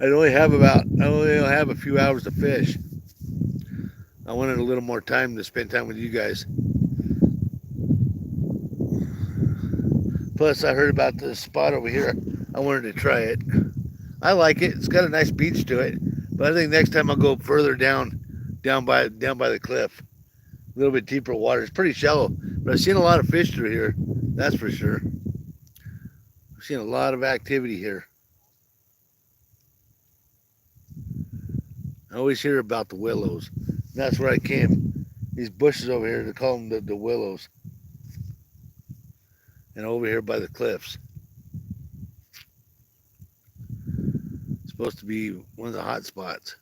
I only have a few hours to fish. I wanted a little more time to spend time with you guys. Plus, I heard about this spot over here. I wanted to try it. I like it. It's got a nice beach to it. But I think next time I'll go further down by the cliff. A little bit deeper water. It's pretty shallow, but I've seen a lot of fish through here. That's for sure. I've seen a lot of activity here. I always hear about the willows. That's where I came. These bushes over here, they call them the willows. And over here by the cliffs. It's supposed to be one of the hot spots.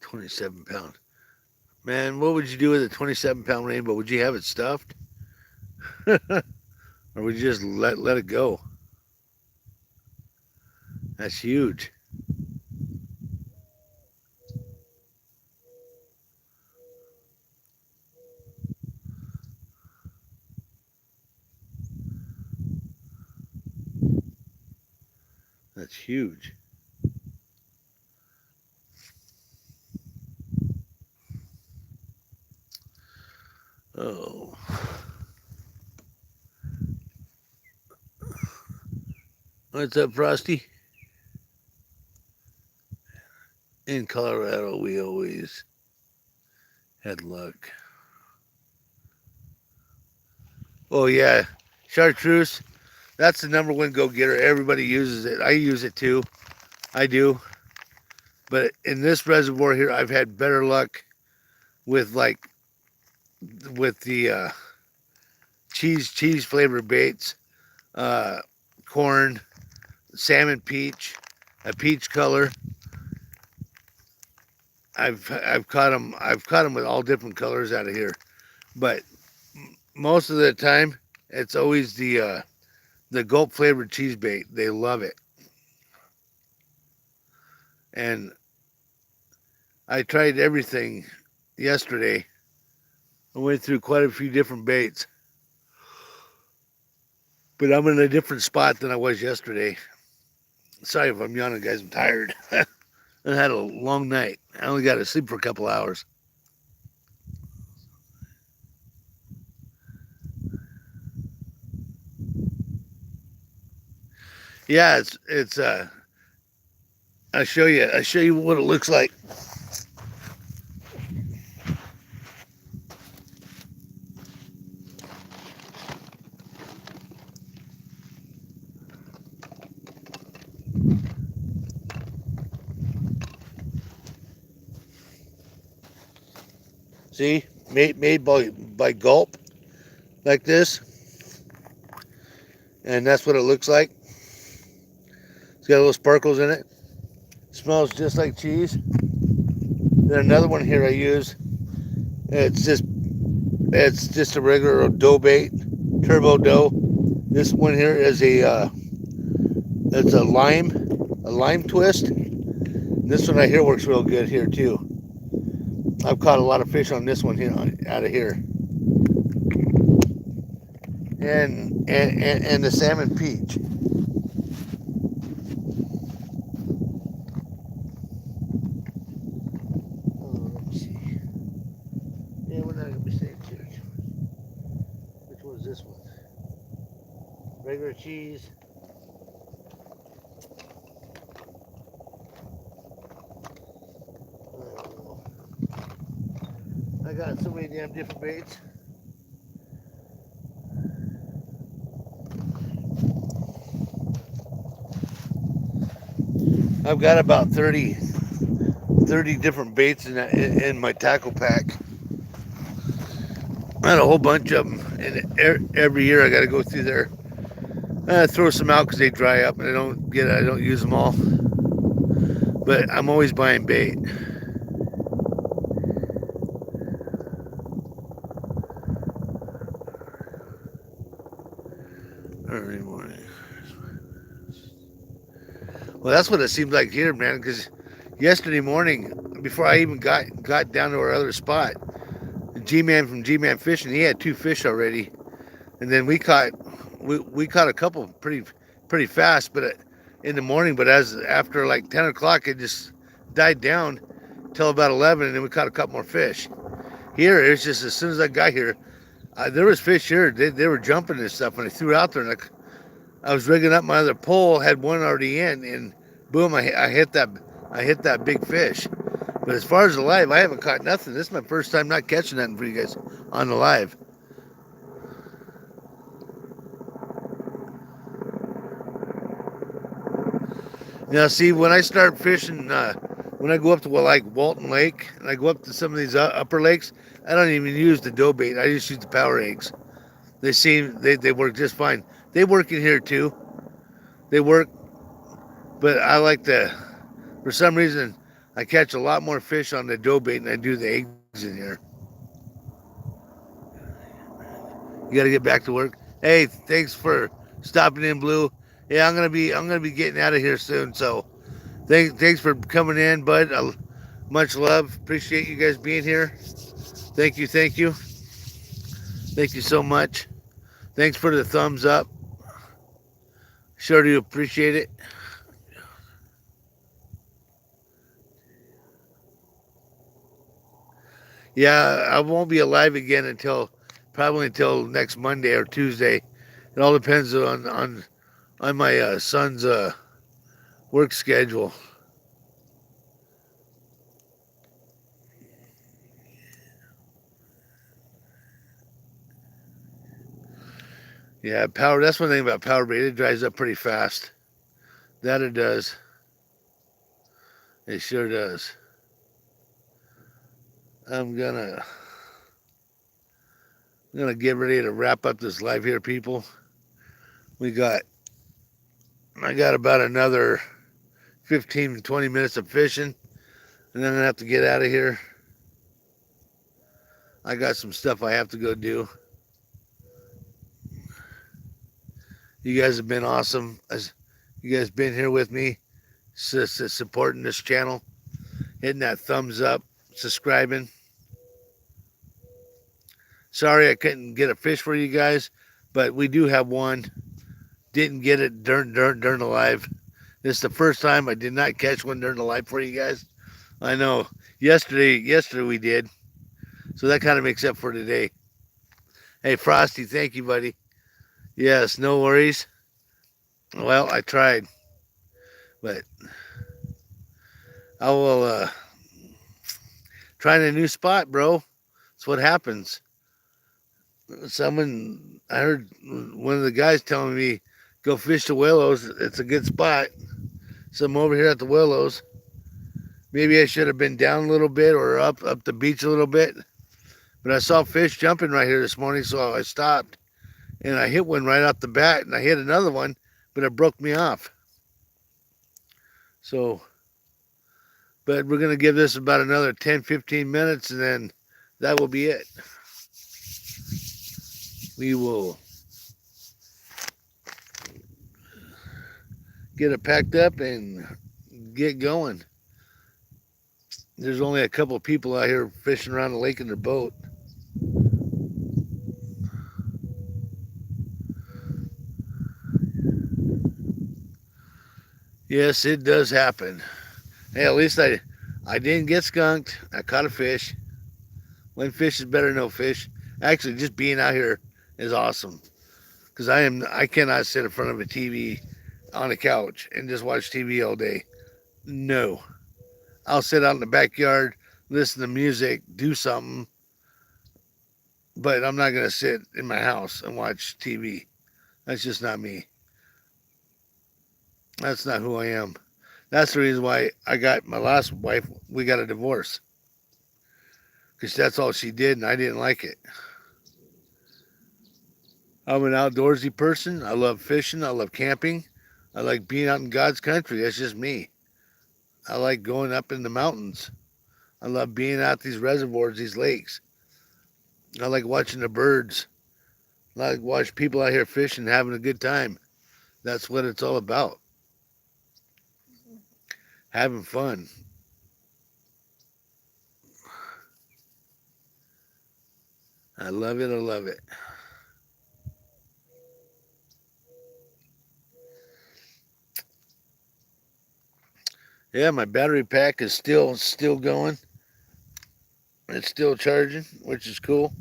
£27. Man, what would you do with a 27-pound rainbow? Would you have it stuffed? Or would you just let it go? That's huge. That's huge. Oh. What's up, Frosty? In Colorado, we always had luck. Oh, yeah. Chartreuse, that's the number one go-getter. Everybody uses it. I use it too. I do. But in this reservoir here, I've had better luck with the cheese flavored baits, corn, salmon peach, a peach color. I've caught them. I've caught them with all different colors out of here, but most of the time it's always the gulp flavored cheese bait. They love it, and I tried everything yesterday. I went through quite a few different baits, but I'm in a different spot than I was yesterday. Sorry if I'm yawning, guys. I'm tired. I had a long night. I only got to sleep for a couple hours. Yeah, it's I'll show you what it looks like. See, made by Gulp, like this, and that's what it looks like. It's got little sparkles in it. Smells just like cheese. Then another one here I use. It's just a regular dough bait, turbo dough. This one here is it's a lime twist. This one right here works real good here too. I've caught a lot of fish on this one here out of here. And the salmon peach. Oh, let me see. Yeah, we're not gonna be saying church. Which one's this one? Regular cheese. I got so many damn different baits. I've got about 30 different baits in my tackle pack. I had a whole bunch of them, and every year I got to go through there. I throw some out because they dry up, and I don't use them all. But I'm always buying bait. Early morning. Well, that's what it seems like here, man. Because yesterday morning, before I even got down to our other spot, G-Man from G-Man Fishing, he had 2 fish already. And then we caught a couple pretty fast, but in the morning. But as after like 10 o'clock, it just died down till about 11, and then we caught a couple more fish. Here, it's just as soon as I got here, there was fish here. They were jumping and stuff, and I threw out there, and I was rigging up my other pole, had one already in, and boom, I hit that big fish. But as far as the live, I haven't caught nothing. This is my first time not catching nothing for you guys on the live. Now, see, when I start fishing, when I go up to like Walton Lake, and I go up to some of these upper lakes, I don't even use the dough bait. I just use the power eggs. They work just fine. They work in here too. They work, but I like for some reason, I catch a lot more fish on the dough bait than I do the eggs in here. You got to get back to work. Hey, thanks for stopping in, Blue. Yeah, I'm gonna be getting out of here soon. So, thanks for coming in, bud. Much love. Appreciate you guys being here. Thank you so much. Thanks for the thumbs up. Sure do appreciate it. Yeah, I won't be alive again probably until next Monday or Tuesday. It all depends on my son's work schedule. Yeah, power. That's one thing about power bait. It dries up pretty fast. That it does. It sure does. I'm gonna get ready to wrap up this live here, people. I got about another 15 to 20 minutes of fishing, and then I'm gonna have to get out of here. I got some stuff I have to go do. You guys have been awesome. As you guys been here with me, supporting this channel, hitting that thumbs up, subscribing. Sorry I couldn't get a fish for you guys, but we do have one. Didn't get it during the live. This is the first time I did not catch one during the live for you guys. I know. Yesterday we did. So that kind of makes up for today. Hey, Frosty, thank you, buddy. Yes, no worries. Well, I tried. But I will trying a new spot, bro. That's what happens. I heard one of the guys telling me, go fish the Willows. It's a good spot. So I'm over here at the Willows. Maybe I should have been down a little bit or up the beach a little bit. But I saw fish jumping right here this morning, so I stopped. And I hit one right off the bat, and I hit another one, but it broke me off. So, but we're going to give this about another 10, 15 minutes, and then that will be it. We will get it packed up and get going. There's only a couple of people out here fishing around the lake in their boat. Yes, it does happen. Hey, at least I didn't get skunked. I caught a fish. One fish is better than no fish. Actually, just being out here is awesome. Because I cannot sit in front of a TV on a couch and just watch TV all day. No. I'll sit out in the backyard, listen to music, do something. But I'm not going to sit in my house and watch TV. That's just not me. That's not who I am. That's the reason why I got my last wife. We got a divorce. Because that's all she did, and I didn't like it. I'm an outdoorsy person. I love fishing. I love camping. I like being out in God's country. That's just me. I like going up in the mountains. I love being out these reservoirs, these lakes. I like watching the birds. I like watch people out here fishing, having a good time. That's what it's all about. Having fun. I love it. I love it. Yeah, my battery pack is still going. It's still charging, which is cool.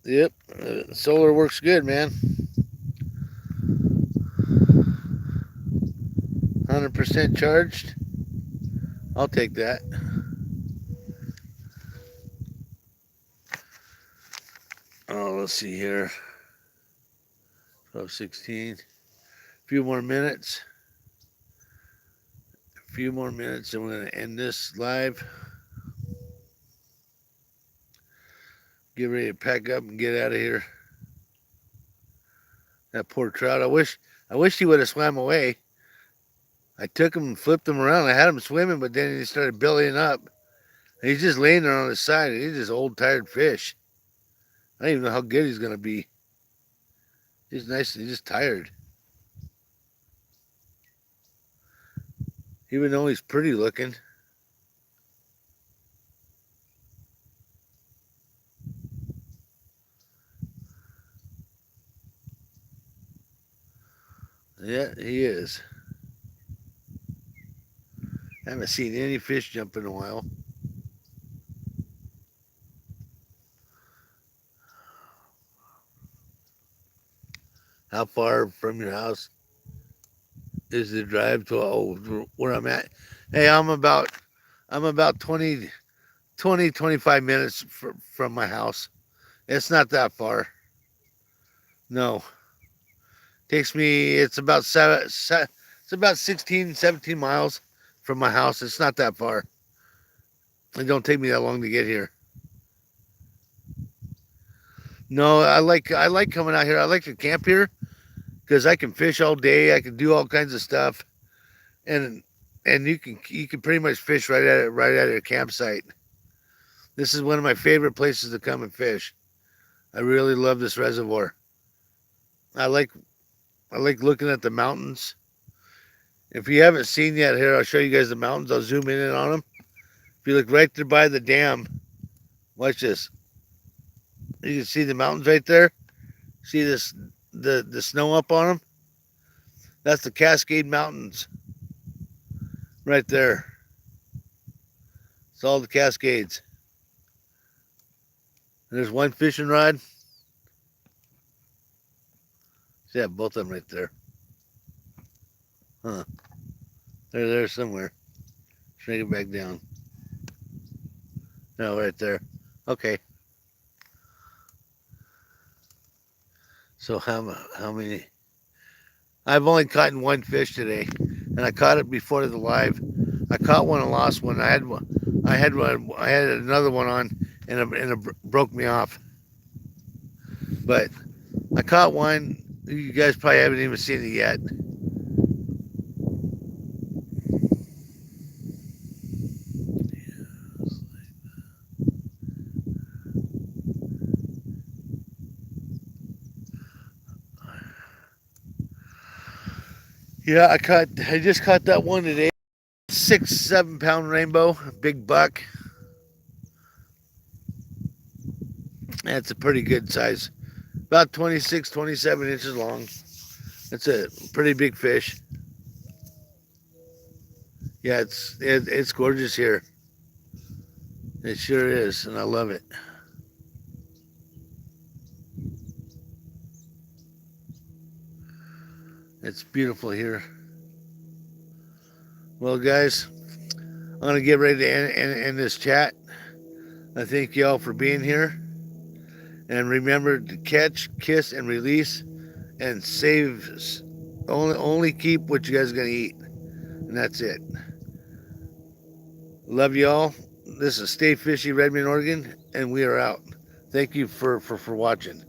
Yep, solar works good, man. 100% charged. I'll take that. Oh, let's see here. 12:16. A few more minutes. A few more minutes, and we're going to end this live. Get ready to pack up and get out of here. That poor trout. I wish he would have swam away. I took him and flipped him around. I had him swimming, but then he started bellying up. And he's just laying there on his side. He's just old, tired fish. I don't even know how good he's going to be. He's nice. He's just tired. Even though he's pretty looking. Yeah, he is. I haven't seen any fish jump in a while. How far from your house is the drive to where I'm at? Hey, I'm about 20, 25 minutes from my house. It's not that far. No. Takes me, it's about 16, 17 miles from my house. It's not that far. It don't take me that long to get here. No, I like coming out here. I like to camp here because I can fish all day. I can do all kinds of stuff, and you can pretty much fish right at your campsite. This is one of my favorite places to come and fish. I really love this reservoir. I like looking at the mountains. If you haven't seen yet, here I'll show you guys the mountains. I'll zoom in on them. If you look right there by the dam, watch this. You can see the mountains right there. See this the snow up on them? That's the Cascade Mountains right there. It's all the Cascades. And there's one fishing rod. See that, both of them right there. Huh. They're there somewhere. Shrink it back down. No, right there. Okay. So how many? I've only caught one fish today, and I caught it before the live. I caught one and lost one. I had another one on, and it broke me off. But I caught one. You guys probably haven't even seen it yet. Yeah, I just caught that one today. 6, 7 pound rainbow, big buck. That's a pretty good size. About 26, 27 inches long. That's a pretty big fish. Yeah, it's gorgeous here. It sure is, and I love it. It's beautiful here. Well, guys, I'm going to get ready to end this chat. I thank y'all for being here. And remember to catch, kiss, and release, and save. Only keep what you guys are going to eat. And that's it. Love y'all. This is Stay Fishy, Redmond, Oregon, and we are out. Thank you for watching.